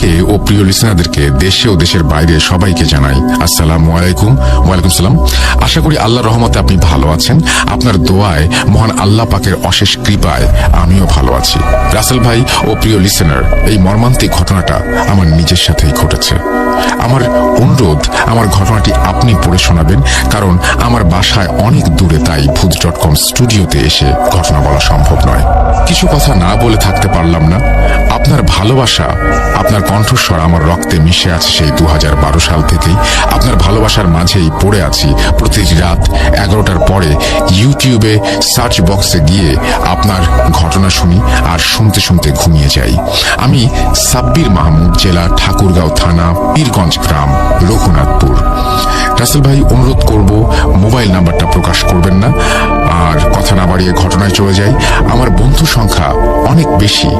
আপনাকে ও প্রিয় লিসেনারদেরকে দেশে ও দেশের বাইরে সবাইকে জানাই আসসালামু আলাইকুম। ওয়ালাইকুম সালাম। আশা করি আল্লাহর রহমতে আপনি ভালো আছেন। আপনার দোয়ায় মহান আল্লাহ পাকের অশেষ কৃপায় আমিও ভালো আছি। রাসেল ভাই ও প্রিয় লিসেনার, এই মর্মান্তিক ঘটনাটা আমার নিজের সাথেই ঘটেছে। আমার অনুরোধ, আমার ঘটনাটি আপনি পড়ে শোনাবেন, কারণ আমার বাসায় অনেক দূরে, তাই ভূত.com স্টুডিওতে এসে ঘটনা বলা সম্ভব নয়। কিছু কথা না বলে থাকতে পারলাম না। আপনার ভালোবাসা, আপনার কণ্ঠস্বর আমার রক্তে মিশে আছে সেই 2012 সাল থেকেই। আপনার ভালোবাসার মাঝেই পড়ে আছি। প্রতিটি রাত 11টার পরে ইউটিউবে সার্চ বক্সে গিয়ে আপনার ঘটনা শুনি আর শুনতে শুনতে ঘুমিয়ে যাই। আমি সাব্বির মাহমুদ, জেলা ঠাকুরগাঁও থানা, পীরগঞ্জ গ্রাম, রঘুনাথপুর। রাসেল ভাই, অনুরোধ করব মোবাইল নাম্বারটা প্রকাশ করবেন না। আর কথা না বাড়িয়ে ঘটনায় চলে যাই। আমার বন্ধু সংখ্যা অনেক বেশি,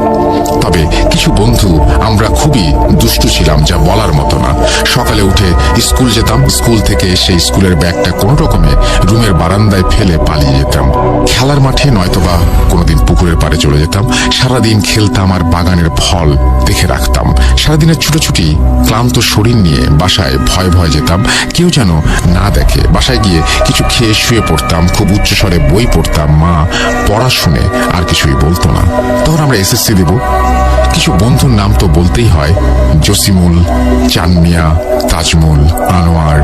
তবে কিছু বন্ধু আমরা খুবই দুষ্টু ছিলাম, যা বলার মতো না। সকালে উঠে স্কুল যেতাম, স্কুল থেকে এসে স্কুলের ব্যাগটা কোনো রকমে রুমের বারান্দায় ফেলে পালিয়ে যেতাম। খেলার মাঠে নয়তোবা কোনোদিন পুকুরের পাড়ে চলে যেতাম। সারাদিন খেলতাম আর বাগানের ফল দেখে রাখতাম। সারাদিনের ছুটোছুটি ক্লান্ত শরীর নিয়ে বাসায় ভয়ে ভয়ে যেতাম, কেউ যেন না দেখে। বাসায় গিয়ে কিছু খেয়ে শুয়ে পড়তাম, খুব উচ্চস্বরে বই পড়তাম। মা পড়া শুনে আর কিছুই বলতো না। তখন আমরা এসএসসি দেব। কিছু বন্ধুর নাম তো বলতেই হয়, জসিমুল, চানমিয়া, তাজমুল, আনোয়ার।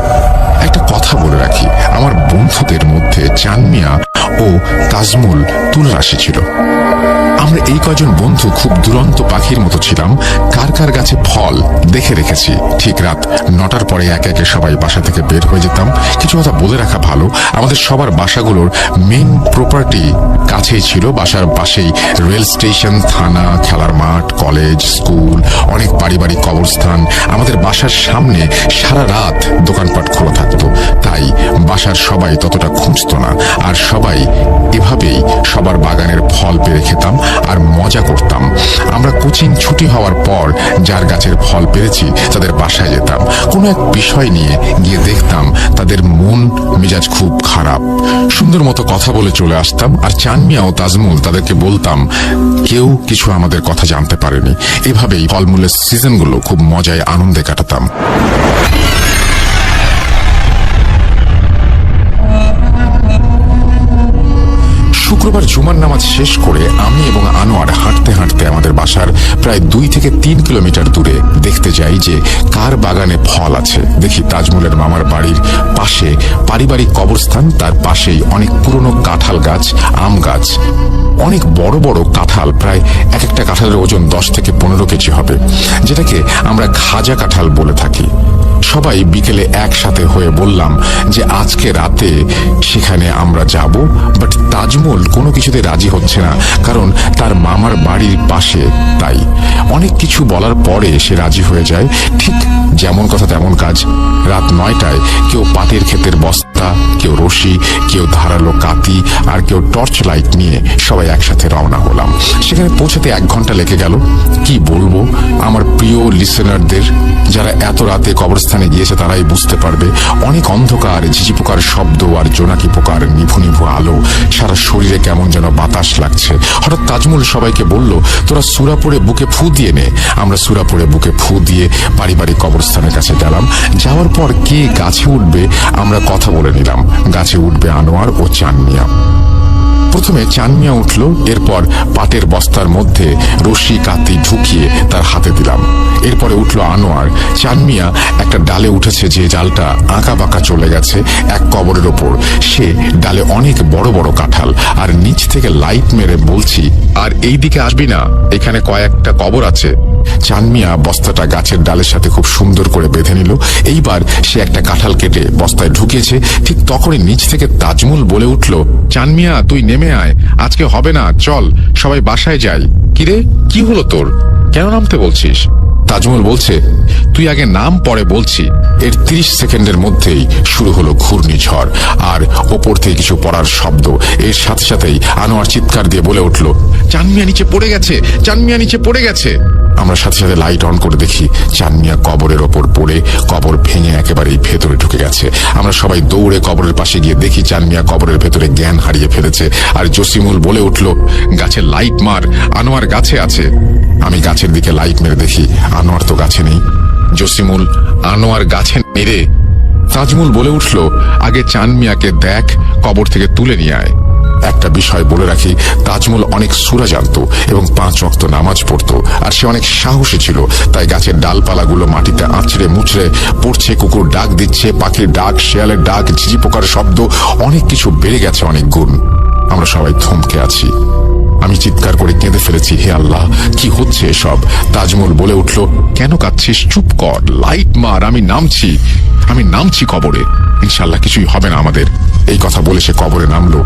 একটা কথা বলে রাখি, আমার বন্ধুদের মধ্যে চানমিয়া ও তাজমুল তুলা রাশি ছিল। আমরা এই কয়জন বন্ধু খুব দুরন্ত পাখির মতো ছিলাম। কার কার গাছে ফল দেখে রেখেছি। ঠিক রাত 9টার পরে একে একে সবাই বাসা থেকে বের হয়ে যেতাম। কিছু কথা বলে রাখা ভালো, আমাদের সবার বাসাগুলোর মেইন প্রপার্টি কাছেই ছিল। বাসার পাশেই রেল স্টেশন, থানা, খেলার মাঠ, কলেজ, স্কুল, অনেক পারিবারিক কবরস্থান। আমাদের বাসার সামনে সারা রাত দোকানপাট খোলা থাকতো, তাই বাসার সবাই ততটা খুঁজতো না। আর সবাই এভাবেই সবার বাগানের ফল পেরে খেতাম আর মজা করতাম। আমরা কোচিং ছুটি হওয়ার পর যার গাছের ফল পেরেছি তাদের বাসায় যেতাম। কোনো এক বিষয় নিয়ে গিয়ে দেখতাম তাদের মন মেজাজ খুব খারাপ। সুন্দর মতো কথা বলে চলে আসতাম। আর চানমিয়া ও তাজমুল, তাদেরকে বলতাম কেউ কিছু আমাদের কথা জানতে পারেনি। এভাবেই ফলমূলের সিজনগুলো খুব মজায় আনন্দে কাটাতাম। শুক্রবার জুমার নামাজ শেষ করে আমি এবং আনোয়ার হাঁটতে হাঁটতে আমাদের বাসার প্রায় 2 থেকে 3 কিলোমিটার দূরে দেখতে যাই যে কার বাগানে ফল আছে। দেখি তাজমুলের মামার বাড়ির পাশে পারিবারিক কবরস্থান, তার পাশেই অনেক পুরনো কাঁঠাল গাছ, আম গাছ। অনেক বড় বড় কাঁঠাল, প্রায় এক একটা কাঁঠালের ওজন 10 থেকে 15 কেজি হবে, যেটাকে আমরা খাজা কাঁঠাল বলে থাকি। সবাই বিকেলে একসাথে হয়ে বললাম যে আজকে রাতে সেখানে আমরা যাব। বাট তাজমুল কোনো কিছুতে রাজি হচ্ছে না, কারণ তার মামার বাড়ির পাশে। তাই অনেক কিছু বলার পরে সে রাজি হয়ে যায়। ঠিক যেমন কথা তেমন কাজ। রাত 9টায় কেউ পাটের ক্ষেতের বস্তা, কেউ রশি, কেউ ধারালো কাতি আর কেউ টর্চ লাইট নিয়ে সবাই একসাথে রওনা হলাম। সেখানে পৌঁছাতে 1 ঘন্টা লেগে গেল। কি বলবো আমার প্রিয় লিসেনারদের, যারা এত রাতে কবরস্থানে গিয়েছে তারাই বুঝতে পারবে। অনেক অন্ধকার, ঝিঝি পোকার শব্দ আর জোনাকি পোকার নিভু নিভু আলো। সারা শরীরে কেমন যেন বাতাস লাগছে। হঠাৎ তাজমুল সবাইকে বলল, তোরা সূরা পড়ে বুকে ফু দিয়ে নে। আমরা সূরা পড়ে বুকে ফু দিয়ে পারিবারিক কবরস্থানের কাছে গেলাম। যাওয়ার পর কে গাছে উঠবে আমরা কথা বলে নিলাম। গাছে উঠবে আনোয়ার ও চানমিয়া। প্রথমে চানমিয়া উঠল, এরপর পাটের বস্তার মধ্যে রশি কাতি ঢুকিয়ে তার হাতে দিলাম। এরপরে উঠল আনোয়ার। চানমিয়া একটা ডালে উঠেছে যে ডালটা আঁকা বাঁকা চলে গেছে এক কবরের ওপর। সে ডালে অনেক বড় বড় কাঁঠাল, আর নিচ থেকে লাইট মেরে বলছি, আর এই দিকে আসবি না, এখানে কয়েকটা কবর আছে। চানমিয়া বস্তাটা গাছের ডালের সাথে খুব সুন্দর করে বেঁধে নিল। এইবার সে একটা কাঁঠাল কেটে বস্তায় ঢুকিয়েছে। ঠিক তখনই নিচ থেকে তাজমুল বলে উঠল, চানমিয়া তুই নেমে আয়, আজকে হবে না, চল সবাই বাসায় যাই। কিরে, কি হলো তোর, কেন নামতে বলছিস? তাজমুল বলছে, তুই আগে নাম, পরে বলছি। এর 30 সেকেন্ডের মধ্যেই শুরু হলো ঘূর্ণিঝড় আর ওপর থেকে কিছু পড়ার শব্দ। এর সাথে সাথেই আনোয়ার চিৎকার দিয়ে বলে উঠল, চানমিয়া নিচে পড়ে গেছে, চানমিয়া নিচে পড়ে গেছে। আমরা সাথে সাথে লাইট অন করে দেখি চানমিয়া কবরের ওপর পড়ে কবর ভেঙে একেবারেই ভেতরে ঢুকে গেছে। আমরা সবাই দৌড়ে কবরের পাশে গিয়ে দেখি চানমিয়া কবরের ভেতরে জ্ঞান হারিয়ে ফেলেছে। আর জসিমুল বলে উঠল, গাছে লাইট মার, আনোয়ার গাছে আছে। আমি গাছের দিকে লাইট মেরে দেখি আনোয়ার তো গাছে নেই। জসিমুল, আনোয়ার গাছে নেই রে। তাজমুল বলে উঠল, আগে চাঁদ মিয়াকে দেখ, কবর থেকে তুলে নিয়ে আয়। একটা বিষয় বলে রাখি, তাজমুল অনেক সূরা জানতো এবং 5 ওয়াক্ত নামাজ পড়তো, আর সে অনেক সাহসী ছিল। তাই গাছের ডালপালাগুলো মাটিতে আঁচড়ে মুচড়ে পড়ছে, কুকুর ডাক দিচ্ছে, পাখির ডাক, শেয়ালের ডাক, ঝিঝি পোকার শব্দ, অনেক কিছু বেড়ে গেছে, অনেক গুণ। আমরা সবাই থমকে আছি। আমি চিৎকার করে কেঁদে ফেলেছি, হে আল্লাহ, কি হচ্ছে এসব? তাজমুল বলে উঠল, কেন কাঁদছিস? চুপ কর, লাইট মার, আমি নামছি কবরে, ইনশাল্লাহ কিছুই হবে না আমাদের। এই কথা বলে সে কবরে নামলো।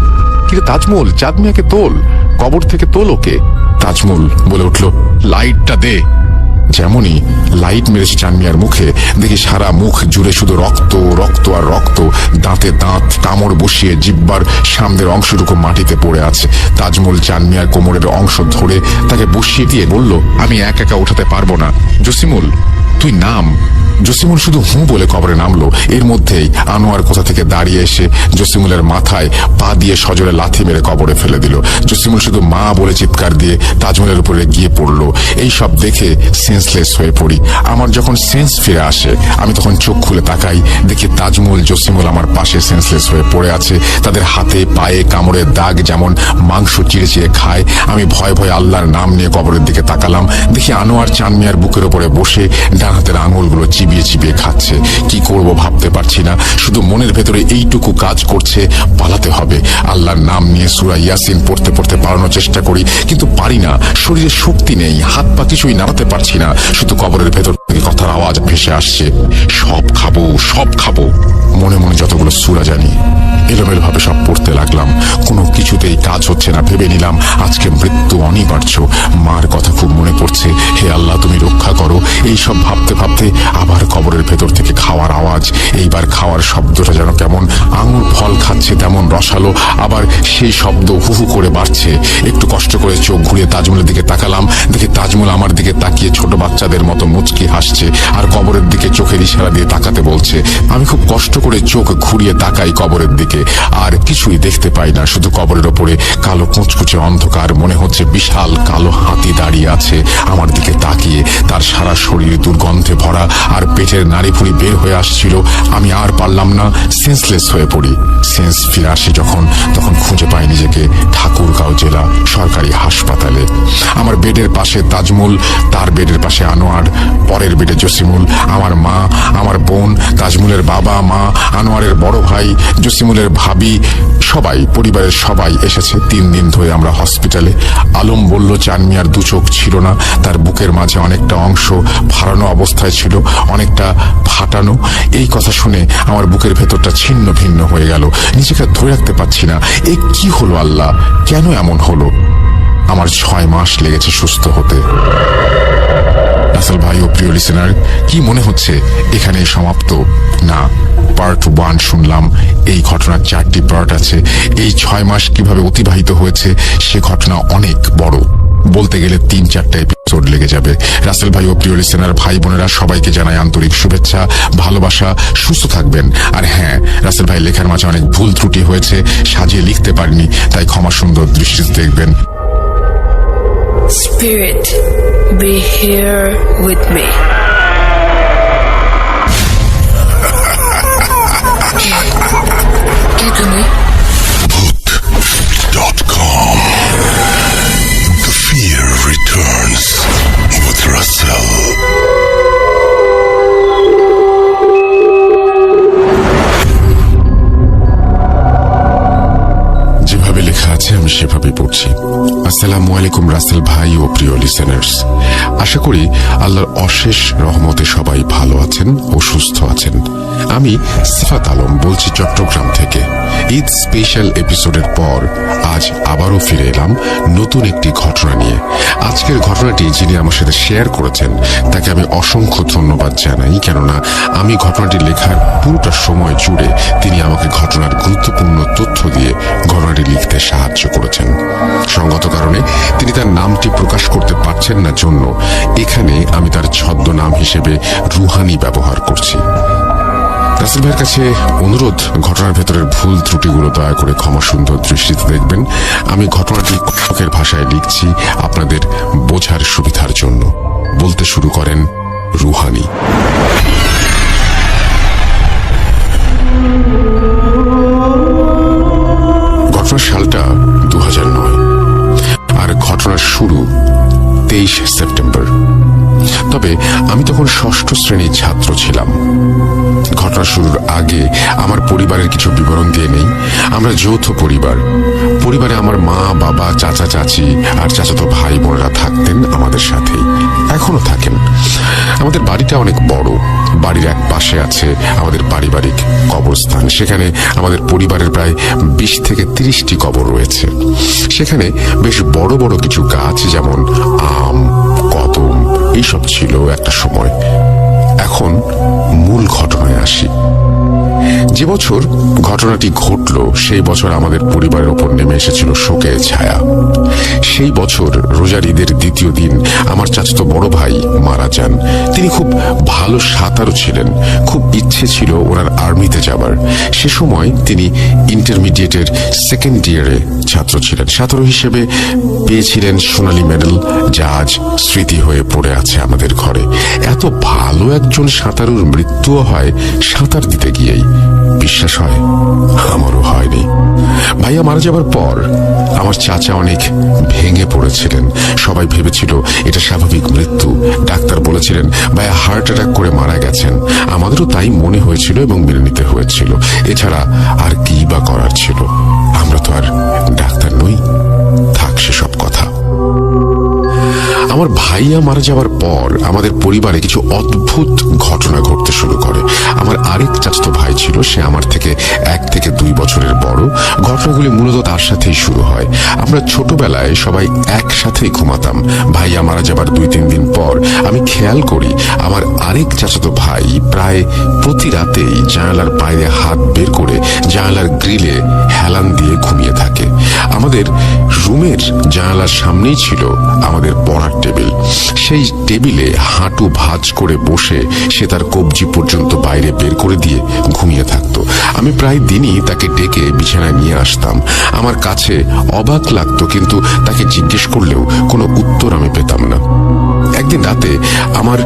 কিন্তু তাজমুল, চাঁদ মিয়াকে তোল, কবর থেকে তোল ওকে। তাজমুল বলে উঠল, লাইটটা দে। যেমনই লাইট মেরেছে চাঁদ মিয়ার মুখে, দেখি সারা মুখ জুড়ে শুধু রক্ত, রক্ত আর রক্ত। দাঁতে দাঁত, কামড় বসিয়ে জিব্বার সামনের অংশটুকু মাটিতে পড়ে আছে। তাজমুল চাঁদ মিয়ার কোমরের অংশ ধরে তাকে বসিয়ে দিয়ে বলল, আমি একা একা উঠাতে পারবো না, জসিমুল তুই নাম। জসিমুল শুধু হু বলে কবরে নামলো। এর মধ্যেই আনোয়ার কোথা থেকে দাঁড়িয়ে এসে জসিমুলের মাথায় পা দিয়ে সজোরে লাথি মেরে কবরে ফেলে দিল। জসিমুল শুধু মা বলে চিৎকার দিয়ে তাজমুলের উপরে গিয়ে পড়লো। এই সব দেখে সেন্সলেস হয়ে পড়ি। আমার যখন সেন্স ফিরে আসে, আমি তখন চোখ খুলে তাকাই, দেখি তাজমুল, জসিমুল আমার পাশে সেন্সলেস হয়ে পড়ে আছে। তাদের হাতে পায়ে কামড়ের দাগ, যেমন মাংস চিড়ে চিড়ে খায়। আমি ভয়ে ভয়ে আল্লাহর নাম নিয়ে কবরের দিকে তাকালাম। দেখি আনোয়ার চাঁদ মিয়ার বুকের উপরে বসে ডান হাতের আঙুলগুলো চিবিয়ে চিবিয়ে খাচ্ছে। কি করব ভাবতে পারছি না, শুধু মনের ভেতরে এইটুকু কাজ করছে, পালাতে হবে। আল্লাহর নাম নিয়ে সূরা ইয়াসিন পড়তে পড়তে পালানোর চেষ্টা করি, কিন্তু পারি না। শরীরে শক্তি নেই, হাত পা কিছুই নাড়াতে পারছি না। শুধু কবরের ভেতর থেকে কথার আওয়াজ ভেসে আসছে, সব খাবো, সব খাবো। মনে মনে যতগুলো সূরা জানি এলোমেলো ভাবে সব পড়তে লাগলাম। কোনো কিছুতেই কাজ হচ্ছে না। ভেবে নিলাম আজকে মৃত্যু অনিবার্য। মার কথা খুব মনে পড়ছে, হে আল্লাহ তুমি রক্ষা করো। এই সব ভাবতে ভাবতে আবার কবরের ভেতর থেকে খাওয়ার আওয়াজ। এইবার খাওয়ার শব্দটা যেন কেমন আঙুর ফল খাচ্ছে তেমন রসালো, আবার সেই শব্দ হুহু করে বাড়ছে। একটু কষ্ট করে চোখ ঘুরিয়ে তাজমুলের দিকে তাকালাম। দেখি তাজমুল আমার দিকে তাকিয়ে ছোট বাচ্চাদের মতো মুচকি হাসছে, আর কবরের দিকে চোখের ইশারা দিয়ে তাকাতে বলছে। আমি খুব কষ্ট করে চোখ ঘুরিয়ে তাকাই কবরের দিকে, আর কিছুই দেখতে পাই না। শুধু কবরের ওপরে কালো কুচকুচে অন্ধকার। মনে হচ্ছে বিশাল কালো হাতি দাঁড়িয়ে আছে আমার দিকে তাকিয়ে। তার সারা শরীর দুর্গন্ধে ভরা, আর পেটের নাড়িভুড়ি বের হয়ে আসছিল। আমি আর পারলাম না, সেন্সলেস হয়ে পড়ি। সেন্স ফিরে আসে যখন, তখন খুঁজে পাই নিজেকে ঠাকুরগাঁও জেলা সরকারি হাসপাতালে। আমার বেডের পাশে তাজমুল, তার বেডের পাশে আনোয়ার, পরের বেডে জসিমুল, আমার মা, আমার বোন, তাজমুলের বাবা মা, আনোয়ারের বড় ভাই, জসিমুলের ভাবি, সবাই, পরিবারের সবাই এসেছে। 3 দিন ধরে আমরা হসপিটালে। আলম বলল চাঁদ মিয়ার 2 চোখ ছিল না, তার বুকের মাঝে অনেকটা অংশ ফাড়ানো অবস্থায় ছিল, অনেকটা ফাটানো। এই কথা শুনে আমার বুকের ভেতরটা ছিন্ন ভিন্ন হয়ে গেল। নিজেকে ধরে রাখতে পারছি না। এ কি হলো আল্লাহ, কেন এমন হলো? আমার 6 মাস লেগেছে সুস্থ হতে। রাসেল ভাই ও প্রিয় লিসেনার, কি মনে হচ্ছে এখানেই সমাপ্ত? না, পার্ট 1 শুনলাম। এই ঘটনার 4টি পার্ট আছে। এই 6 মাস কিভাবে অতিবাহিত হয়েছে সে ঘটনা অনেক বড়। বলতে গেলে 3-4টা এপিসোড লেগে যাবে। রাসেল ভাই ও প্রিয় লিসেনার ভাই বোনেরা, সবাইকে জানাই আন্তরিক শুভেচ্ছা, ভালোবাসা। সুস্থ থাকবেন। আর হ্যাঁ, রাসেল ভাই লেখার মাঝে অনেক ভুল ত্রুটি হয়েছে, সাজিয়ে লিখতে পারিনি, তাই ক্ষমা সুন্দর দৃষ্টিতে দেখবেন। Spirit, be here with me. Get to me. Boot.com. The fear returns with Russell. যেভাবে লেখা আছে আমি সেভাবে পড়ছি। আসসালামু আলাইকুম রাসেল ভাই ও প্রিয় লিসেনার্স, আশা করি আল্লাহর অশেষ রহমতে সবাই ভালো আছেন ও সুস্থ আছেন। আমি সিফাত আলম বলছি চট্টগ্রাম থেকে। ঈদ স্পেশাল এপিসোডের পর আজ আবারও ফিরে এলাম নতুন একটি ঘটনা নিয়ে। আজকের ঘটনাটি যিনি আমার সাথে শেয়ার করেছেন তাকে আমি অসংখ্য ধন্যবাদ জানাই, কেননা আমি ঘটনাটি লেখার পুরোটা সময় জুড়ে তিনি আমাকে ঘটনার গুরুত্বপূর্ণ তথ্য দিয়ে ঘটনাটি লিখতে সাহায্য করেছেন। সঙ্গত কারণে তিনি তার নামটি প্রকাশ করতে পারছেন না জন্য এখানে আমি তার ছদ্মনাম হিসেবে রুহানি ব্যবহার করছি। রাসেল ভাইয়ের কাছে অনুরোধ, ঘটনার ভেতরের ভুল ত্রুটিগুলো দয়া করে ক্ষমা সুন্দর দৃষ্টিতে দেখবেন। আমি ঘটনাটি কক্ষের ভাষায় লিখছি, আপনাদের বোঝার সুবিধার জন্য বলতে শুরু করেন রুহানি। ঘটনার সালটা 2009 আর ঘটনার শুরু 23 সেপ্টেম্বর। তবে আমি তখন ষষ্ঠ শ্রেণীর ছাত্র ছিলাম। ঘটনা শুরুর আগে আমার পরিবারের কিছু বিবরণ দিয়ে নেই। আমরা যৌথ পরিবার। পরিবারে আমার মা, বাবা, চাচা, চাচি আর চাচাতো ভাই বোনেরা থাকতেন আমাদের সাথেই, এখনো থাকেন। আমাদের বাড়িটা অনেক বড়। বাড়ির এক পাশে আছে আমাদের পারিবারিক কবরস্থান। সেখানে আমাদের পরিবারের প্রায় 20 থেকে 30টি কবর রয়েছে। সেখানে বেশ বড় বড় কিছু গাছ, যেমন আম, কদম, এইসব ছিল একটা সময়। এখন মূল ঘটনায় আসি। যে বছর ঘটনাটি ঘটল সেই বছর আমাদের পরিবারের ওপর নেমে এসেছিল শোকের ছায়া। সেই বছর রোজার ঈদের দ্বিতীয় দিন আমার চাচাতো বড় ভাই মারা যান। তিনি খুব ভালো সাঁতারও ছিলেন। খুব ইচ্ছে ছিল ওনার আর্মিতে যাবার। সে সময় তিনি ইন্টারমিডিয়েটের সেকেন্ড ইয়ারে ছাত্র ছিলেন। সাঁতারু হিসেবে পেয়েছিলেন সোনালী মেডেল, যা আজ স্মৃতি হয়ে পড়ে আছে আমাদের ঘরে। এত ভালো একজন সাঁতারুর মৃত্যুও হয় সাঁতার দিতে গিয়েই। বিশ্বাস হয়? আমারও হয়নি। ভাইয়া মারা যাবার পর আমার চাচা অনেক ভেঙে পড়েছিলেন। সবাই ভেবেছিল এটা স্বাভাবিক মৃত্যু। ডাক্তার বলেছিলেন ভাইয়া হার্ট অ্যাটাক করে মারা গেছেন। আমাদেরও তাই মনে হয়েছিল এবং মেনে নিতে হয়েছিল। এছাড়া আর কি বা করার ছিল? আমরা তো আর ডাক্তার নই। থাক সেসব কথা। আমার ভাইয়া মারা যাওয়ার পর আমাদের পরিবারে কিছু অদ্ভুত ঘটনা ঘটতে শুরু করে। আমার আরেক চাচাতো ভাই ছিল, সে আমার থেকে 1 থেকে 2 বছরের বড়। ঘটনাগুলি মূলত তার সাথেই শুরু হয়। আমরা ছোটবেলায় সবাই একসাথেই ঘুমাতাম। ভাইয়া মারা যাবার 2-3 দিন পর আমি খেয়াল করি আমার আরেক চাচাতো ভাই প্রায় প্রতি রাতেই জানালার বাইরে হাত বের করে জানালার গ্রিলে হেলান দিয়ে ঘুমিয়ে থাকে। আমাদের রুমের জানালার সামনেই ছিল আমাদের পড়ার টেবিল। সেই টেবিলে হাঁটু ভাঁজ করে বসে সে তার কবজি পর্যন্ত বাইরে বের করে দিয়ে ঘুমিয়ে থাকতো। আমি প্রায় দিনই তাকে ডেকে বিছানায় নিয়ে আসতাম। আমার কাছে অবাক লাগতো, কিন্তু তাকে জিজ্ঞেস করলেও কোনো উত্তর আমি পেতাম না। একদিন রাতে আমার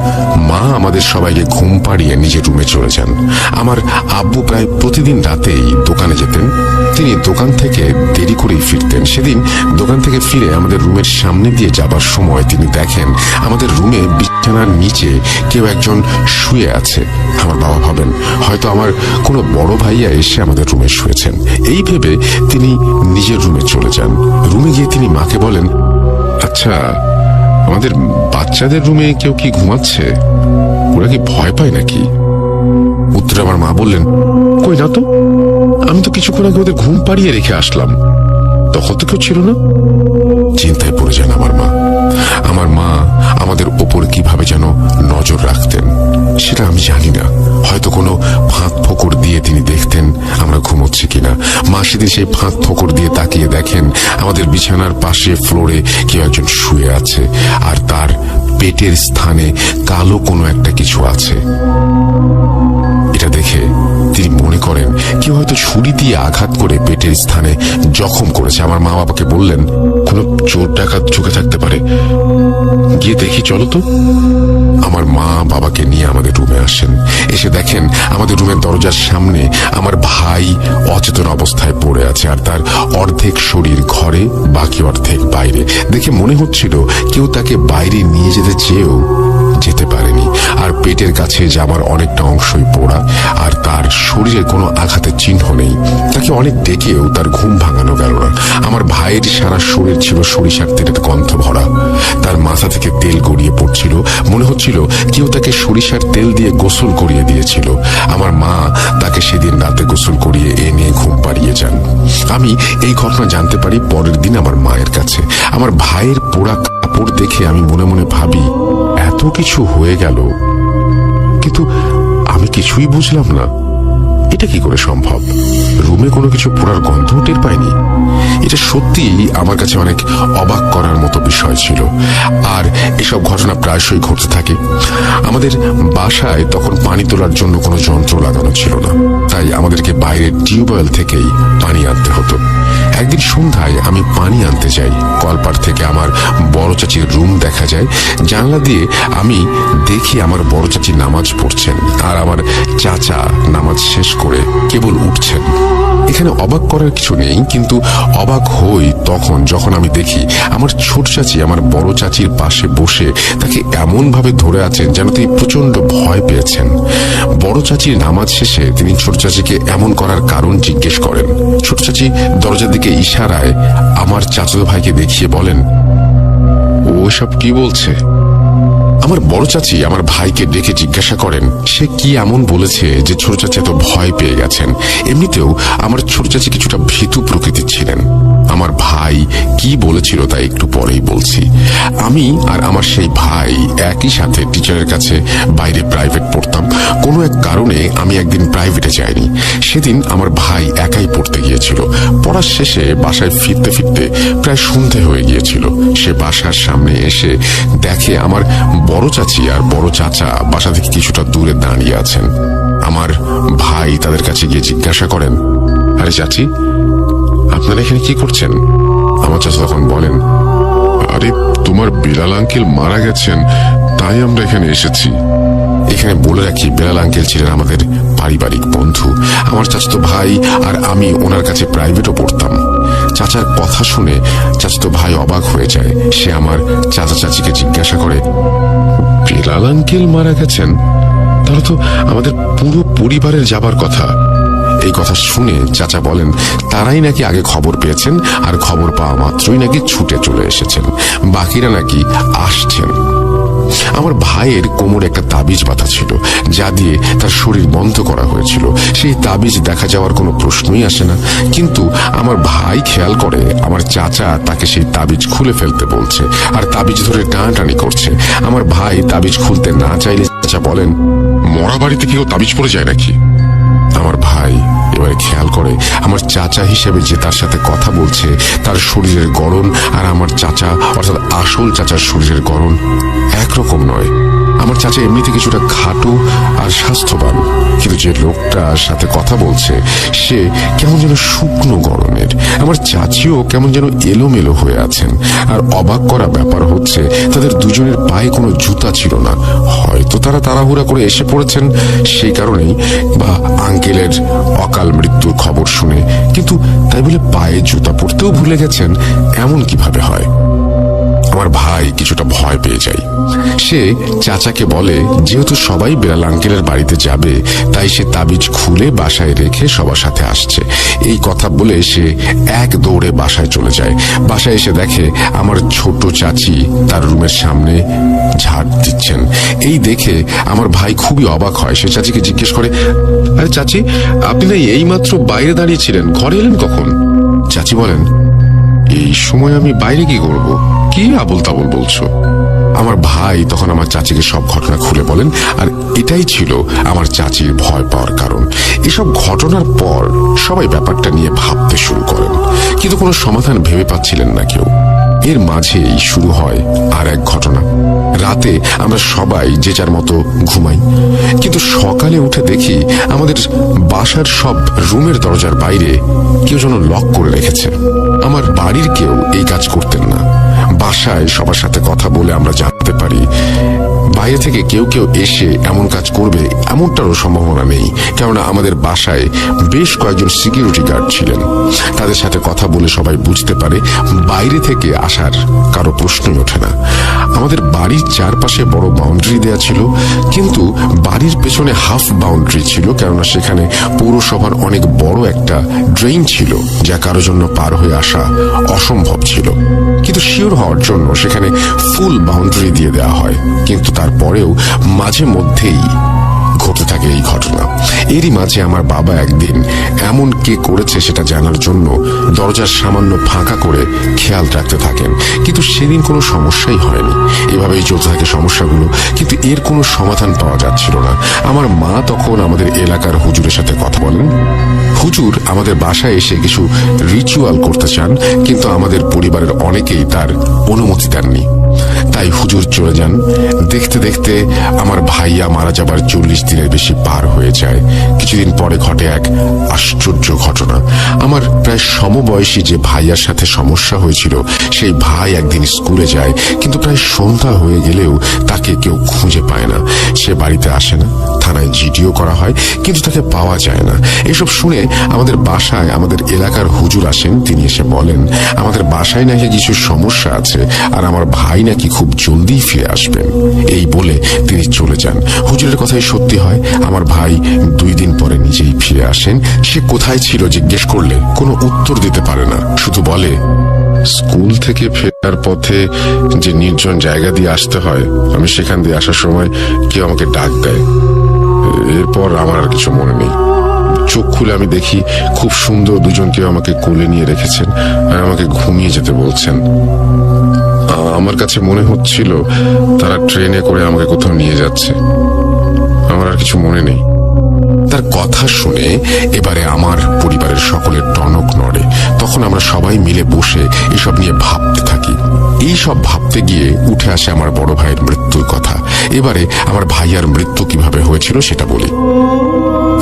মা আমাদের সবাইকে ঘুম পাড়িয়ে নিজের রুমে চলে যান। আমার আব্বু প্রায় প্রতিদিন রাতেই দোকানে যেতেন। তিনি দোকান থেকে দেরি করেই ফিরতেন। সেদিন দোকান থেকে ফিরে আমাদের রুমের সামনে দিয়ে যাবার সময় তিনি দেখেন আমাদের রুমে বিছানার নিচে কেউ একজন শুয়ে আছে। আমার বাবা ভাবেন হয়তো আমার কোনো বড় ভাইয়া এসে আমাদের রুমে শুয়েছেন। এই ভেবে তিনি নিজের রুমে চলে যান। রুমে গিয়ে তিনি মাকে বলেন, আচ্ছা, আমাদের বাচ্চাদের রুমে কেউ কি ঘুমাচ্ছে? ওরা কি ভয় পায় নাকি? উত্তরে আমার মা বললেন, কই না তো, আমি তো কিছুক্ষণ আগে ওদের ঘুম পাড়িয়ে রেখে আসলাম, তখন তো কেউ ছিল না। চিন্তায় পড়ে যান আমার মা। আমার মা আমাদের ওপর কিভাবে যেন নজর রাখতেন সেটা আমি জানি না। হয়তো কোনো ফাঁক ফোকর দিয়ে তিনি দেখতেন আমরা ঘুমোচ্ছি কিনা। মা সেদিন সেই ফাঁক ফোকর দিয়ে তাকিয়ে দেখেন আমাদের বিছানার পাশে ফ্লোরে কেউ একজন শুয়ে আছে, আর তার পেটের স্থানে কালো কোনো একটা কিছু আছে। এটা দেখে তিনি মনে করেন কেউ হয়তো ছুরি দিয়ে আঘাত করে পেটের স্থানে জখম করেছে। আমার মা বাবাকে বললেন, কোনো চোর ডাকাত ঝুঁকে থাকতে পারে, গিয়ে দেখি চলো তো। আমার মা বাবাকে নিয়ে আমাদের রুমে আসেন। এসে দেখেন আমাদের রুমের দরজার সামনে আমার ভাই অচেতন অবস্থায় পড়ে আছে, আর তার অর্ধেক শরীর ঘরে, বাকি অর্ধেক বাইরে। দেখে মনে হচ্ছিল কেউ তাকে বাইরে নিয়ে যেতে চেয়েও যেতে পারেনি। আর পেটের কাছে জামার অনেকটা অংশই পোড়া, আর তার শরীরে কোনো আঘাতের চিহ্ন নেই। তাকে অনেক ডেকেও তার ঘুম ভাঙানো গেল না। আমার ভাইয়ের সারা শরীর ছিল সরিষার তেলের গন্ধ ভরা। তার মাথা থেকে তেল গড়িয়ে পড়ছিল। মনে হচ্ছিল কেউ তাকে সরিষার তেল দিয়ে গোসল করিয়ে দিয়েছিল। আমার মা তাকে সেদিন রাতে গোসল করিয়ে এনে ঘুম পাড়িয়ে যান। আমি এই ঘটনা জানতে পারি পরের দিন আমার মায়ের কাছে। আমার ভাইয়ের পোড়া কাপড় দেখে আমি মনে মনে ভাবি, এত কিছু হয়ে গেল, কিন্তু আমি কিছুই বুঝলাম না। এটা কি করে সম্ভব? রুমে কোনো কিছু পোড়ার গন্ধ টের পাইনি। এটা সত্যিই আমার কাছে অনেক অবাক করার মতো বিষয় ছিল। আর এসব ঘটনা প্রায়শই ঘটতে থাকে। আমাদের বাসায় তখন পানি তোলার জন্য কোনো যন্ত্র লাগানো ছিল না, তাই আমাদেরকে বাইরের টিউবওয়েল থেকেই পানি আনতে হতো। একদিন সন্ধ্যায় আমি পানি আনতে যাই। কলপার থেকে আমার বড় চাচির রুম দেখা যায়। জানলা দিয়ে আমি দেখি আমার বড় চাচি নামাজ পড়ছেন আর আমার চাচা নামাজ শেষ করে কেবল উঠছেন। এখানে অবাক করার কিছু নেই, কিন্তু অবাক হই তখন যখন আমি দেখি আমার ছোট চাচি আমার বড় চাচির পাশে বসে তাকে এমন ভাবে ধরে আছেন যেন তিনি প্রচন্ড ভয় পেয়েছেন। বড় চাচির নামাজ শেষে তিনি ছোট চাচিকে এমন করার কারণ জিজ্ঞেস করেন। ছোট চাচি দরজার দিকে ইশারায় আমার চাচাতো ভাইকে দেখিয়ে বলেন, ও সব কি বলছে? আমার বড় চাচি আমার ভাইকে ডেকে জিজ্ঞাসা করেন সে কি এমন বলেছে যে ছোট চাচি এত ভয় পেয়ে গেছেন। এমনিতেও আমার ছোট চাচি কিছুটা ভীতু প্রকৃতির ছিলেন। আমার ভাই কি বলেছিল তা একটু পরেই বলছি। আমি আর আমার সেই ভাই একই সাথে টিচারের কাছে বাইরে প্রাইভেট পড়তাম। কোনো এক কারণে আমি একদিন প্রাইভেটে যাইনি। সেদিন আমার ভাই একাই পড়তে গিয়েছিল। পড়ার শেষে বাসায় ফিরতে ফিরতে প্রায় সন্ধে হয়ে গিয়েছিল। সে বাসার সামনে এসে দেখে আমার বড় চাচি আর বড় চাচা বাসা থেকে কিছুটা দূরে দাঁড়িয়ে আছেন। আমার ভাই তাদের কাছে গিয়ে জিজ্ঞাসা করেন, আরে চাচি, আপনারা এখানে কি করছেন? আমার চাচা তখন বলেন, আরে তোমার বিলাল আঙ্কেল মারা গেছেন, তাই আমরা এখানে এসেছি। এখানে বলে রাখি, বিলাল আঙ্কেল ছিলেন আমাদের পারিবারিক বন্ধু। আমার চাচাতো ভাই আর আমি ওনার কাছে প্রাইভেটও পড়তাম। চাচার কথা শুনে চাচাতো ভাই অবাক হয়ে যায়। সে আমার চাচা চাচিকে জিজ্ঞাসা করে, বিলাল আঙ্কেল মারা গেছেন? তাহলে তো আমাদের পুরো পরিবারের যাবার কথা। এই কথা শুনে চাচা বলেন তারাই নাকি আগে খবর পেয়েছেন আর খবর পাওয়া মাত্রই নাকি ছুটে চলে এসেছেন, বাকিরা নাকি আসছেন। আমার ভাইয়ের কোমরে একটা তাবিজ বাঁধা ছিল যা দিয়ে তার শরীর বন্ধ করা হয়েছিল। সেই তাবিজ দেখা যাওয়ার কোনো প্রশ্নই আসে না। কিন্তু আমার ভাই খেয়াল করে আমার চাচা তাকে সেই তাবিজ খুলে ফেলতে বলছে আর তাবিজ ধরে টানাটানি করছে। আমার ভাই তাবিজ খুলতে না চাইলে চাচা বলেন, মরা বাড়িতে কেউ তাবিজ পড়ে যায় নাকি? আমার ভাই এবারে খেয়াল করে আমার চাচা হিসেবে যে তার সাথে কথা বলছে তার শরীরের গড়ন আর আমার চাচা অর্থাৎ আসল চাচার শরীরের গড়ন একরকম নয়। আমার চাচা এমনিতে কিছুটা খাটো আর স্বাস্থ্যবান, কিন্তু যে লোকটার সাথে কথা বলছে সে কেমন যেন শুকনো গড়নের। আমার চাচিও কেমন যেন এলোমেলো হয়ে আছেন। আর অবাক করা ব্যাপার হচ্ছে তাদের দুজনের পায়ে কোনো জুতা ছিল না। হয়তো তারা তাড়াহুড়া করে এসে পড়েছেন সেই কারণেই, বা আঙ্কেলের অকাল মৃত্যুর খবর শুনে, কিন্তু তাই বলে পায়ে জুতা পরতেও ভুলে গেছেন এমন কিভাবে হয়? আমার ভাই কিছুটা ভয় পেয়ে যায়। সে চাচাকে বলে যেহেতু সবাই বিলাল আঙ্কেলের বাড়িতে যাবে তাই সে তাবিজ খুলে বাসায় রেখে সবার সাথে আসছে। এই কথা বলে সে এক দৌড়ে বাসায় চলে যায়। বাসায় এসে দেখে আমার ছোট চাচি তার রুমের সামনে ঝাড় দিচ্ছেন। এই দেখে আমার ভাই খুবই অবাক হয়। সে চাচিকে জিজ্ঞেস করে, আরে চাচি, আপনি না এইমাত্র বাইরে দাঁড়িয়েছিলেন, ঘরে এলেন কখন? চাচি বলেন, এই সময় আমি বাইরে কি করব? কি আবল তাবল বলছো? আমার ভাই তখন আমার চাচিকে সব ঘটনা খুলে বলেন, আর এটাই ছিল আমার চাচির ভয় পাওয়ার কারণ। এসব ঘটনার পর সবাই ব্যাপারটা নিয়ে ভাবতে শুরু করেন, কিন্তু কোনো সমাধান ভেবে পাচ্ছিলেন না কেউ। এর মাঝেই শুরু হয় আর এক ঘটনা। রাতে আমরা সবাই যে যার মতো ঘুমাই, কিন্তু সকালে উঠে দেখি আমাদের বাসার সব রুমের দরজার বাইরে কেউ যেন লক করে রেখেছে। আমার বাড়ির কেউ এই কাজ করতেন না। বাসায় সবার সাথে কথা বলে আমরা জানতে পারি বাইরে থেকে কেউ কেউ এসে এমন কাজ করবে এমনটারও সম্ভাবনা নেই, কেননা আমাদের বাসায় বেশ কয়েকজন সিকিউরিটি গার্ড ছিলেন। তাদের সাথে কথা বলে সবাই বুঝতে পারে বাইরে থেকে আসার কারো প্রশ্নই ওঠে না। আমাদের বাড়ির চারপাশে বড় বাউন্ডারি দেয়া ছিল, কিন্তু বাড়ির পেছনে হাফ বাউন্ডারি ছিল, কেননা সেখানে পৌরসভার অনেক বড় একটা ড্রেন ছিল যা কারো জন্য পার হয়ে আসা অসম্ভব ছিল। কিন্তু শিওর হওয়ার জন্য সেখানে ফুল বাউন্ডারি দিয়ে দেওয়া হয়, কিন্তু তারপরেও মাঝে মধ্যেই ঘটে থাকে এই ঘটনা। এরই মাঝে আমার বাবা একদিন এমন কে করেছে সেটা জানার জন্য দরজার সামান্য ফাঁকা করে খেয়াল রাখতে থাকেন, কিন্তু সেদিন কোনো সমস্যাই হয়নি। এভাবেই চলতে থাকে সমস্যাগুলো, কিন্তু এর কোনো সমাধান পাওয়া যাচ্ছিল না। আমার মা তখন আমাদের এলাকার হুজুরের সাথে কথা বলেন। হুজুর আমাদের বাসায় এসে কিছু রিচুয়াল করতে চান, কিন্তু আমাদের পরিবারের অনেকেই তার অনুমতি দেননি। তাই হুজুর হুজুর চলে যান। দেখতে দেখতে আমার ভাইয়া মারা যাবার 40 দিনের বেশি পার হয়ে যায়। কিছুদিন পরে ঘটে এক আশ্চর্য ঘটনা। আমার প্রায় সমবয়সী যে ভাইয়ার সাথে সমস্যা হয়েছিল, সেই ভাই একদিন স্কুলে যায়, কিন্তু প্রায় সন্ধ্যা হয়ে গেলেও তাকে কেউ খুঁজে পায় না। সে বাড়িতে আসে না, থানায় জিডিও করা হয়, কিন্তু তাকে পাওয়া যায় না। এসব শুনে আমাদের বাসায় আমাদের এলাকার হুজুর আসেন। তিনি এসে বলেন আমাদের বাসায় নাকি কিছু সমস্যা আছে, আর আমার ভাই নাকি খুব জলদি ফিরে আসবেন। এই বলে তিনি চলে যান। হুজুরের কথাই সত্যি হয়। আমার ভাই 2 দিন পরে নিজেই ফিরে আসেন। সে কোথায় ছিল জিজ্ঞেস করলে কোনো উত্তর দিতে পারে না, শুধু বলে স্কুল থেকে ফেরার পথে যে নির্জন জায়গা দিয়ে আসতে হয়, আমি সেখান দিয়ে আসার সময় কেউ আমাকে ডাক দেয়। এরপর আমার আর কিছু মনে নেই। চোখ খুলে আমি দেখি খুব সুন্দর দুজন কেউ আমাকে কোলে নিয়ে রেখেছেন আর আমাকে ঘুমিয়ে যেতে বলছেন। আমার কাছে মনে হচ্ছিল তারা ট্রেনে করে আমাকে কোথাও নিয়ে যাচ্ছে। আমার আর কিছু মনে নেই। তার কথা শুনে এবারে আমার পরিবারের সকলের টনক নড়ে। তখন আমরা সবাই মিলে বসে এসব নিয়ে ভাবতে থাকি। এই সব ভাবতে গিয়ে উঠে আসে আমার বড় ভাইয়ের মৃত্যুর কথা। এবারে আমার ভাইয়ার মৃত্যু কিভাবে হয়েছিল সেটা বলি।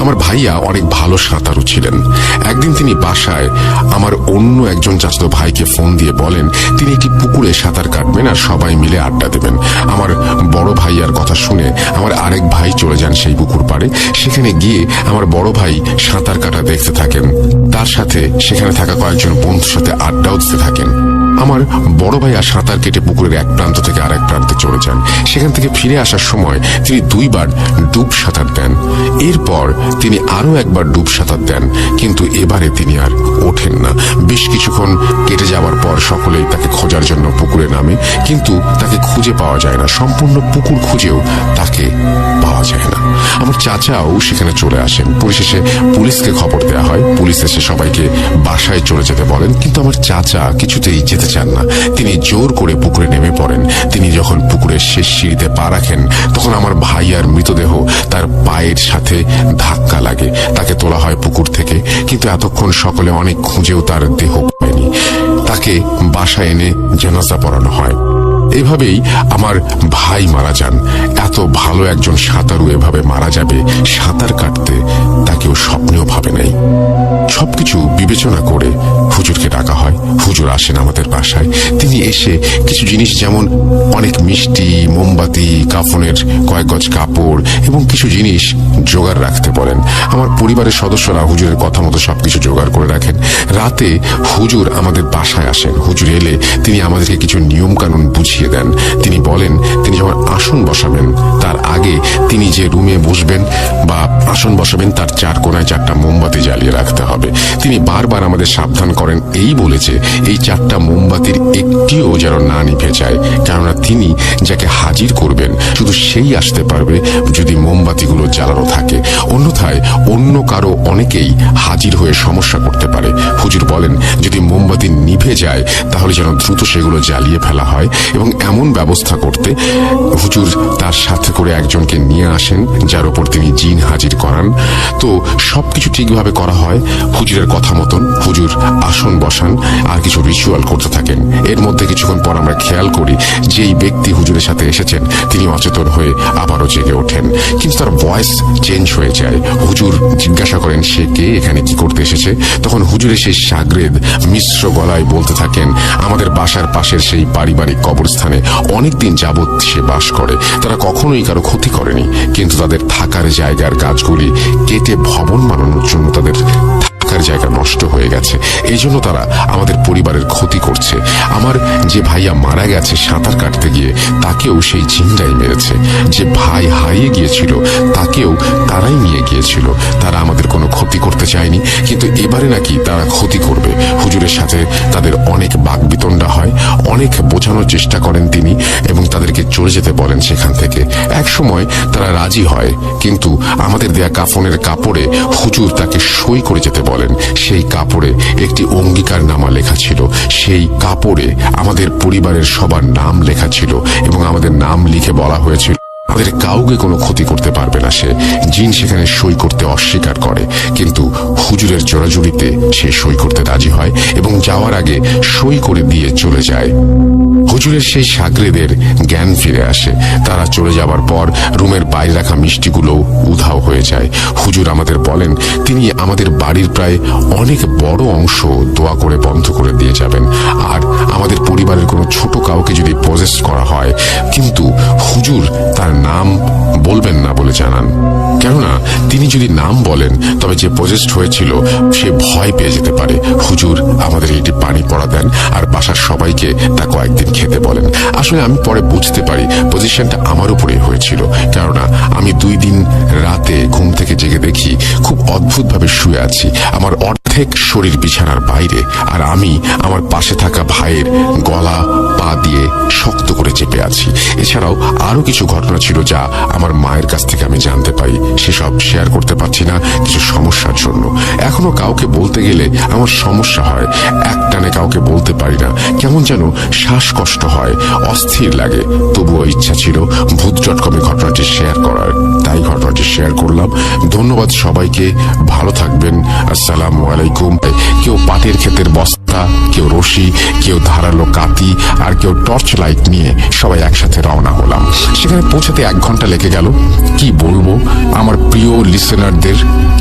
আমার ভাইয়া অনেক ভালো সাঁতারু ছিলেন। একদিন তিনি বাসায় আমার অন্য একজন চাচাতো ভাইকে ফোন দিয়ে বলেন তিনি একটি পুকুরে সাঁতার কাটবেন আর সবাই মিলে আড্ডা দেবেন। আমার বড় ভাইয়ার কথা শুনে আমার আরেক ভাই চলে যান সেই পুকুর পাড়ে। সেখানে গিয়ে আমার বড় ভাই সাঁতার কাটা দেখতে থাকেন। তার সাথে সেখানে থাকা কয়েকজন বন্ধুর সাথে আড্ডাও দিতে থাকেন। আমার বড় ভাইয়া সাঁতার কেটে পুকুরের এক প্রান্ত থেকে আরেক প্রান্তে চলে যান। সেখান থেকে ফিরে আসার সময় তিনি 2 বার ডুব সাঁতার দেন। এরপর তিনি আরো একবার ডুব সাঁতার দেন, কিন্তু এবারে তিনি আর ওঠেন না। বেশ কিছুক্ষণ কেটে যাওয়ার পর সকলেই তাকে খোঁজার জন্য পুকুরে নামে, কিন্তু তাকে খুঁজে পাওয়া যায় না। সম্পূর্ণ পুকুর খুঁজেও তাকে পাওয়া যায় না। আমার চাচাও সেখানে চলে আসেন। পরিশেষে পুলিশকে খবর দেওয়া হয়। পুলিশ এসে সবাইকে বাসায় চলে যেতে বলেন, কিন্তু আমার চাচা কিছুতেই যেতে চান না। তিনি জোর করে পুকুরে নেমে পড়েন। তিনি যখন পুকুরের শেষ সিঁড়িতে পা রাখেন, তখন আমার ভাইয়ার মৃতদেহ তার পায়ের সাথে ধাক্কা লাগে। তাকে তোলা হয় পুকুর থেকে, কিন্তু এতক্ষণ সকলে অনেক খুঁজেও তার দেহ পায়নি। তাকে বাসায় এনে জানাজা পড়ানো হয়। এভাবেই আমার ভাই মারা যান। এত ভালো একজন সাঁতারু এভাবে মারা যাবে সাঁতার কাটতে তা কেউ স্বপ্নেও ভাবে নাই। সবকিছু বিবেচনা করে হুজুরকে ডাকা হয়। হুজুর আসেন আমাদের বাসায়। তিনি এসে কিছু জিনিস যেমন অনেক মিষ্টি, মোমবাতি, কাফনের কয়েক গজ কাপড় এবং কিছু জিনিস জোগাড় রাখতে বলেন। আমার পরিবারের সদস্যরা হুজুরের কথা মতো সবকিছু জোগাড় করে রাখেন। রাতে হুজুর আমাদের বাসায় আসেন। হুজুর এলে তিনি আমাদেরকে কিছু নিয়ম কানুন বুঝিয়ে দেন। তিনি বলেন তিনি যখন আসন বসাবেন তার আগে তিনি যে রুমে বসবেন বা আসন বসাবেন তার 4 কোণায় 4টা মোমবাতি জ্বালিয়ে রাখতে হবে। তিনি বারবার আমাদের সাবধান করেন এই বলেছে এই 4টা মোমবাতির একটিও যেন না নিভে যায়, কেননা তিনি যাকে হাজির করবেন শুধু সেই আসতে পারবে যদি মোমবাতিগুলো জ্বালানো থাকে। অন্যথায় অন্য কারো অনেকেই হাজির হয়ে সমস্যা করতে পারে। হুজুর বলেন যদি মোমবাতি নিভে যায় তাহলে যেন দ্রুত সেগুলো জ্বালিয়ে ফেলা হয়, এবং এমন ব্যবস্থা করতে হুজুর তার সাথে করে একজনকে নিয়ে আসেন যার উপর তিনি জিন হাজির করান। তো সবকিছু ঠিকভাবে করা হয়। হুজুরের কথা মতন হুজুর আসন বসান আর কিছু রিচুয়াল করতে থাকেন। এর মধ্যে কিছুক্ষণ পর আমরা খেয়াল করি যেই ব্যক্তি হুজুরের সাথে এসেছেন তিনি অচেতন হয়ে আবারও জেগে ওঠেন, কিন্তু তার ভয়েস চেঞ্জ হয়ে যায়। হুজুর জিজ্ঞাসা করেন সে কে, এখানে কি করতে এসেছে। তখন হুজুরের সেই শাগরেদ মিশ্র গলায় বলতে থাকেন আমাদের বাসার পাশের সেই পারিবারিক কবরস্থানে অনেকদিন যাবৎ সে বাস করে। তারা কখনোই কারো ক্ষতি করেনি, কিন্তু তাদের থাকার জায়গার গাছগুলি কেটে ভবন বানানোর জন্য তাদের থাকার জায়গা নষ্ট হয়ে গেছে। এই জন্য তারা আমাদের পরিবারের ক্ষতি করছে। আমার যে ভাইয়া মারা গেছে সাঁতার কাটতে গিয়ে তাকেও সেই জিনটাই মেরেছে। যে ভাই হারিয়ে গিয়েছিল তাকেও তারাই নিয়ে গিয়েছিল। তারা আমাদের কোনো ক্ষতি করতে চায়নি, কিন্তু এবারে নাকি তারা ক্ষতি করবে। হুজুরের সাথে তাদের অনেক বাকবিতণ্ডা হয়। অনেক বোঝানোর চেষ্টা করেন তিনি এবং তাদেরকে চলে যেতে বলেন সেখান থেকে। এক সময় তারা রাজি হয়, কিন্তু আমাদের দেয়া কাফনের কাপড়ে হুজুর তাকে সই করে যেতে বলেন। সেই কাপড়ে একটি অঙ্গীকারনামা লেখা ছিল। সেই কাপড়ে আমাদের পরিবারের সবার নাম লেখা ছিল এবং আমাদের নাম লিখে বলা হয়েছিল আমাদের কাউকে কোনো ক্ষতি করতে পারবে না সে। জিন সেখানে সই করতে অস্বীকার করে, কিন্তু হুজুরের জোরাজুরিতে সে সই করতে রাজি হয় এবং যাওয়ার আগে সই করে দিয়ে চলে যায়। হুজুরের সেই শাগরেদের জ্ঞান ফিরে আসে। তারা চলে যাবার পর রুমের বাইরে রাখা মিষ্টিগুলো উধাও হয়ে যায়। হুজুর আমাদের বলেন তিনি আমাদের বাড়ির প্রায় অনেক বড় অংশ দোয়া করে বন্ধ করে দিয়ে যাবেন, আর আমাদের পরিবারের কোনো ছোট কাউকে যদি পজেস করা হয় কিন্তু হুজুর তার নাম বলবেন না বলে জানান। কেননা তিনি যদি নাম বলেন তবে যে পজেস্ট হয়েছিল সে ভয় পেয়ে যেতে পারে। হুজুর আমাদের এটি পানি পড়া দেন আর বাসার সবাইকে তা কয়েকদিন খেতে বলেন। আসলে আমি পরে বুঝতে পারি পজিশনটা আমার উপরেই হয়েছিল, কেননা আমি 2 দিন রাতে ঘুম থেকে জেগে দেখি খুব অদ্ভুতভাবে শুয়ে আছি। আমার অর্ধেক শরীর বিছানার বাইরে, আর আমি আমার পাশে থাকা ভাইয়ের গলা পা দিয়ে শক্ত করে চেপে আছি। এছাড়াও আরো কিছু ঘটনা ছিল যা আমার মায়ের কাছ থেকে আমি জানতে পারি। সেসব শেয়ার করতে পারছি না কিছু সমস্যার জন্য। এখনো কাউকে বলতে গেলে আমার সমস্যা হয়, একটানে কাউকে বলতে পারি না, কেমন যেন শ্বাসকষ্ট হয়, অস্থির লাগে। তবুও ইচ্ছা ছিল ভূত.com ঘটনাটি শেয়ার করার, তাই ঘটনাটি শেয়ার করলাম। ধন্যবাদ সবাইকে, ভালো থাকবেন। আসসালামু আলাইকুম। কেউ পাটের ক্ষেতের বস্তা, কেউ রশি, কেউ ধারালো কাতি, আর কেউ টর্চ লাইট নিয়ে সবাই একসাথে রওনা হলাম। সেখানে পৌঁছাতে 1 ঘন্টা লেগে গেল। কি বলবো আমার প্রিয় লিসেনারদের,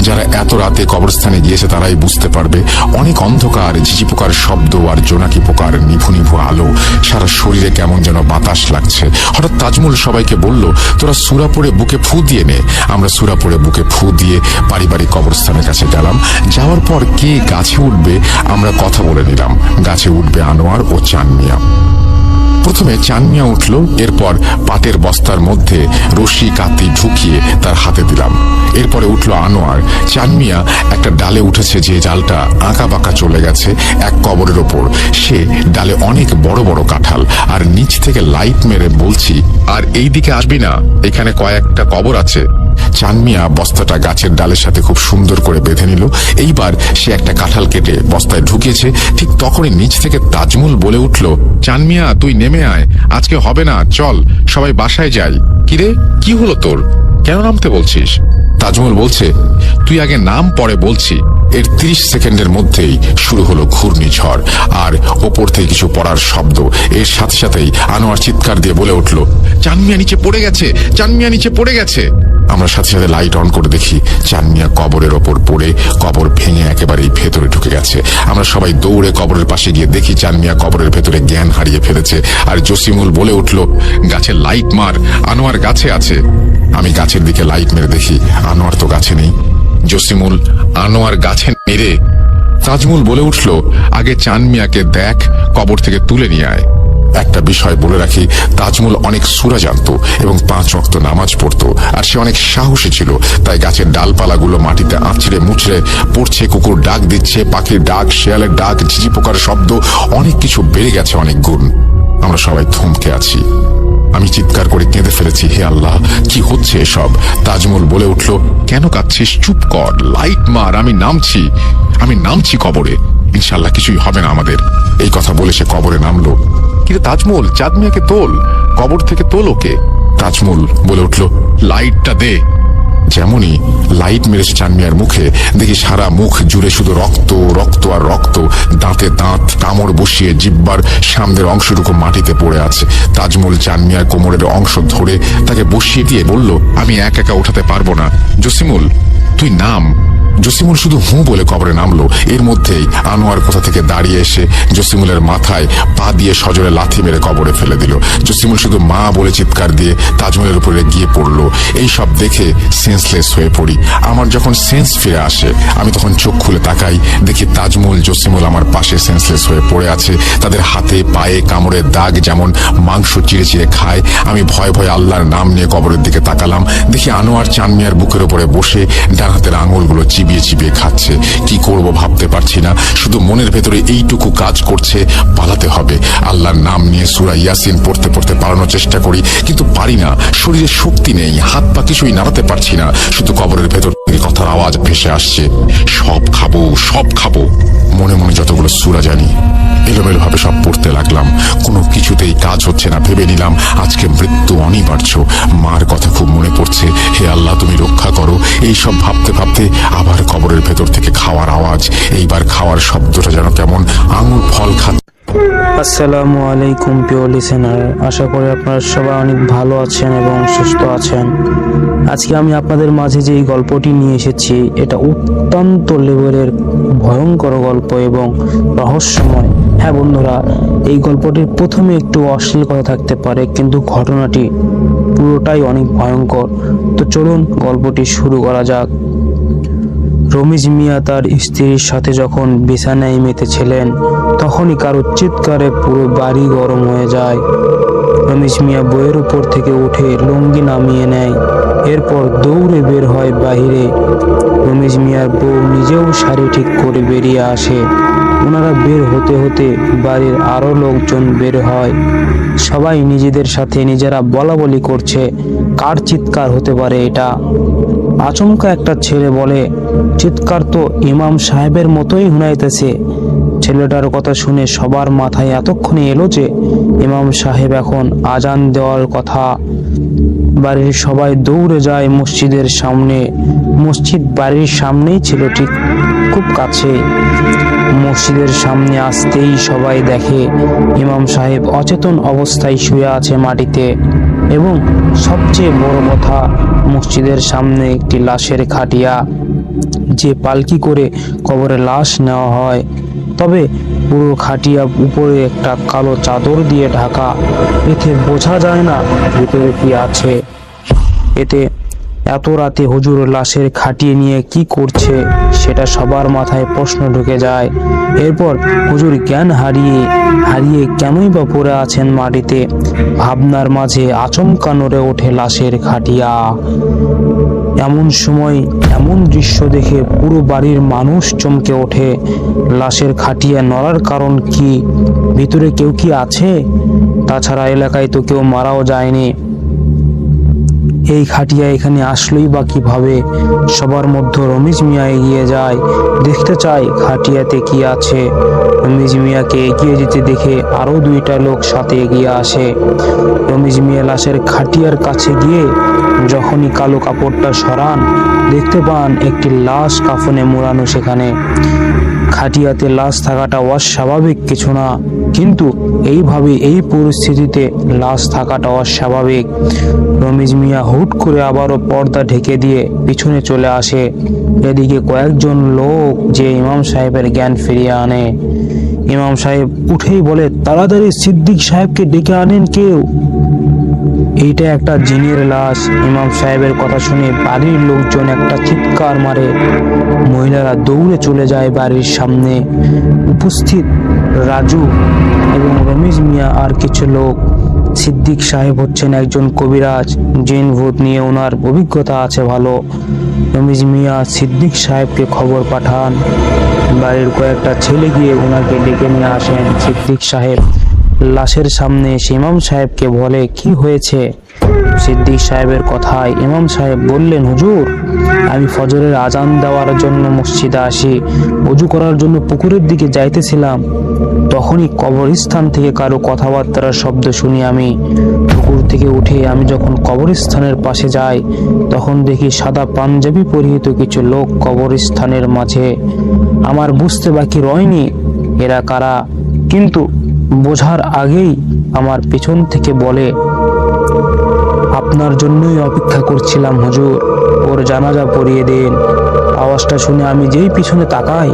যারা এত রাতে কবরস্থানে গিয়েছে তারাই বুঝতে পারবে। অনেক অন্ধকার, ঝিঝি পোকার শব্দ আর জোনাকি পোকার নিভু নিভু আলো, সারা শরীরে কেমন যেন বাতাস লাগছে। হঠাৎ তাজমুল সবাইকে বলল, তোরা সূরা পড়ে বুকে ফু দিয়ে নে। আমরা সূরা পড়ে বুকে ফু দিয়ে পারিবারিক কবরস্থানের কাছে গেলাম। যাওয়ার পর কে গাছে উঠবে আমরা কথা বলে নিলাম। গাছে উঠবে আনোয়ার ও চান মিয়া। প্রথমে চান মিয়া উঠল, এরপর পাটের বস্তার মধ্যে রশি কাতি ঢুকিয়ে তার হাতে দিলাম। এরপরে উঠল আনোয়ার। চান মিয়া একটা ডালে উঠেছে যে ডালটা আঁকা বাঁকা চলে গেছে এক কবরের ওপর। সে ডালে অনেক বড় বড় কাঁঠাল, আর নিচ থেকে লাইট মেরে বলছি, আর এই দিকে আসবি না, এখানে কয়েকটা কবর আছে। চান মিয়া বস্তাটা গাছের ডালের সাথে খুব সুন্দর করে বেঁধে নিল। এইবার সে একটা কাঁঠাল কেটে বস্তায় ঢুকিয়েছে। ঠিক তখনই নিচ থেকে তাজমুল বলে উঠল, চান মিয়া তুই নেমে আয়, আজকে হবে না, চল সবাই বাসায় যাই। কিরে কি হলো তোর, কেন নামতে বলছিস? তাজমুল বলছে, তুই আগে নাম পরে বলছি। এর 30 সেকেন্ডের মধ্যেই শুরু হলো ঘূর্ণিঝড় আর ওপর থেকে কিছু পড়ার শব্দ। এর সাথে সাথেই আনোয়ার চিৎকার দিয়ে বলে উঠল, চান মিয়া নিচে পড়ে গেছে, চান মিয়া নিচে পড়ে গেছে। আমরা সাথে সাথে লাইট অন করে দেখি চান মিয়া কবরের ওপর পড়ে কবর ভেঙে একেবারেই ভেতরে ঢুকে গেছে। আমরা সবাই দৌড়ে কবরের পাশে গিয়ে দেখি চান মিয়া কবরের ভেতরে জ্ঞান হারিয়ে ফেলেছে। আর জসিমুল বলে উঠল, গাছে লাইট মার, আনোয়ার গাছে আছে। আমি গাছের দিকে লাইট মেরে দেখি আনোয়ার তো গাছে নেই। জসিমুল, আনোয়ার গাছে মেরে। তাজমুল বলে উঠল, আগে চান মিয়াকে দেখ, কবর থেকে তুলে নিয়ে আয়। একটা বিষয় বলে রাখি, তাজমুল অনেক সূরা জানতো এবং 5 ওয়াক্ত নামাজ পড়তো, আর সে অনেক সাহসী ছিল। তাই গাছের ডালপালাগুলো মাটিতে আঁচড়ে মুচড়ে পড়ছে, কুকুর ডাক দিচ্ছে, পাখির ডাক, শেয়ালের ডাক, ঝিঝি পোকার শব্দ, অনেক কিছু বেড়ে গেছে অনেক গুণ। আমরা সবাই থমকে আছি। আমি চিৎকার করে কেঁদে ফেলেছি, হে আল্লাহ কি হচ্ছে এসব? তাজমুল বলে উঠল, কেন কাঁদছিস, চুপ কর, লাইট মার, আমি নামছি কবরে, ইনশাল্লাহ কিছুই হবে না আমাদের। এই কথা বলে সে কবরে নামলো। কিন্তু তাজমুল, চাঁদ মিয়াকে তোল, কবর থেকে তোল ওকে। তাজমুল বলে উঠল, লাইটটা দে। যেমনই লাইট মেরেছে চান মিয়ার মুখে, দেখি সারা মুখ জুড়ে শুধু রক্ত রক্ত আর রক্ত। দাঁতে দাঁত কামড় বসিয়ে জিব্বার সামনের অংশটুকু মাটিতে পড়ে আছে। তাজমুল চান মিয়ার কোমরের অংশ ধরে তাকে বসিয়ে দিয়ে বলল, আমি একা উঠাতে পারবো না, জসিমুল তুই নাম। জসিমুল শুধু হু বলে কবরে নামলো। এর মধ্যেই আনোয়ার কোথা থেকে দাঁড়িয়ে এসে জসিমুলের মাথায় পা দিয়ে সজোরে লাথি মেরে কবরে ফেলে দিল। জসিমুল শুধু মা বলে চিৎকার দিয়ে তাজমুলের উপরে গিয়ে পড়লো। এই সব দেখে সেন্সলেস হয়ে পড়ি। আমার যখন সেন্স ফিরে আসে আমি তখন চোখ খুলে তাকাই, দেখি তাজমুল, জসিমুল আমার পাশে সেন্সলেস হয়ে পড়ে আছে। তাদের হাতে পায়ে কামড়ের দাগ যেমন মাংস চিড়ে চিড়ে খায়। আমি ভয়ে ভয়ে আল্লাহর নাম নিয়ে কবরের দিকে তাকালাম, দেখি আনোয়ার চান মিয়ার বুকের উপরে বসে ডান হাতের আঙুলগুলো চিবিয়ে চিবিয়ে খাচ্ছে। কি করব ভাবতে পারছি না, শুধু মনের ভেতরে এইটুকু কাজ করছে, পালাতে হবে। আল্লাহর নাম নিয়ে সূরা ইয়াসিন পড়তে পড়তে পালানোর চেষ্টা করি, কিন্তু পারি না। শরীরে শক্তি নেই, হাত পা কিছুই নাড়াতে পারছি না। শুধু কবরের ভেতর থেকে কথার আওয়াজ ভেসে আসছে, সব খাবো সব খাবো। মনে মনে যতগুলো সূরা জানি এলোমেলো ভাবে সব পড়তে লাগলাম। কোনো কিছুতেই কাজ হচ্ছে না। ভেবে নিলাম আজকে মৃত্যু অনিবার্য। মার কথা খুব মনে পড়ছে, হে আল্লাহ তুমি রক্ষা করো। এই সব ভাবতে ভাবতে আবার কবরের ভেতর থেকে খাওয়ার আওয়াজ। এইবার খাওয়ার শব্দটা যেন কেমন আঙুর ফল খাচ্ছে। আসসালামু আলাইকুম প্রিয় লিসেনার, আশা করি আপনারা সবাই অনেক ভালো আছেন এবং সুস্থ আছেন। আজকে আমি আপনাদের মাঝে যে এই গল্পটি নিয়ে এসেছি, এটা অত্যন্ত লেভেলের ভয়ঙ্কর গল্প এবং রহস্যময়। হ্যাঁ বন্ধুরা, এই গল্পটির প্রথমে একটু অশ্লীল কথা থাকতে পারে, কিন্তু ঘটনাটি পুরোটাই অনেক ভয়ঙ্কর। তো চলুন গল্পটি শুরু করা যাক। রমিজ মিয়া তার স্ত্রীর সাথে যখন বিছানায় মেতেছিলেন, তখনই কারো চিৎকারে পুরো বাড়ি গরম হয়ে যায়। রমিজ মিয়া বইয়ের উপর থেকে উঠে লুঙ্গি নামিয়ে নেয়, এরপর দৌড়ে বের হয় বাহিরে। রমিজ মিয়ার বউ নিজেও শাড়ি ঠিক করে বেরিয়ে আসে। ওনারা বের হতে হতে বাড়ির আরো লোকজন বের হয়। সবাই নিজেদের সাথে নিজেরা বলাবলি করছে, কার চিৎকার হতে পারে এটা। আচমকা একটা ছেলে বলে, চিৎকার তো ইমাম সাহেবের মতোই শুনাইতেছে। ছেলেটার কথা শুনে সবার মাথায় এতক্ষণে এলো যে ইমাম সাহেব এখন আজান দেওয়ার কথা। বাড়ির সবাই দৌড়ে যায় মসজিদের সামনে। মসজিদ বাড়ির সামনেই ছিল, ঠিক খুব কাছে। মসজিদের সামনে আসতেই সবাই দেখে ইমাম সাহেব অচেতন অবস্থায় শুয়ে আছে মাটিতে, এবং সবচেয়ে বড় কথা, মসজিদের সামনে একটি লাশের খাটিয়া, যে পালকি করে কবরে লাশ নেওয়া হয়। তবে পুরো খাটিয়া উপরে একটা কালো চাদর দিয়ে ঢাকা, এতে বোঝা যায় না ভিতরে কি আছে। এতে এত রাতে হুজুর লাশের খাটিয়ে নিয়ে কি করছে সেটা সবার মাথায় প্রশ্ন ঢুকে যায়। এরপর হুজুর জ্ঞান হারিয়ে কেনই বা পড়ে আছেন মাটিতে, ভাবনার মাঝে আচমকা নড়ে ওঠে লাশের খাটিয়া। এমন সময় এমন দৃশ্য দেখে পুরো বাড়ির মানুষ চমকে ওঠে। লাশের খাটিয়া নড়ার কারণ কি? ভিতরে কেউ কি আছে? তাছাড়া এলাকায় তো কেউ মারাও যায়নি, এই খাটিয়া এখানে আসলোই বা কিভাবে? সবার মধ্যে রমিজ মিয়া এগিয়ে যায়, দেখতে চায় খাটিয়াতে কি আছে। রমিজ মিয়াকে এগিয়ে যেতে দেখে আরো দুইটা লোক সাথে এগিয়ে আসে। রমিজ মিয়া লাশের খাটিয়ার কাছে গিয়ে যখনই কালো কাপড়টা সরান, দেখতে পান একটি লাশ কাফনে মোড়ানো সেখানে। খাটিয়াতে লাশ থাকাটা অস্বাভাবিক কিছু না, কিন্তু এইভাবে এই পরিস্থিতিতে লাশ থাকাটা অস্বাভাবিক। রমিজ মিয়া হুট করে আবারও পর্দা ঢেকে দিয়ে পিছনে চলে আসে। এদিকে কয়েকজন লোক যে ইমাম সাহেবের জ্ঞান ফিরিয়ে আনে। ইমাম সাহেব উঠেই বলে, তাড়াতাড়ি সিদ্দিক সাহেবকে ডেকে আনেন কেউ। এইটা একটা জিনের লাশ। ইমাম সাহেবের কথা শুনে বাড়ির লোকজন একটা চিৎকার মারে। মহিলারা দৌড়ে চলে যায় বাড়ির সামনে। উপস্থিত রাজু এবং রমিজ মিয়া আর কিছু লোক। সিদ্দিক সাহেব হচ্ছেন একজন কবিরাজ, জিন ভূত নিয়ে ওনার অভিজ্ঞতা আছে ভালো। রমিজ মিয়া সিদ্দিক সাহেবকে খবর পাঠান। বাড়ির কয়েকটা ছেলে গিয়ে ওনাকে ডেকে নিয়ে আসেন। সিদ্দিক সাহেব লাশের সামনে এসে ইমাম সাহেবকে বলে, কি হয়েছে? সিদ্দিক সাহেবের কথায় ইমাম সাহেব বললেন, হুজুর, আমি ফজরের আজান দেওয়ার জন্য মসজিদে আসি, ওযু করার জন্য পুকুরের দিকে যাইতেছিলাম, তখনই কবরস্থান থেকে কারো কথাবার্তার শব্দ শুনি। আমি পুকুর থেকে উঠে আমি যখন কবরস্থানের পাশে যাই, তখন দেখি সাদা পাঞ্জাবি পরিহিত কিছু লোক কবরস্থানের মাঝে। আমার বুঝতে বাকি রয়নি এরা কারা, কিন্তু বোঝার আগেই আমার পেছন থেকে বলে, আপনার জন্যই অপেক্ষা করছিলাম হুজুর, ওর জানাজা পড়িয়ে দিন। আওয়াজটা শুনে আমি যেই পিছনে তাকাই,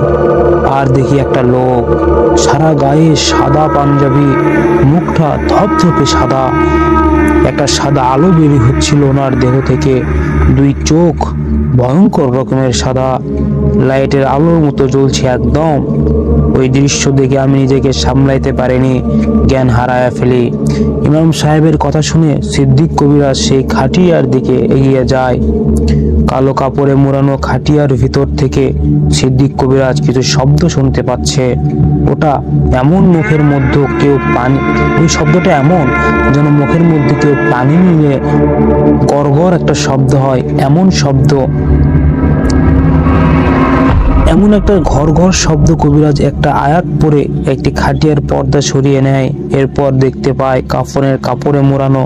আর দেখি একটা লোক, সারা গায়ে সাদা পাঞ্জাবি, মুখটা ধপধপে সাদা, একটা সাদা আলো বেরিয়ে হচ্ছিল ওনার দেহ থেকে। দুই চোখ ভয়ঙ্কর রকমের সাদা, লাইটের আলোর মতো জ্বলছে একদম। ওই দৃশ্য দেখে আমি নিজেকে সামলাইতে পারিনি, জ্ঞান হারায়া ফেলি। ইমাম সাহেবের কথা শুনে সিদ্দিক কবিরাজ সেই খাটিয়ার দিকে এগিয়ে যায়। কালো কাপড়ে মোড়ানো খাটিয়ার ভিতর থেকে সিদ্দিক কবিরাজ কিছু শব্দ শুনতে পাচ্ছে। ওটা এমন মুখের মধ্যে কেউ পানি, ওই শব্দটা এমন যেন মুখের মধ্যে কেউ পানি নিলে গড়গড় একটা শব্দ হয়, এমন শব্দ, এমন একটা ঘর ঘর শব্দ। কবিরাজ একটা আয়াত পরে একটি খাটিয়ার পর্দা সরিয়ে নেয়। এরপর দেখতে পায় কাফনের কাপড়ে মোড়ানো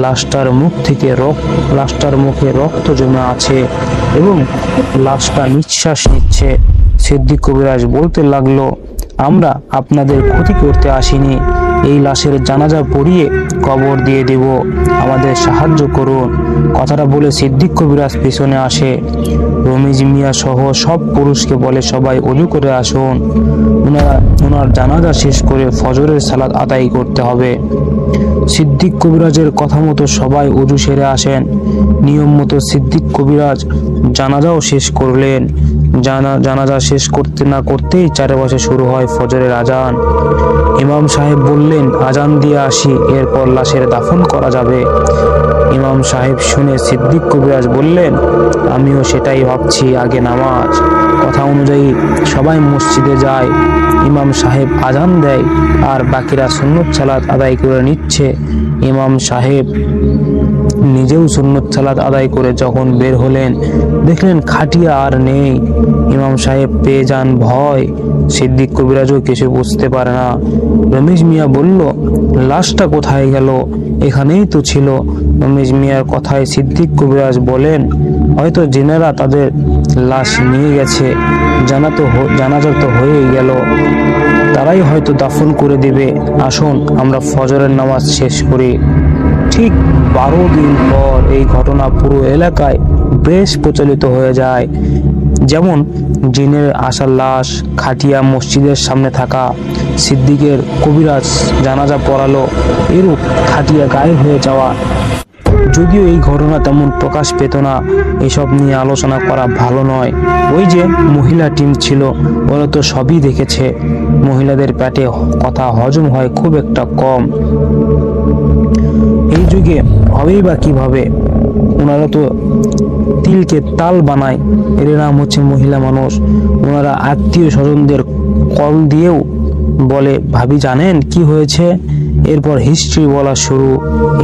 লাশটার মুখ থেকে লাশটার মুখে রক্ত জমে আছে এবং লাশটা নিঃশ্বাস নিচ্ছে। সিদ্দিক কবিরাজ বলতে লাগলো, আমরা আপনাদের ক্ষতি করতে আসিনি, এই লাশের জানাজা পড়িয়ে কবর দিয়ে দেব, আমাদের সাহায্য করুন। কথাটা বলে সিদ্দিক কবিরাজ পিছনে আসে। রমিজ মিয়া সহ সব পুরুষকে বলে, সবাই ওযু করে আসুন, ওনার জানাজা শেষ করে ফজরের সালাত আদায় করতে হবে। সিদ্দিক কবিরাজের কথা মতো সবাই ওযু সেরে আসেন। নিয়ম মতো সিদ্দিক কবিরাজ জানাজাও শেষ করলেন। জানাজা শেষ করতে না করতেই চারপাশে শুরু হয় ফজরের আজান। ইমাম সাহেব বললেন, আজান দিয়ে আসি, এরপর লাশের দাফন করা যাবে। ইমাম সাহেব শুনে সিদ্দিক কবিরাজ বললেন, আমিও সেটাই ভাবছি, আগে নামাজ। কথা অনুযায়ী সবাই মসজিদে যায়। ইমাম সাহেব আজান দেয় আর বাকিরা সুন্নত সালাত আদায় করে নিচ্ছে। ইমাম সাহেব নিজেও সুন্নত সালাত আদায় করে যখন বের হলেন, দেখলেন খাটিয়া আর নেই। ইমাম সাহেব পেয়ে যান ভয়। সিদ্দিক কবিরাজও কিছু বুঝতে পারে না। রমিজ মিয়া বলল, লাশটা কোথায় গেল? এখানেই তো ছিল। রমিজ মিয়ার কথায় সিদ্দিক কবিরাজ বলেন, হয়তো জেনেরা তাদের লাশ নিয়ে গেছে, জানাজা তো হয়েই গেল, তারাই হয়তো দাফন করে দিবে। আসুন আমরা ফজরের নামাজ শেষ করি। ঠিক 12 দিন পর এই ঘটনা পুরো এলাকায় বেশ প্রচলিত হয়ে যায়। যেমন জিনের আসার লাশ, খাটিয়া মসজিদের সামনে থাকা, সিদ্দিকের কবিরাজ জানাজা পড়ালো, এরূপ খাটিয়া গায়েব হয়ে যাওয়া। যদিও এই ঘটনা তেমন প্রকাশ পেত না, এসব নিয়ে আলোচনা করা ভালো নয়। ওই যে মহিলা টিম ছিল, ওরা তো সবই দেখেছে। মহিলাদের পেটে কথা হজম হয় খুব একটা কম। এই যুগে হবেই বা কিভাবে? ওনারা তো তিলকে তাল বানায়, এর নাম হচ্ছে মহিলা মানুষ। ওনারা আত্মীয় স্বজনদের কল দিয়েও বলে, ভাবি জানেন কি হয়েছে? এরপর হিস্ট্রি বলা শুরু।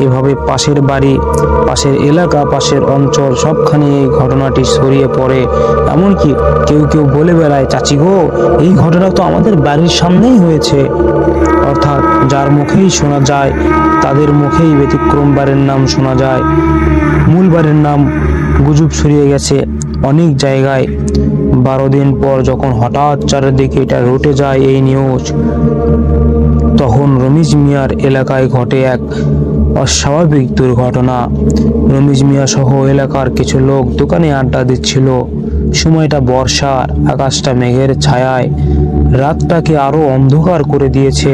এভাবে পাশের বাড়ি, পাশের এলাকা, পাশের অঞ্চল সবখানে এই ঘটনাটি ছড়িয়ে পড়ে। এমনকি কেউ কেউ বলে বেড়ায়, চাচি গো, এই ঘটনা তো আমাদের বাড়ির সামনেই হয়েছে। অর্থাৎ যার মুখেই শোনা যায়, তাদের মুখেই ব্যতিক্রম বাড়ির নাম শোনা যায়। মূল বাড়ির নাম গুজব ছড়িয়ে গেছে অনেক জায়গায়। 12 দিন পর যখন হঠাৎ চারিদিকে এটা রটে যায় এই নিউজ, তখন রমিজ মিয়ার এলাকায় ঘটে এক অস্বাভাবিক দুর্ঘটনা। রমিজ মিয়া সহ এলাকার কিছু লোক দোকানে আড্ডা দিচ্ছিল। সময়টা বর্ষার, আকাশটা মেঘের ছায়ায় রাতটাকে আরো অন্ধকার করে দিয়েছে।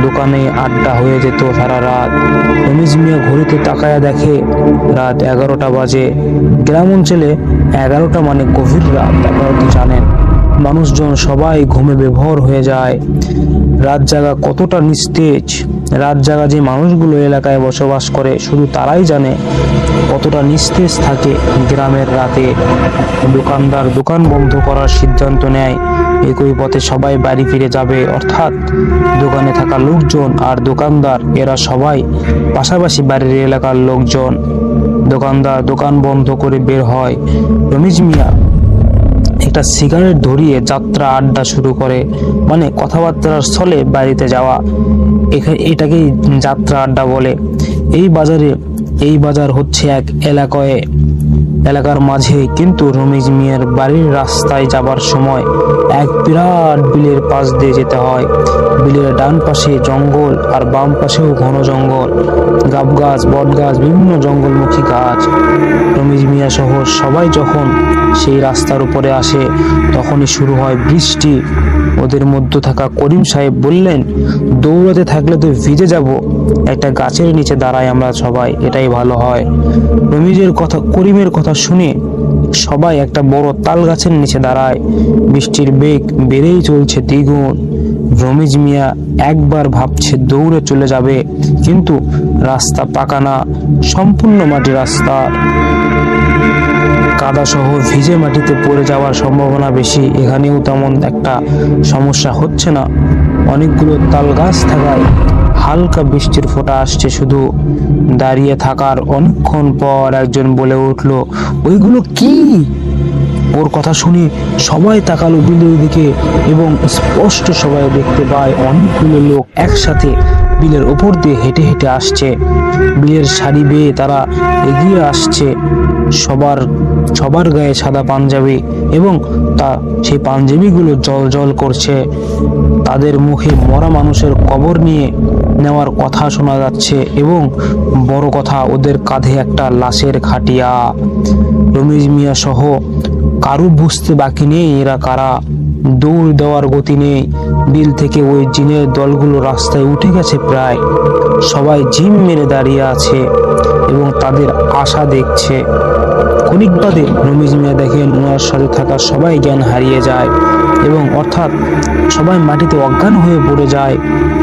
দোকানে আড্ডা হয়ে যেত সারা রাত। রমিজ মিয়া ঘড়িতে তাকায়া দেখে রাত 11টা বাজে। গ্রাম অঞ্চলে 11টা মানে গভীর রাত, আপনারা তো জানেন। মানুষজন সবাই ঘুমে বিভোর হয়ে যায়। রাত জাগা কতটা নিস্তেজ, রাত জাগা যে মানুষগুলো এলাকায় বসবাস করে শুধু তারাই জানে কতটা নিস্তেজ থাকে গ্রামের রাতে। দোকানদার দোকান বন্ধ করার সিদ্ধান্ত নেয়। একই পথে সবাই বাড়ি ফিরে যাবে, অর্থাৎ দোকানে থাকা লোকজন আর দোকানদার এরা সবাই পাশাপাশি বাড়ির এলাকার লোকজন। দোকানদার দোকান বন্ধ করে বের হয়। রমিজ মিয়া একটা সিগারেট ধরিয়ে যাত্রা আড্ডা শুরু করে, মানে কথাবার্তার স্থলে বাড়িতে যাওয়া। এটাকেই যাত্রা আড্ডা বলে। এই বাজার হচ্ছে এক এলাকার মাঝে, কিন্তু রমিজ মিয়ার বাড়ির রাস্তায় যাবার সময় এক বিরাট বিলের পাশ দিয়ে যেতে হয়। বিলের ডান পাশে জঙ্গল আর বাম পাশেও ঘন জঙ্গল, গাব গাছ, বট গাছ, বিভিন্ন জঙ্গলমুখী গাছ। রমিজ মিয়া সহ সবাই যখন সেই রাস্তার উপরে আসে, তখনই শুরু হয় বৃষ্টি। ওদের মধ্যে থাকা করিম সাহেব বললেন, দৌড়াতে থাকলে তো ভিজে যাব, একটা গাছের নিচে দাঁড়াই আমরা সবাই, এটাই ভালো হয়। করিমের কথা শুনে সবাই একটা বড় তাল গাছের নিচে দাঁড়ায়। বৃষ্টির বেগ বেড়েই চলছে দ্বিগুণ। রমিজ মিয়া একবার ভাবছে দৌড়ে চলে যাবে, কিন্তু রাস্তা পাকা না, সম্পূর্ণ মাটি রাস্তা। কাদা সহ ভিজে মাটিতে পড়ে যাওয়ার সম্ভাবনা বেশি। এখানেও তেমন একটা সমস্যা হচ্ছে না, অনেকগুলো তাল গাছ থাকায় হালকা বৃষ্টির ফোঁটা আসছে শুধু। দাঁড়িয়ে থাকার অনেকক্ষণ পর একজন বলে উঠল, ওইগুলো কি? ওর কথা শুনে সবাই তাকালো বিলের দিকে এবং স্পষ্ট সবাই দেখতে পায় অনেকগুলো লোক একসাথে বিলের ওপর দিয়ে হেঁটে হেঁটে আসছে। বিলের সারি বেয়ে তারা এগিয়ে আসছে। সবার গায়ে সাদা পাঞ্জাবি এবং সেই পাঞ্জাবিগুলো জ্বল করছে। তাদের মুখে মরা মানুষের কবর নিয়ে নেওয়ার কথা শোনা যাচ্ছে এবং বড় কথা, ওদের কাঁধে একটা লাশের খাটিয়া। রমিজ মিয়া সহ কারু বুঝতে বাকি নেই এরা কারা। দৌড় দেওয়ার গতি নেই। বিল থেকে ওই জিনের দলগুলো রাস্তায় উঠে গেছে প্রায়। সবাই জিম মেরে দাঁড়িয়ে আছে এবং তাদের আশা দেখছে। ক্ষণিক বাদে রমিজ মিয়া দেখেন ওনার সাথে থাকা সবাই জ্ঞান হারিয়ে যায় এবং অর্থাৎ সবাই মাটিতে অজ্ঞান হয়ে পড়ে যায়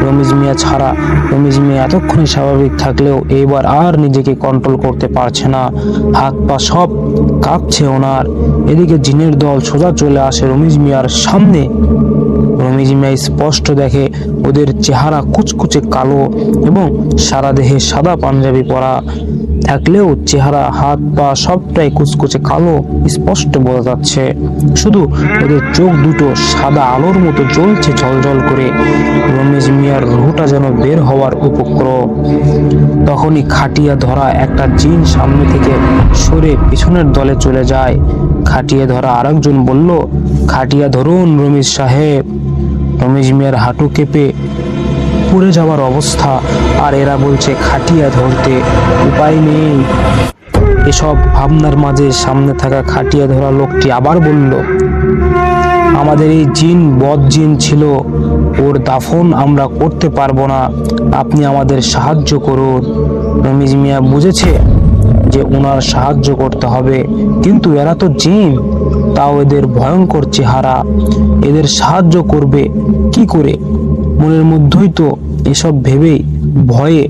রমিজ মিয়া ছাড়া। রমিজ মিয়া এতক্ষণে স্বাভাবিক থাকলেও এবার আর নিজেকে কন্ট্রোল করতে পারছে না। হাত পা সব কাঁপছে ওনার। এদিকে জিনের দল সোজা চলে আসে রমিজ মিয়ার সামনে। রমিজ মিয়া স্পষ্ট দেখে ওদের চেহারা কুচকুচে কালো এবং সারা দেহে সাদা পাঞ্জাবি পরা থাকলেও চেহারা, হাত পা সবটাই কুচকুচে কালো স্পষ্ট বোঝা যাচ্ছে। শুধু ওদের চোখ দুটো সাদা আলোর মতো জ্বলছে ঝলঝল করে। রমিজ মিয়ার রুহটা যেন বের হওয়ার উপক্রম। তখনই খাটিয়া ধরা একটা জিন সামনে থেকে সরে পিছনের দলে চলে যায়। খাটিয়া ধরা আরেকজন বলল, খাটিয়া ধরুন রমিজ সাহেব। রমিজ মিয়ার হাঁটু কেঁপে পড়ে যাওয়ার অবস্থা, আর এরা বলছে খাটিয়া ধরতে। উপায় নেই। এসব ভাবনার মাঝে সামনে থাকা খাটিয়া ধরা লোকটি আবার বলল, আমাদের এই জিন বদ জিন ছিল, ওর দাফন আমরা করতে পারবো না, আপনি আমাদের সাহায্য করুন। রমিজ মিয়া বুঝেছে যে ওনার সাহায্য করতে হবে, কিন্তু এরা তো জিন, তাও এদের ভয়ঙ্কর চেহারা, এদের সাহায্য করবে কি করে? মনের মধ্যেই তো এসব ভেবেই ভয়ে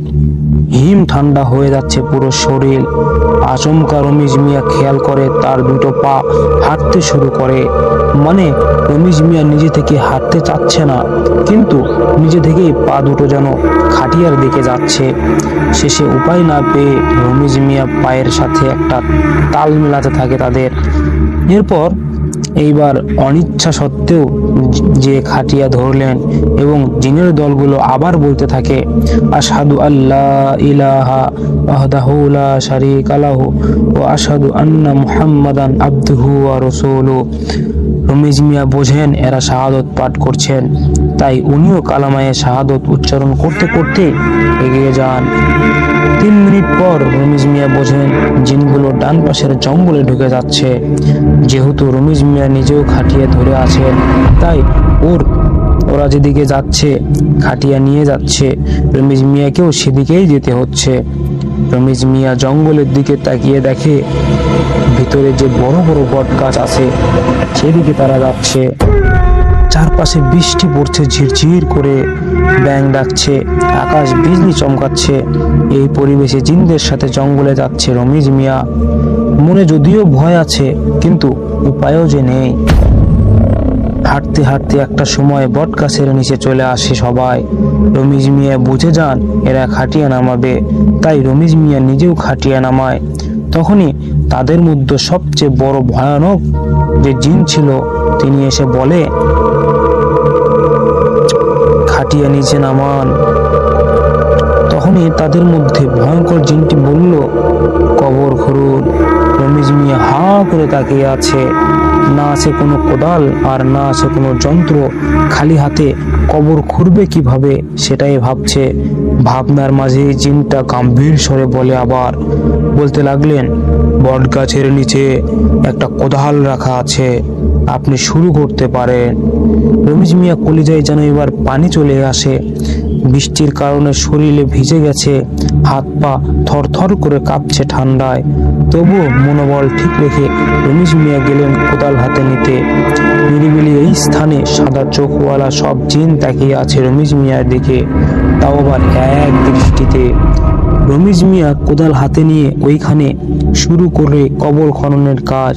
হিম ঠান্ডা হয়ে যাচ্ছে পুরো শরীর। আচমকা রমিজ মিয়া খেয়াল করে তার দুটো পা হাঁটতে শুরু করে। মানে রমিজ মিয়া নিজে থেকে হাঁটতে চাচ্ছে না, কিন্তু নিজে থেকেই পা দুটো যেন খাটিয়ার দিকে যাচ্ছে। শেষে উপায় না পেয়ে রমিজ মিয়া পায়ের সাথে একটা তাল মেলাতে থাকে তাদের। এরপর এইবার অনিচ্ছা সত্ত্বেও যে খাটিয়া ধরলেন এবং জিনের দলগুলো আবার বলতে থাকে, আশহাদু আল্লা ইলাহা ওয়াহদাহু লা শারীকা লাহু ওয়া আশহাদু আন্না মুহাম্মাদান আবদুহু ওয়া রাসূলুহু। রমিজ মিয়া বোঝেন এরা শাহাদত পাঠ করছেন, তাই উনিও কালামায়ে শাহাদত উচ্চারণ করতে করতে এগিয়ে যান। 3 মিনিট পর রমিজ মিয়া বোঝেন জিনগুলো ডান পাশের জঙ্গলে ঢুকে যাচ্ছে। যেহেতু রমিজ মিয়া নিজেও খাটিয়া ধরে আছেন, তাই ওরা যেদিকে যাচ্ছে খাটিয়া নিয়ে যাচ্ছে, রমিজ মিয়াকেও সেদিকেই যেতে হচ্ছে। রমিজ মিয়া জঙ্গলের দিকে তাকিয়ে দেখে ভিতরে যে বড় বড় বট গাছ আছে সেদিকে তারা যাচ্ছে। চারপাশে বৃষ্টি পড়ছে ঝিরঝির করে, ব্যাঙ ডাকছে, আকাশ বিজলি চমকাচ্ছে। এই পরিবেশে জিনদের সাথে জঙ্গলে যাচ্ছে রমিজ মিয়া। মনে যদিও ভয় আছে, কিন্তু উপায়ও যে নেই। হাঁটতে হাঁটতে একটা সময় বট গাছের নিচে চলে আসে সবাই। রমিজ মিয়া বুঝে যান এরা খাটিয়া নামাবে, তাই রমিজ মিয়া নিজেও খাটিয়া নামায়। তখনই তাদের মধ্যে সবচেয়ে বড় ভয়ানক যে জিন ছিল তিনি এসে বলে, খাটিয়া নিচে নামান। তখনই তাদের মধ্যে ভয়ঙ্কর জিনটি বলল, কবর খুঁড়ুন। রমিজ মিয়া হা করে তাকিয়ে আছে। না আছে কোনো কোদাল আর না আছে কোনো যন্ত্র, খালি হাতে কবর খুঁড়বে কিভাবে সেটাই ভাবছে। ভাবনার মাঝে জিনটা গম্ভীর স্বরে বলতে লাগলেন, বট গাছের নিচে একটা কোদাল রাখা আছে, আপনি শুরু করতে পারেন। রমিজ মিয়া কলিজায় যেন এবার পানি চলে আসে। বৃষ্টির কারণে শরীরে ভিজে গেছে, হাত পা থরথর করে কাঁপছে ঠান্ডায়। তবুও মনোবল ঠিক রেখে রমিজ মিয়া গেলেন কোদাল হাতে নিতে। নিরিবিলি এই স্থানে সাদা চোখওয়ালা সব জিন তাকিয়ে আছে রমিজ মিয়ার দিকে, তাও আবার এক দৃষ্টিতে। রমিজ মিয়া কোদাল হাতে নিয়ে ওইখানে শুরু করে কবর খননের কাজ।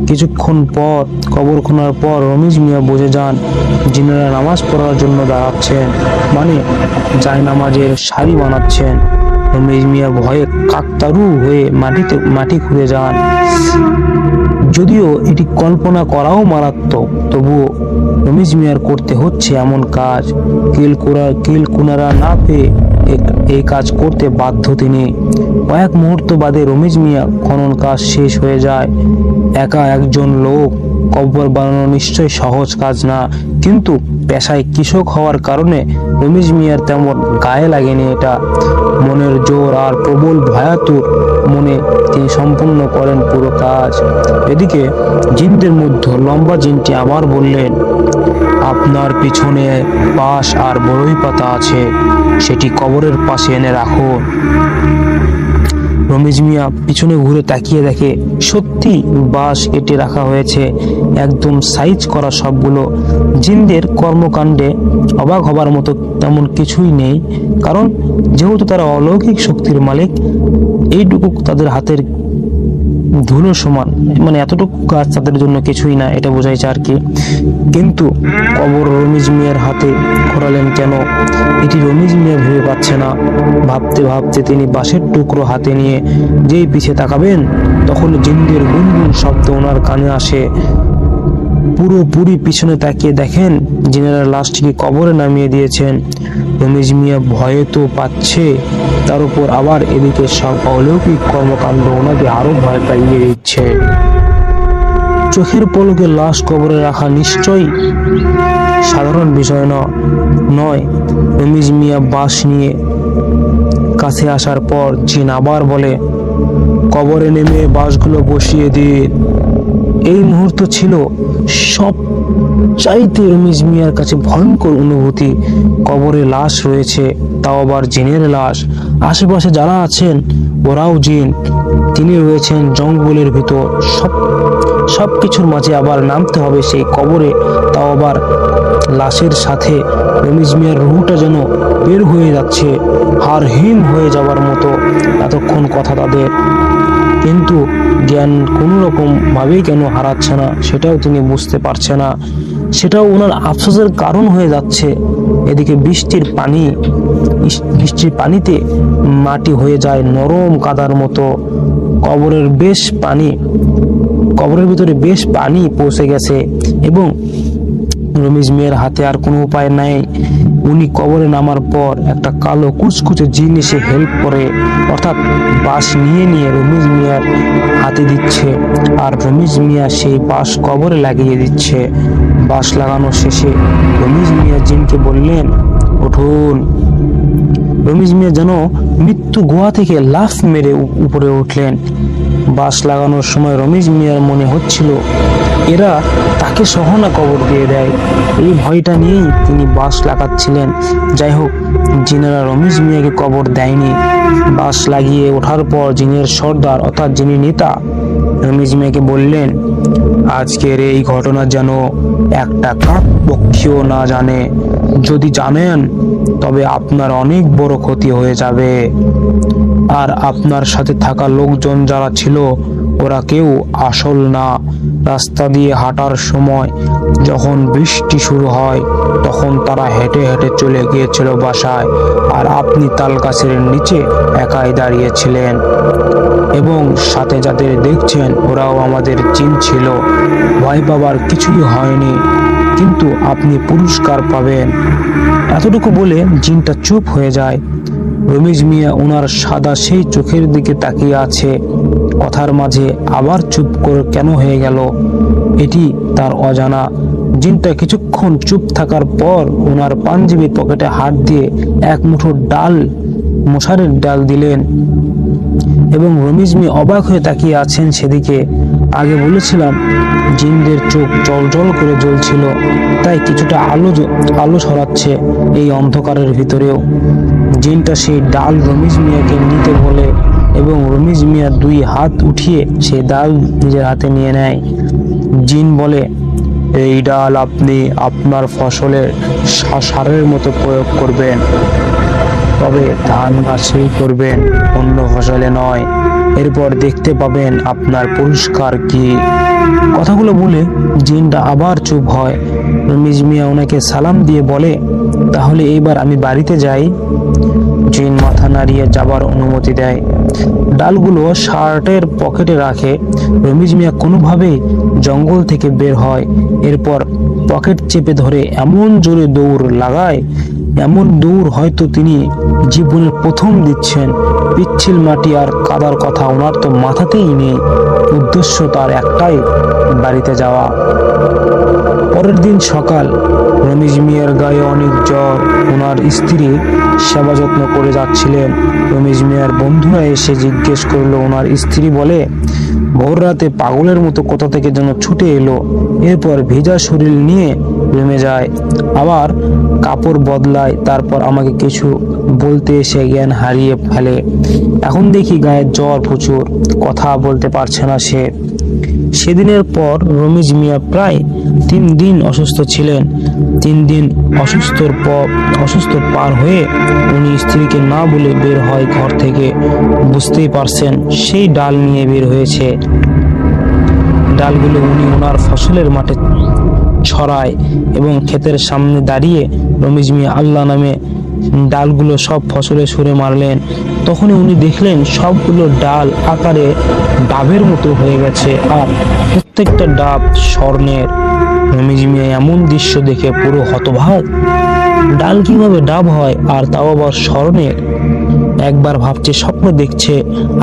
কিছুক্ষণ পর কবর খোনার পর রমিজ মিয়া বুঝে যান জিনেরা নামাজ পড়ার জন্য দাঁড়াচ্ছেন, মানে জায়নামাজের সারি বানাচ্ছেন। রমিজ মিয়া ভয়ে কাকতারু হয়ে মাটি খুঁড়ে যান। যদিও এটি কল্পনা করাও মারাত্মক, তবুও রমিজ মিয়ার করতে হচ্ছে এমন কাজ। কিল কুনারা না পেয়ে এই কাজ করতে বাধ্য তিনি। কয়েক মুহূর্ত বাদে রমিজ মিয়া খনন কাজ শেষ হয়ে যায়। একা একজন লোক কবর বানানো নিশ্চয় সহজ কাজ না, কিন্তু পেশায় কৃষক হওয়ার কারণে রমিজ মিয়ার তেমন গায়ে লাগেনি এটা। মনের জোর আর প্রবল ভয়াতুর মনে তিনি সম্পূর্ণ করেন পুরো কাজ। এদিকে জিনদের মধ্যে লম্বা জিনটি আবার বললেন, আপনার পিছনে বাঁশ আর বড়ই পাতা আছে, সেটি কবরের পাশে এনে রাখুন। রমিজ মিয়া পিছনে ঘুরে তাকিয়ে দেখে সত্যি বাঁশ কেটে রাখা হয়েছে, একদম সাইজ করা সবগুলো। জিনদের কর্মকাণ্ডে অবাক হবার মতো তেমন কিছুই নেই, কারণ যেহেতু তারা অলৌকিক শক্তির মালিক, এইটুকু তাদের হাতের ধুলো সমান, মানে এতটুকু কাজ তাদের জন্য কিছুই না, এটা বোঝাইছে আর কি। কিন্তু কবর রমিজ মিয়ার হাতে খোঁড়ালেন কেন, এটি রমিজ মিয়া ভেবে পাচ্ছে না। ভাবতে ভাবতে তিনি বাঁশের টুকরো হাতে নিয়ে যেই পিছে তাকাবেন, তখন জিনদের গুনগুন শব্দ ওনার কানে আসে। পুরোপুরি পিছনে তাকিয়ে দেখেন জিনেরা লাশটিকে কবরে নামিয়ে দিয়েছেন। রমিজ মিয়া ভয়ে তো পাচ্ছে, তার উপর আবার এদিকে সব অলৌকিক কর্মকাণ্ড ওনাকে আরো ভয় পাইয়ে দিচ্ছে। চোখের পলকে লাশ কবরে রাখা নিশ্চয়ই সাধারণ বিষয় নয়। রমিজ মিয়া বাঁশ নিয়ে কাছে আসার পর জিন আবার বলে, কবরে নেমে বাঁশগুলো বসিয়ে দিন। এই মুহূর্ত ছিল সব চাইতে রমিজ মিয়ার কাছে ভয়ঙ্কর অনুভূতি। কবরে লাশ রয়েছে, তাও আবার জিনের লাশ। আশেপাশে যারা আছেন ওরাও জিন, তিনি রয়েছেন জঙ্গলের ভিতর। সবকিছুর মাঝে আবার নামতে হবে সেই কবরে, তাও আবার লাশের সাথে। রমিজ মিয়ার রুহটা যেন বের হয়ে যাচ্ছে, হাড়হিম হয়ে যাওয়ার মতো এতক্ষণ কথা তাদের, কিন্তু জ্ঞান কোনো রকম ভাবেই কেন হারাচ্ছে না সেটাও তিনি বুঝতে পারছে না। সেটাও ওনার আফসোসের কারণ হয়ে যাচ্ছে। এদিকে বৃষ্টির পানিতে মাটি হয়ে যায় নরম কাদার মতো। কবরের ভিতরে বেশ পানি পৌঁছে গেছে এবং রমিজ মিয়ার হাতে আর কোনো উপায় নাই। উনি কবরে নামার পর একটা কালো কুচকুচে জিন এসে হেল্প করে, অর্থাৎ বাঁশ নিয়ে রমিজ মিয়ার হাতে দিচ্ছে, আর রমিজ মিয়া সেই বাঁশ কবরে লাগিয়ে দিচ্ছে। বাঁশ লাগানো শেষে রমিজ মিয়া জিনকে বললেন, উঠুন। রমিজ মিয়া যেন মৃত্যু গুহা থেকে লাফ মেরে উপরে উঠলেন। বাঁশ লাগানোর সময় রমিজ মিয়ার মনে হচ্ছিল এরা তাকে সহনা কবর দিয়ে দেয়, এই ভয়টা নিয়েই তিনি বাঁশ লাগাচ্ছিলেন। যাই হোক, জিনেরা রমিজ মিয়াকে কবর দেয়নি। বাঁশ লাগিয়ে ওঠার পর জিনের সর্দার অর্থাৎ যিনি নেতা রমিজ মিয়াকে বললেন, আজকের এই ঘটনা যেন একটা কাকপক্ষীও না জানে, যদি জানেন তবে আপনার অনেক বড় ক্ষতি হয়ে যাবে। আর আপনার সাথে থাকা লোকজন যারা ছিল ওরা কেউ আসল না। রাস্তা দিয়ে হাঁটার সময় যখন বৃষ্টি শুরু হয় তখন তারা হেঁটে হেঁটে চলে গিয়েছিল বাসায়, আর আপনি তাল গাছের নিচে একাই দাঁড়িয়েছিলেন এবং সাথে যাদের দেখছেন ওরাও আমাদের জিন ছিল। ভয় পাবার কিছুই হয়নি, কিন্তু আপনি পুরস্কার পাবেন। এতটুকু বলে জিনটা চুপ হয়ে যায়। রমিজ মিয়া ওনার সাদা সেই চোখের দিকে তাকিয়ে আছে। কথার মাঝে আবার চুপ করে কেন হয়ে গেল এটি তার অজানা। জিনটা কিছুক্ষণ চুপ থাকার পর ওনার পাঞ্জাবি পকেটে হাত দিয়ে এক মুঠো মশারের ডাল দিলেন এবং রমিজ মিয়া অবাক হয়ে তাকিয়ে আছেন সেদিকে। আগে বলেছিলাম জিনদের চোখ জল করে জ্বলছিল, তাই কিছুটা আলো ছড়াচ্ছে এই অন্ধকারের ভিতরেও। জিনটা সেই ডাল রমিজ মিয়াকে নিতে বলে এবং রমিজ মিয়া দুই হাত উঠিয়ে সেই ডাল নিজের হাতে নিয়ে নেয়। জিন বলে, এই ডাল আপনি আপনার ফসলের সারের মতো প্রয়োগ করবেন, তবে ধান গাছেই করবেন, অন্য ফসলে নয়। এরপর দেখতে পাবেন আপনার পুরস্কার কি। কথাগুলো বলে জিনটা আবার চুপ হয়। রমিজ মিয়া ওনাকে সালাম দিয়ে বলে, তাহলে এইবার আমি বাড়িতে যাই। জিন মাথা নাড়িয়ে যাবার অনুমতি দেয়। ডালগুলো শার্টের পকেটে রাখে। রমিজ মিয়া কোনোভাবেই জঙ্গল থেকে বের হয়। এরপর পকেট চেপে ধরে এমন জোরে দৌড় লাগায় এমন দৌড় হয়তো তিনি জীবনের প্রথম দিচ্ছেন। পিচ্ছিল মাটি আর কাদার কথা ওনার তো মাথাতেই নেই। উদ্দেশ্য তার একটাই, বাড়িতে যাওয়া। পরের দিন সকাল, রমেশ মিয়ার গায়ে অনেক জ্বর। ওনার স্ত্রী সেবা যত্ন করে যাচ্ছিলেন। রমেশ মিয়ার বন্ধুরা এসে জিজ্ঞেস করলো। ওনার স্ত্রী বলে, ভোর রাতে পাগলের মতো কোথা থেকে যেন ছুটে এলো। এরপর ভেজা শরীর নিয়ে নেমে যায়, আবার কাপড় বদলায়, তারপর আমাকে কিছু বলতে এসে জ্ঞান হারিয়ে ফেলে। এখন দেখি গায়ে জ্বর প্রচুর, কথা বলতে পারছে না সে। সেদিনের পর রমেশ মিয়া প্রায় 3 দিন অসুস্থ ছিলেন। 3 দিন অসুস্থ পার হয়ে উনি স্ত্রীকে না বলে বের হয় ঘর থেকে। বুঝতেই পারছেন, সেই ডাল নিয়ে বের হয়েছে। ডালগুলো উনি ওনার ফসলের মাঠে ছড়ায় এবং ক্ষেতের সামনে দাঁড়িয়ে রমেশ মিয়া আল্লাহ নামে ডালগুলো সব ফসলে ছুঁড়ে মারলেন। তখনই উনি দেখলেন সবগুলো ডাল আকারে ডাবের মতো হয়ে গেছে, আর প্রত্যেকটা ডাব স্বর্ণের। রমেশ মিয়া এমন দৃশ্য দেখে পুরো হতবাক। ডাল কিভাবে ডাব হয়, আর তাও আবার স্বর্ণের? একবার ভাবছে স্বপ্ন দেখছে,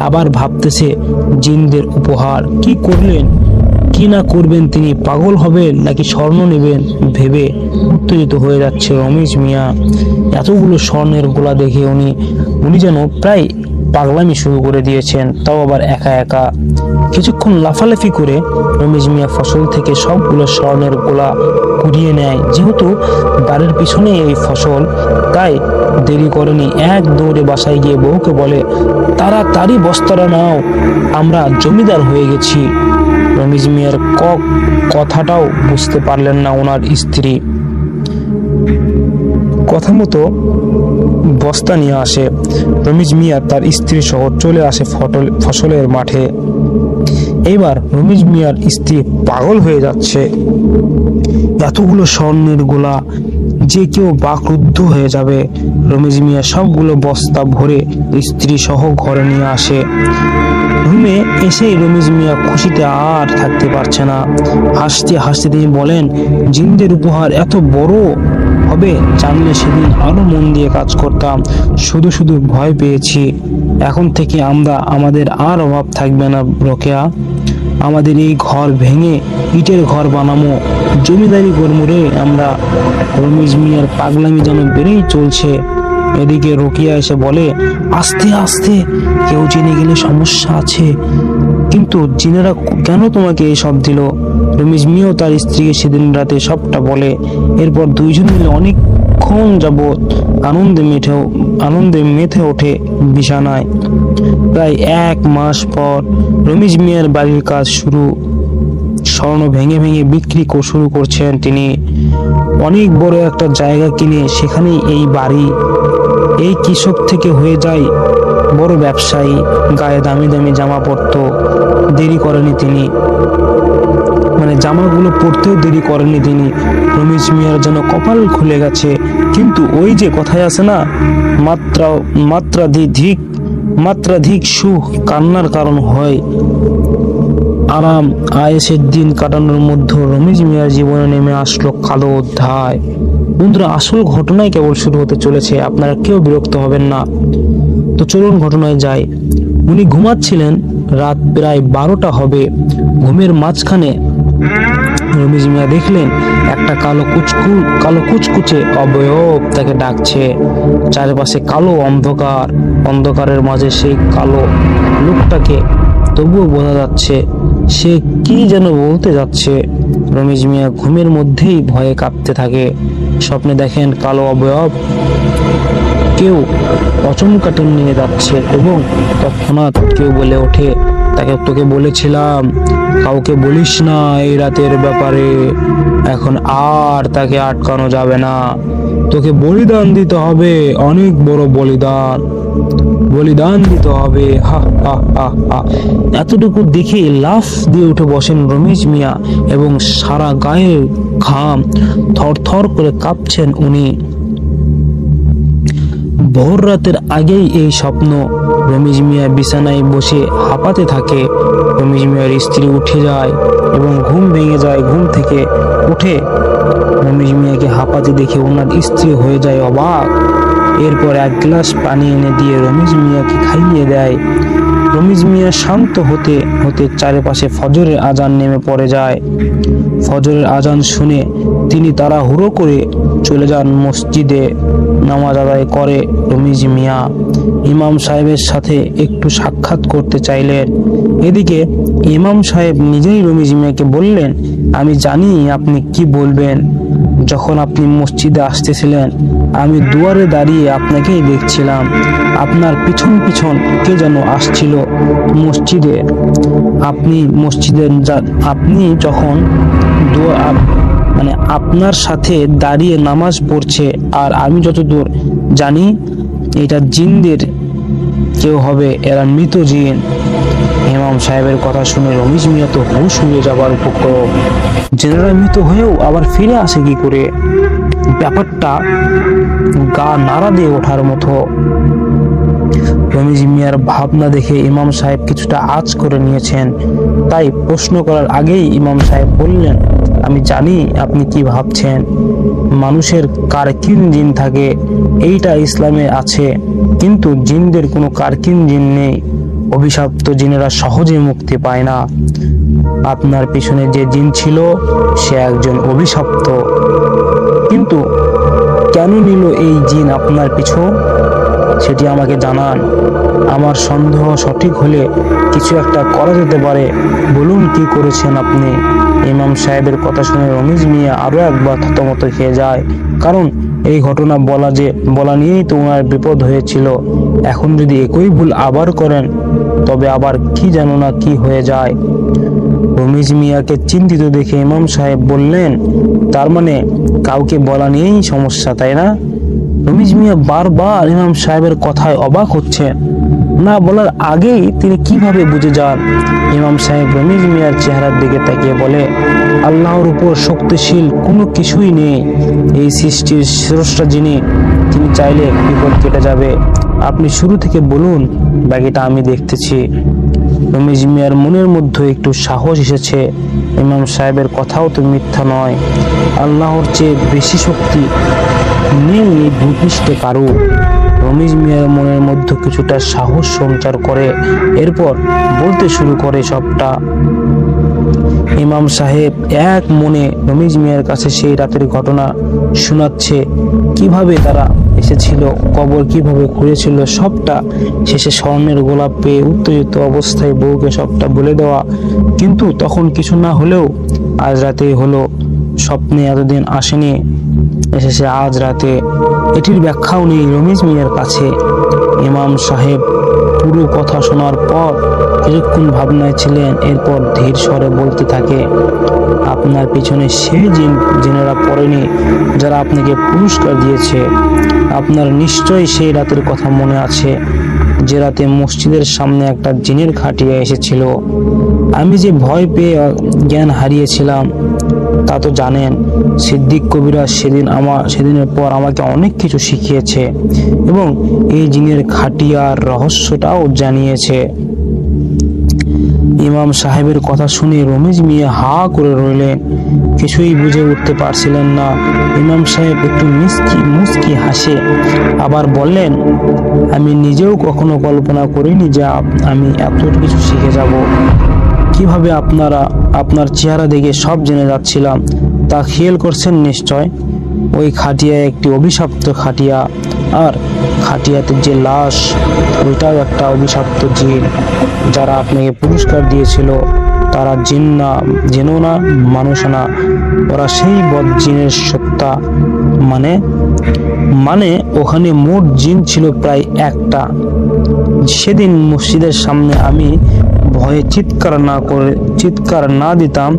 আবার ভাবতেছে জিনদের উপহার। কি করলেন, কি না করবেন তিনি? পাগল হবেন নাকি স্বর্ণ নেবেন ভেবে উত্তেজিত হয়ে যাচ্ছে রমেশ মিয়া। এতগুলো স্বর্ণের গোলা দেখে উনি যেন প্রায় পাগলামি শুরু করে দিয়েছেন, তাও আবার একা একা। কিছুক্ষণ লাফালাফি করে রমেশ মিয়া ফসল থেকে সবগুলো স্বর্ণের গোলা কুড়িয়ে নেয়। যেহেতু বাড়ির পিছনে এই ফসল, তাই দেরি করেনি, এক দৌড়ে বাসায় গিয়ে বউকে বলে, তাড়াতাড়ি বস্তাটা নাও, আমরা জমিদার হয়ে গেছি। রমেশ মিয়ার কথাটাও বুঝতে পারলেন না ওনার স্ত্রী। কথা মতো বস্তা নিয়ে আসে। রমেশ মিয়া তার স্ত্রী সহ চলে আসে ফসলের মাঠে। এইবার রমেশ মিয়ার স্ত্রী পাগল হয়ে যাচ্ছে। এতগুলো স্বর্ণের গোলা, যে কেউ বাকরুদ্ধ হয়ে যাবে। রমেশ মিয়া সবগুলো বস্তা ভরে স্ত্রী সহ ঘরে নিয়ে আসে। রুমে এসেই রমেশ মিয়া খুশিতে আর থাকতে পারছে না। হাসতে হাসতে তিনি বলেন, জিনদের উপহার এত বড় হবে জানলে সেদিন আরো মন দিয়ে কাজ করতাম, শুধু শুধু ভয় পেয়েছি। এখন থেকে আমাদের আর অভাব থাকবে না রোকেয়া। আমাদের এই ঘর ভেঙে ইটের ঘর বানাবো, জমিদারি করবো রে আমরা। রমেশ মিয়ার পাগলামি যেন বেড়েই চলছে। এদিকে রোকিয়া এসে বলে, আস্তে আস্তে, কেউ জেনে গেলে সমস্যা আছে। কিন্তু জিনেরা কেন তোমাকে এসব দিল? রমেশ মিয়াও তার স্ত্রীকে সেদিন রাতে সবটা বলে। এরপর দুইজন মিলে অনেকক্ষণ যাবৎ আনন্দে মেতে ওঠে বিছানায়। প্রায় 1 মাস পর রমেশ মিয়ার বাড়ির কাজ শুরু। স্বর্ণ ভেঙে ভেঙে বিক্রি শুরু করছেন তিনি। অনেক বড় একটা জায়গা কিনে সেখানেই এই বাড়ি। এই কৃষক থেকে হয়ে যায় বড় ব্যবসায়ী। গায়ে দামি দামি জামা পরতো, দেরি করেনি তিনি, জামাগুলো পরতেও দেরি করেনি তিনি। রমেশ মিয়ার যেন কপাল খুলে গেছে। কিন্তু ওই যে কথায় আছে না, মাত্রাধিক সুখ কান্নার কারণ হয়। আরাম আয়েসের দিন কাটানোর মধ্যে রমেশ মিয়ার জীবনে নেমে আসলো কালো অধ্যায়। বন্ধুরা, আসল ঘটনায় কেবল শুরু হতে চলেছে, আপনারা কেউ বিরক্ত হবেন না। তো চলুন ঘটনায় যাই। উনি ঘুমাচ্ছিলেন, রাত প্রায় 12টা হবে। ঘুমের মাঝখানে রমেশ মিয়া দেখলেন একটা কালো কুচকুচে অবয়ব তাকে ডাকছে। চারপাশে কালো অন্ধকারের মাঝে সেই কালো লোকটাকে তবুও বোঝা যাচ্ছে সে কি যেন বলতে যাচ্ছে। রমেশ মিয়া ঘুমের মধ্যেই ভয়ে কাঁপতে থাকে। স্বপ্নে দেখেন কালো অবয়ব কেউ অচমকা টেনে নিয়ে যাচ্ছে এবং তৎক্ষণাৎ কেউ বলে ওঠে, তোকে বলেছিলাম কাউকে বলিস না এই রাতের ব্যাপারে। এখন আর তাকে আটকানো যাবে না, তোকে বলিদান দিতে হবে, অনেক বড় বলিদান দিতে হবে। হা হা হা হা। এতটুকু দেখে লাফ দিয়ে উঠে বসেন রমেশ মিয়া এবং সারা গায়ে ঘাম, থরথর করে কাঁপছেন উনি। ভোর রাতের আগেই এই স্বপ্ন। রমিজ মিয়া বিছানায় বসে হাঁপাতে থাকে। রমিজ মিয়ার স্ত্রী উঠে যায় এবং ঘুম ভেঙে যায়। ঘুম থেকে উঠে রমিজ মিয়াকে হাঁপাতে দেখে ওনার স্ত্রী হয়ে যায় অবাক। এরপর এক গ্লাস পানি এনে দিয়ে রমিজ মিয়াকে খাইয়ে দেয়। রমিজ মিয়া শান্ত হতে হতে চারপাশে ফজরের আজান নেমে পড়ে যায়। ফজরের আজান শুনে তিনি তাড়াহুড়ো করে চলে যান মসজিদে। নামাজ আদায় করে রমিজ মিয়া ইমাম সাহেবের সাথে একটু সাক্ষাৎ করতে চাইলেন। এদিকে ইমাম সাহেব নিজেই রমিজ মিয়াকে বললেন, আমি জানি আপনি কি বলবেন। যখন আপনি মসজিদে আসতেছিলেন আমি দুয়ারে দাঁড়িয়ে আপনাকেই দেখছিলাম। আপনার পিছন পিছন কে যেন আসছিল মসজিদে। আপনি যখন আপনার সাথে দাঁড়িয়ে নামাজ পড়ছে। আর আমি যতদূর জানি এটা জিনদের কেউ হবে, এরা মৃত জিন। ইমাম সাহেবের কথা শুনে রমিজ মিয়া তো হুঁশ উড়ে যাবার উপক্রম। জেনারা মৃত হয়েও আবার ফিরে আসে কি করে? ব্যাপারটা গা নাড়া দিয়ে ওঠার মতো। রমিজ মিয়ার ভাবনা দেখে ইমাম সাহেব কিছুটা আঁচ করে নিয়েছেন। তাই প্রশ্ন করার আগেই ইমাম সাহেব বললেন, আমি জানি আপনি কি ভাবছেন। মানুষের কারকিন জিন থাকে, এইটা ইসলামে আছে, কিন্তু জিনদের কোনো কারকিন জিন নেই। অভিশপ্ত জিনেরা সহজে মুক্তি পায় না। আপনার পিছনে যে জিন ছিল সে একজন অভিশপ্ত। কিন্তু কেন নিল এই জিন আপনার পিছু, সেটি আমাকে জানান। আমার সন্দেহ সঠিক হলে কিছু একটা করা যেতে পারে। বলুন কি করেছেন আপনি? ইমাম সাহেবের কথা শুনে রমিজ মিয়া আরো একবার থতমত খেয়ে যায়। কারণ এই ঘটনা বলা নিয়েই তো ওনার বিপদ হয়েছিল। এখন যদি একই ভুল আবার করেন তবে আবার কি জানো না কি হয়ে যায়। রমিজ মিয়াকে চিন্তিত দেখে ইমাম সাহেব বললেন, তার মানে কাউকে বলা নিয়েই সমস্যা, তাই না? রমিজ মিয়া বারবার ইমাম সাহেবের কথায় অবাক হচ্ছেন। না বলার আগেই তিনি কিভাবে বুঝে যান? ইমাম সাহেব রমিজ মিয়ার চেহারার দিকে তাকিয়ে বলে, আল্লাহর উপর শক্তিশীল কোনো কিছুই নেই। এই সৃষ্টির স্রষ্টা যিনি, তিনি চাইলে বিপদ কেটে যাবে। আপনি শুরু থেকে বলুন, বাকিটা আমি দেখতেছি। রমিজ মিয়ার মনের মধ্যে একটু সাহস এসেছে। ইমাম সাহেবের কথাও তো মিথ্যা নয়। আল্লাহর চেয়ে বেশি শক্তি নেই এই ভূপৃষ্ঠে কারো। রমিজ মিয়ার মনের মধ্যে কিছুটা সাহস সঞ্চার করে। এরপর বলতে শুরু করে সবটা। ইমাম সাহেব এক মনে রমিজ মিয়ার কাছে সেই রাতের ঘটনা শোনাচ্ছে, কিভাবে তারা এসেছিল, কবর কিভাবে খুঁড়েছিল সবটা। শেষে স্বর্ণের গোলাপ পেয়ে উত্তেজিত অবস্থায় বউকে সবটা বলে দেওয়া। কিন্তু তখন কিছু না হলেও আজ রাতে হলো, স্বপ্নে এতদিন আসেনি, এসেছে আজ রাতে। এটির ব্যাখ্যাও নেই রমিজ মিয়ার কাছে। ইমাম সাহেব পুরো কথা শোনার পর কিছুক্ষণ ভাবনায় ছিলেন। এরপর ধীর স্বরে বলতে থাকে, আপনার পিছনে সেই জিনেরা পড়েনি যারা আপনাকে পুরস্কার দিয়েছে। আপনার নিশ্চয়ই সেই রাতের কথা মনে আছে, যে রাতে মসজিদের সামনে একটা জিনের খাটিয়া এসেছিল। আমি যে ভয় পেয়ে জ্ঞান হারিয়েছিলাম তা তো জানেন। সিদ্দিক কবিরা সেদিনের পর আমাকে অনেক কিছু শিখিয়েছে এবং এই জিনের খাটিয়ার রহস্যটাও জানিয়েছে। ইমাম সাহেবের কথা শুনে রমিজ মিয়া হা করে রইলেন, কিছুই বুঝে উঠতে পারছিলেন না। ইমাম সাহেব একটু মুচকি হাসে আবার বললেন, আমি নিজেও কখনো কল্পনা করিনি যে আমি এত কিছু শিখে যাব। কিভাবে আপনার চেহারা দেখে সব জেনে যাচ্ছিলাম তা খেয়াল করছেন নিশ্চয়। ওই খাটিয়া একটি অভিশপ্ত খাটিয়া, আর খাটিয়াতে যে লাশ ওইটাও একটা অভিশপ্ত জিন। যারা আপনাকে পুরস্কার দিয়েছিল তারা জিন না, জেনো না, মানুষ না, ওরা সেই বদ জিনের সত্তা। মানে ওখানে মোট জিন ছিল প্রায় একটা। সেদিন মসজিদের সামনে আমি ভয়ে চিৎকার না দিতাম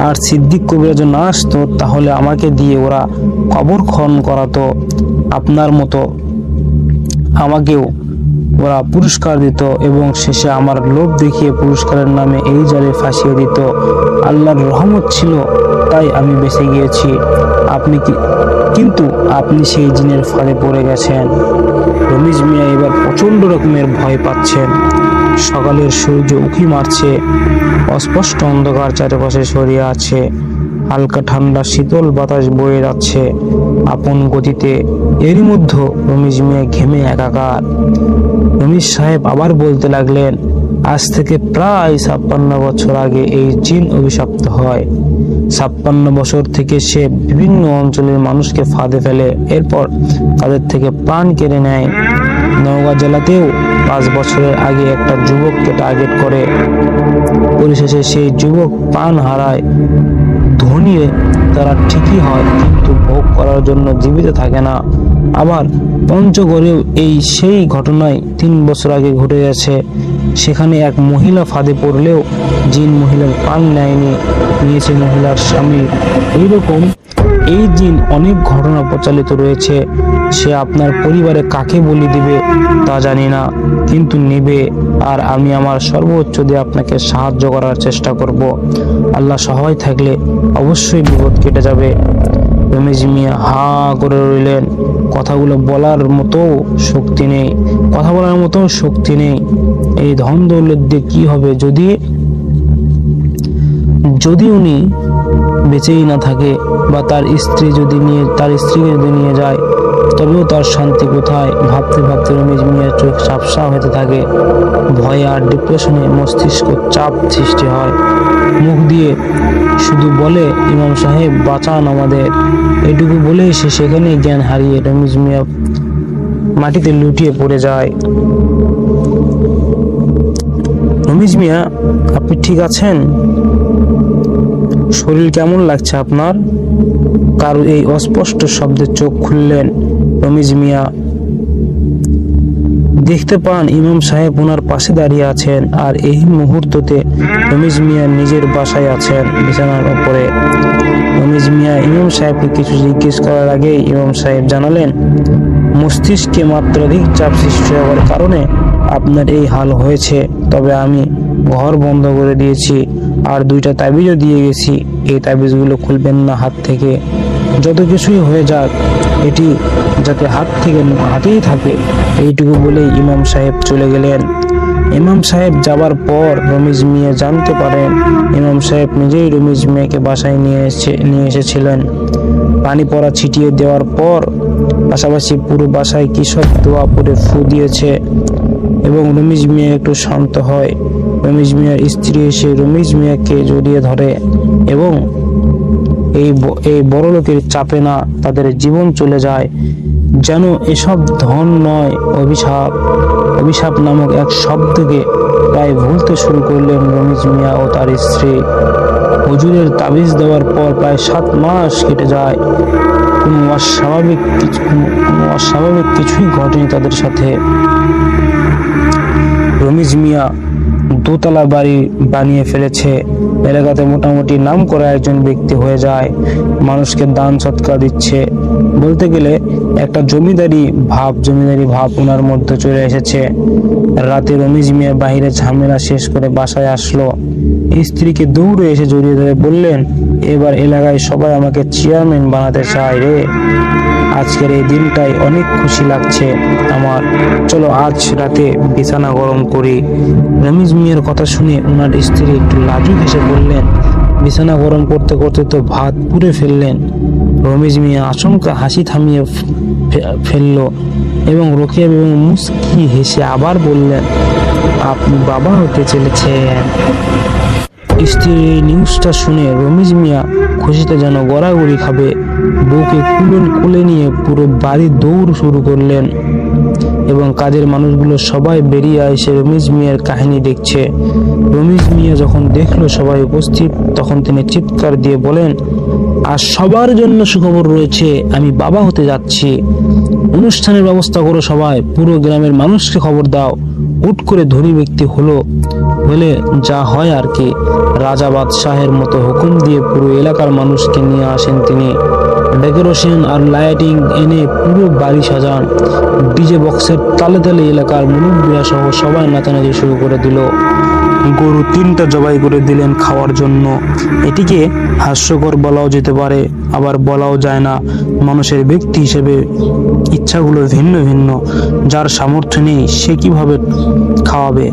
আর সিদ্দিক কবিরা যদি না আসতো তাহলে আমাকে দিয়ে ওরা কবর খনন করাতো। আপনার মতো আমাকেও ওরা পুরস্কার দিত এবং শেষে আমার লোভ দেখিয়ে পুরস্কারের নামে এই জালে ফাঁসিয়ে দিত। আল্লাহর রহমত ছিল তাই আমি বেঁচে গিয়েছি। কিন্তু আপনি সেই জিনের ফাঁদে পড়ে গেছেন। রমিজ মিয়া এবার প্রচন্ড রকমের ভয় পাচ্ছেন। সকালের সূর্য উঁকি মারছে, অস্পষ্ট অন্ধকার চারপাশে ছড়িয়ে আছে, হালকা ঠান্ডা শীতল বাতাস বয়ে যাচ্ছে আপন গতিতে। এরই মধ্যে রমিজ মিয়া ঘেমে একাকার। রমিজ সাহেব আবার বলতে লাগলেন, আজ থেকে প্রায় 56 বছর আগে এই জিন অভিশপ্ত হয়। 56 বছর থেকে সে বিভিন্ন অঞ্চলের মানুষকে ফাঁদে ফেলে, এরপর তাদের থেকে প্রাণ কেড়ে নেয়। নওগাঁ জেলাতেও 5 বছরের আগে একটা যুবককে টার্গেট করে, পরিশেষে সেই যুবক প্রাণ হারায়। ধনী তারা ঠিকই হয়, কিন্তু ভোগ করার জন্য জীবিত থাকে না। আবার পঞ্চগড়েও সেই ঘটনায় 3 বছর আগে ঘটে গেছে। সেখানে এক মহিলা ফাঁদে পড়লেও জিন মহিলার প্রাণ নেয়নি, নিয়েছে মহিলার স্বামী। এইরকম এই জিন অনেক ঘটনা প্রচলিত রয়েছে। সে আপনার পরিবারে কাকে বলি দিবে তা জানি না, কিন্তু নেবে। আর আমি আমার সর্বোচ্চ দিয়ে আপনাকে সাহায্য করার চেষ্টা করব। আল্লাহ সহায় থাকলে অবশ্যই বিপদ কেটে যাবে। রমিজ মিয়া হা করে রইলেন। কথাগুলো বলার মতো শক্তি নেই, এই ধন দৌলত দিয়ে কি হবে যদি উনি বেঁচেই না থাকে, বা তার স্ত্রীকে যদি নিয়ে যায়, তবেও তার শান্তি কোথায়? ভাবতে ভাবতে রমিজ মিয়ার চোখ ঝাপসা হতে থাকে। ভয়ে আর ডিপ্রেশনে মস্তিষ্ক চাপ সৃষ্টি হয়। মুখ দিয়ে শুধু বলে, ইমাম সাহেব বাঁচান আমাদের। এটুকু বলেই সে সেখানেই জ্ঞান হারিয়ে রমিজ মিয়া মাটিতে লুটিয়ে পড়ে যায়। রমিজ মিয়া, আপনি ঠিক আছেন? শরীর কেমন লাগছে আপনার? কারো এই অস্পষ্ট শব্দে চোখ খুললেন রমিজ মিয়া। দেখতে পান ইমাম সাহেব ওনার পাশে দাঁড়িয়ে আছেন, আর এই মুহূর্ততে রমিজ মিয়া নিজের বাসায় আছেন, বিছানার উপরে। রমিজ মিয়া ইমাম সাহেবকে কিছু জিজ্ঞেস করার আগেই ইমাম সাহেব জানালেন, মস্তিষ্কে মাত্রাধিক চাপ সৃষ্টি হওয়ার কারণে আপনার এই হাল হয়েছে। তবে আমি ঘর বন্ধ করে দিয়েছি, আর 2টা তাবিজও দিয়ে গেছি। এই তাবিজগুলো খুলবেন না হাত থেকে। যত কিছুই হয়ে যাক, এটি যাতে হাতেই থাকে, এইটুকু বলেই ইমাম সাহেব চলে গেলেন। ইমাম সাহেব যাবার পর রমিজ মিয়া জানতে পারেন ইমাম সাহেব নিজেই রমিজ মিয়াকে বাসায় নিয়ে এসেছিলেন। পানি পড়া ছিটিয়ে দেওয়ার পর পাশাপাশি পুরো বাসায় কি সব দোয়া পড়ে ফু দিয়েছে, এবং রমিজ মিয়া একটু শান্ত হয়। রমিজ মিয়ার স্ত্রী এসে রমিজ মিয়াকে জড়িয়ে ধরে এবং এই বড় লোকের চাপে না তাদের জীবন চলে যায়, যেন এসব ধন নয়, অভিশাপ নামক এক শব্দকে প্রায় ভুলতে শুরু করলেন রমিজ মিয়া ও তার স্ত্রী। হুজুরের তাবিজ দেওয়ার পর প্রায় 7 মাস কেটে যায়। কোনো অস্বাভাবিক কিছুই ঘটেনি তাদের সাথে। রমিজ মিয়া 2 তলা বাড়ি বানিয়ে ফেলেছে। এলাকাতে মোটামুটি নাম করা একজন ব্যক্তি হয়ে যায়। মানুষকে দান সৎকার দিচ্ছে। বলতে গেলে একটা জমিদারি ভাব ওনার মধ্যে চলে এসেছে। রাতে রমিজ মিয়া বাইরে ঝামেলা শেষ করে বাসায় আসলো। স্ত্রীকে দৌড়ে এসে জড়িয়ে ধরে বললেন, এবার এলাকায় সবাই আমাকে চেয়ারম্যান বানাতে চায় রে। আজকের এই দিনটাই অনেক খুশি লাগছে আমার। চলো আজ রাতে বিছানা গরম করি। রমিজ মিয়ার কথা শুনে ওনার স্ত্রী একটু লাজুক হেসে বললেন, বিছানা গরম করতে করতে তো ভাত পুড়ে ফেললেন। রমিজ মিয়া আচমকা হাসি থামিয়ে ফেলল এবং রোকেয়া বেগম মুচকি হেসে আবার বললেন, আপনি বাবা হতে চলেছেন। স্ত্রীর এই নিউজটা শুনে রমিজ মিয়া খুশিতে যেন গড়াগড়ি খাবে। বউকে কোলে নিয়ে পুরো বাড়ি দৌড় শুরু করলেন এবং কাজের মানুষগুলো সবাই বেরিয়ে এসে রমিজ মিয়ার কাহিনী দেখছে। রমিজ মিয়া যখন দেখলো সবাই উপস্থিত, তখন তিনি চিৎকার দিয়ে বলেন, আর সবার জন্য সুখবর রয়েছে, আমি বাবা হতে যাচ্ছি। অনুষ্ঠানের ব্যবস্থা করো সবাই, পুরো গ্রামের মানুষকে খবর দাও। হুট করে ধনী ব্যক্তি হলে যা হয় আর কি, রাজা বাদশাহের মতো হুকুম দিয়ে পুরো এলাকার মানুষকে নিয়ে আসেন তিনি। ডেকোরেশন আর লাইটিং এনে পুরো বাড়ি সাজান। ডিজে বক্সের তালে তালে এলাকার মুরব্বীরা সহ সবাই নাচানাচি শুরু করে দিল। গরু 3টা জবাই করে দিলেন খাওয়ার জন্য। এটিকে হাস্যকর বলাও যেতে পারে, আবার বলাও যায় না। মানুষের ব্যক্তি হিসেবে ইচ্ছাগুলো ভিন্ন ভিন্ন। যার সামর্থ্য নেই সে কিভাবে খাওয়াবে,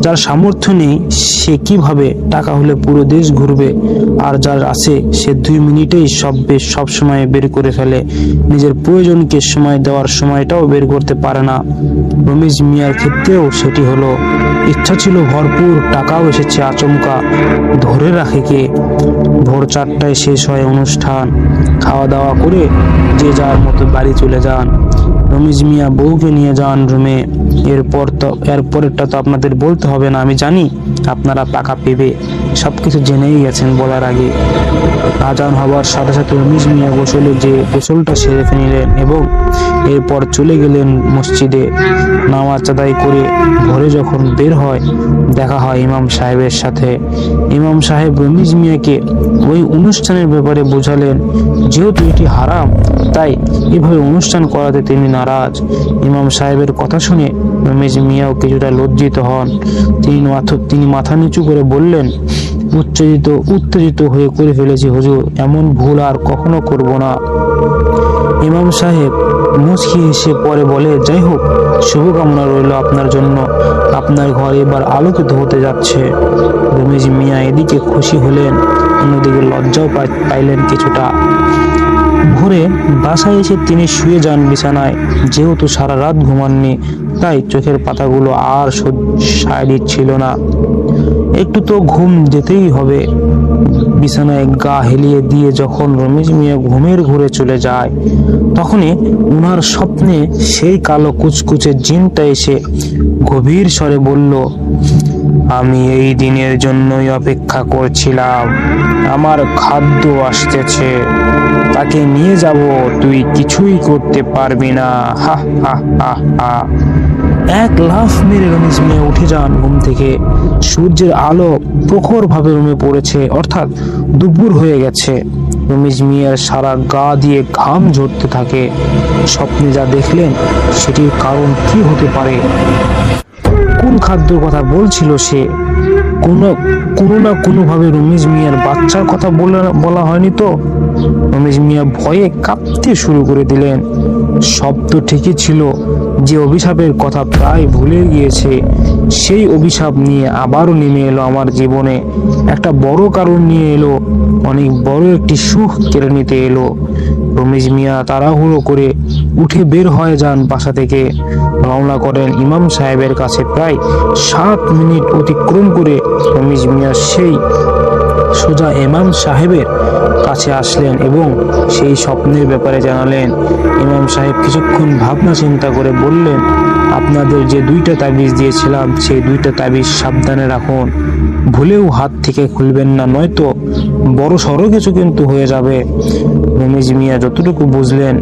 যার সামর্থ্য নেই সে কিভাবে টাকা হলে পুরো দেশ ঘুরবে, আর যার আছে সে 2 মিনিটেই সব সময় বের করে ফেলে। নিজের প্রয়োজনকে সময় দেওয়ার সময়টাও বের করতে পারে না। রমিজ মিয়ার ক্ষেত্রেও সেটি হলো। ইচ্ছা ছিল ভরপুর, টাকাও এসেছে আচমকা। ধরে রাখে কে? ভোর 4টায় শেষ হয় অনুষ্ঠান। খাওয়া দাওয়া করে যে যার মতো বাড়ি চলে যান। রমিজ মিয়া বউকে নিয়ে যান রুমে। এরপরেরটা তো আপনাদের বলতে হবে না, আমি জানি আপনারা পাকা পেবে সবকিছু জেনেই গেছেন বলার আগে। আজান হবার সাথে সাথে রমিজ মিয়া গোসলটা সেরে ফেললেন এবং এরপর চলে গেলেন মসজিদে নামাজ আদায় করে। ভোরে যখন বের হয় দেখা হয় ইমাম সাহেবের সাথে। ইমাম সাহেব রমিজ মিয়াকে ওই অনুষ্ঠানের ব্যাপারে বোঝালেন। যেহেতু এটি হারাম তাই এভাবে অনুষ্ঠান করাতে তিনি নারাজ। ইমাম সাহেবের কথা শুনে রমিজ মিয়াও কিছুটা লজ্জিত হন। তিনি মাথা নিচু করে বললেন, উত্তেজিত হয়ে করে ফেলেছি হুজুর, এমন ভুল আর কখনো করব না। ইমাম সাহেব মুচকি হেসে পরে বলে, যাই হোক, শুভকামনা রইল আপনার জন্য। আপনার ঘর এবার আলোকিত হতে যাচ্ছে। রমিজ মিয়া এদিকে খুশি হলেন, অন্যদিকে লজ্জাও পাইলেন কিছুটা। ভোরে বাসায় এসে তিনি শুয়ে যান বিছানায়। যেহেতু সারা রাত ঘুমাননি তাই চোখের পাতাগুলো আর সায় দিচ্ছিল না। একটু তো ঘুম যেতেই হবে। বিছানায় গা হেলিয়ে দিয়ে যখন রমিজ মিয়া ঘুমের ঘুরে চলে যায় তখনই উনার স্বপ্নে সেই কালো কুচকুচে জিনটা এসে গভীর স্বরে বলল, আমি এই দিনের জন্যই অপেক্ষা করছিলাম। আমার খাদ্য আসতেছে, তাকে নিয়ে যাব, তুই কিছুই করতে পারবি না। হা হা হা হা। এক লাফ মেরে রমিজ মিয়া উঠে যান ঘুম থেকে। সূর্যের আলো প্রখর ভাবে রুমে পড়েছে, অর্থাৎ দুপুর হয়ে গেছে। রমিজ মিয়ার সারা গা দিয়ে ঘাম ঝরতে থাকে। স্বপ্নে যা দেখলেন সেটির কারণ কি হতে পারে? কোন খাদ্যের কথা বলছিল সে? কোনো না কোনোভাবে রমিজ মিয়ার বাচ্চার কথা বলা হয়নি তো? রমিজ মিয়া ভয়ে কাঁপতে শুরু করে দিলেন। শব্দ ঠিকই ছিল, যে অভিশাপের কথা প্রায় ভুলে গিয়েছে সেই অভিশাপ নিয়ে আবারও নেমে এলো আমার জীবনে। একটা বড় কারণ নিয়ে এলো, অনেক বড় একটি সুখ কেড়ে নিতে এলো। রমিজ মিয়া তাড়াহুড়ো করে উঠে বের হয়ে যান বাসা থেকে। রওনা করেন ইমাম সাহেবের কাছে। প্রায় 7 মিনিট অতিক্রম করে রমিজ মিয়া সেই সোজা ইমাম সাহেবের কাছে আসলেন এবং সেই স্বপ্নের ব্যাপারে জানালেন। ইমাম সাহেব কিছুক্ষণ ভাবনা চিন্তা করে বললেন, আপনাদের যে 2টা তাবিজ দিয়েছিলাম সেই 2টা তাবিজ সাবধানে রাখুন, ভুলেও হাত থেকে খুলবেন না, নয়তো বড় সড়ো কিছু কিন্তু হয়ে যাবে। রমিজ মিয়া যতটুকু বুঝলেন,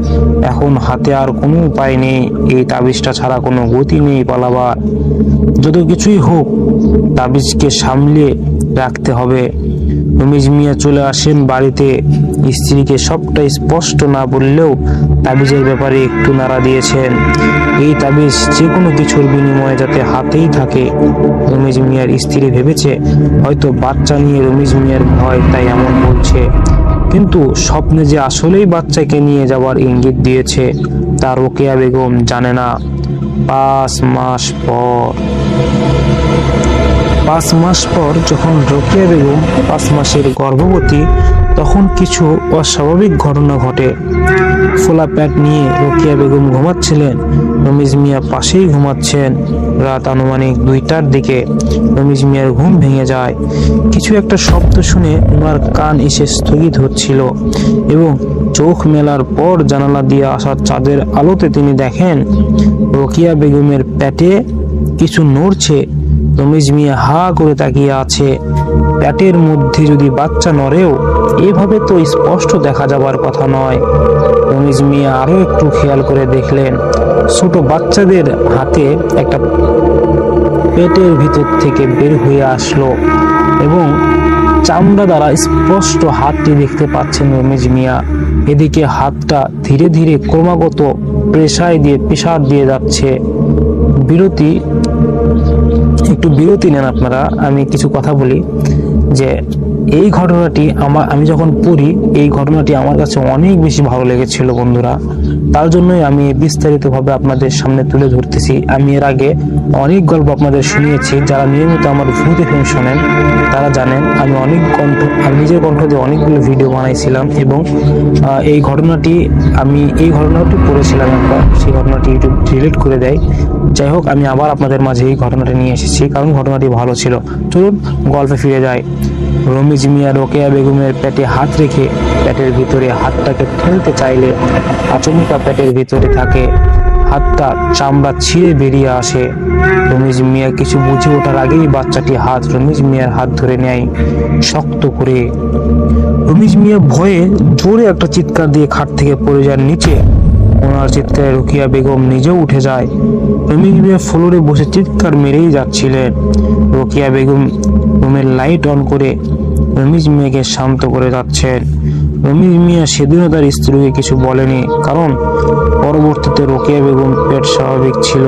এখন হাতে আর কোনো উপায় নেই, এই তাবিজটা ছাড়া কোনো গতি নেই পালাবার। যত কিছুই হোক তাবিজকে সামলে রাখতে হবে। রমিজ মিয়া চলে আসেন বাড়িতে। স্ত্রীকে সবটা স্পষ্ট না বললেও তাবিজের ব্যাপারে একটু নাড়া দিয়েছেন। এই তাবিজ যে কোনো কিছুর বিনিময়ে যাতে হাতেই থাকে। রমিজ মিয়ার স্ত্রী ভেবেছে হয়তো বাচ্চা নিয়ে রমিজ মিয়ার ভয়, তাই এমন বলছে। কিন্তু স্বপ্নে যে আসলেই বাচ্চাকে নিয়ে যাওয়ার ইঙ্গিত দিয়েছে তা রোকেয়া বেগম জানে না। 5 মাস পর 5 মাস পর যখন রোকেয়া বেগম 5 মাসের গর্ভবতী, তখন কিছু অস্বাভাবিক ঘটনা ঘটে। ফোলা পেট নিয়ে রোকেয়া বেগম ঘুমাচ্ছিলেন, রমিজ মিয়া পাশেই ঘুমাচ্ছেন। রাত আনুমানিক 2টার দিকে রমিজ মিয়ার ঘুম ভেঙে যায়। কিছু একটা শব্দ শুনে ওনার কান এসে স্থগিত হচ্ছিল এবং চোখ মেলার পর জানালা দিয়ে আসা চাঁদের আলোতে তিনি দেখেন রোকেয়া বেগমের পেটে কিছু নড়ছে। রমিজ মিয়া হা করে তাকিয়ে আছে। পেটের মধ্যে যদি বাচ্চা নড়েও এভাবে তো স্পষ্ট দেখা যাবার কথা নয়। রমিজ মিয়া আরো একটু খেয়াল করে দেখলেন ছোট বাচ্চাদের হাতে একটা পেটের ভিতর থেকে বের হয়ে আসলো এবং চামড়া দ্বারা স্পষ্ট হাতটি দেখতে পাচ্ছেন রমিজ মিয়া। এদিকে হাতটা ধীরে ধীরে ক্রমাগত প্রেসার দিয়ে যাচ্ছে। একটু বিরতি নেন আপনারা, আমি কিছু কথা বলি। যে এই ঘটনাটি আমি যখন পড়ি, এই ঘটনাটি আমার কাছে অনেক বেশি ভালো লেগেছিল বন্ধুরা। তার জন্যই আমি বিস্তারিতভাবে আপনাদের সামনে তুলে ধরতেছি। আমি এর আগে অনেক গল্প আপনাদের শুনিয়েছি। যারা নিয়মিত আমার ভূত এফএম শোনেন তারা জানেন আমি নিজের কণ্ঠ দিয়ে অনেকগুলো ভিডিও বানাইছিলাম, এবং এই ঘটনাটি পড়েছিলাম একবার। সেই ঘটনাটি ইউটিউব ডিলিট করে দেয়। যাই হোক, আমি আবার আপনাদের মাঝে এই ঘটনাটি নিয়ে এসেছি, কারণ ঘটনাটি ভালো ছিল। চলুন গল্পে ফিরে যাই। রমিজ মিয়া রোকেয়া বেগমের পেটে হাত রেখে পেটের ভিতরে হাতটাকে ঠেলতে চাইলে আচমকা পেটের ভিতরে থাকে হাতটা চামড়া ছিঁড়ে বেরিয়ে আসে। রমিজ মিয়া কিছু বুঝে ওঠার আগেই বাচ্চাটি হাত রমিজ মিয়ার হাত ধরে নেয় শক্ত করে। রমিজ মিয়া ভয়ে জোরে একটা চিৎকার দিয়ে খাট থেকে পড়ে যান নিচে। ওনার চিৎকারে রোকেয়া বেগম নিজেও উঠে যায়। রমিজ মিয়া ফ্লোরে বসে চিৎকার মেরেই যাচ্ছিলেন। রোকেয়া বেগম রুমের লাইট অন করে রমিজ মিয়াকে শান্ত করে যাচ্ছেন। রমিজ মিয়া সেদিনও তার স্ত্রীকে কিছু বলেনি, কারণ পরবর্তীতে রোকেয়া বেগম পেট স্বাভাবিক ছিল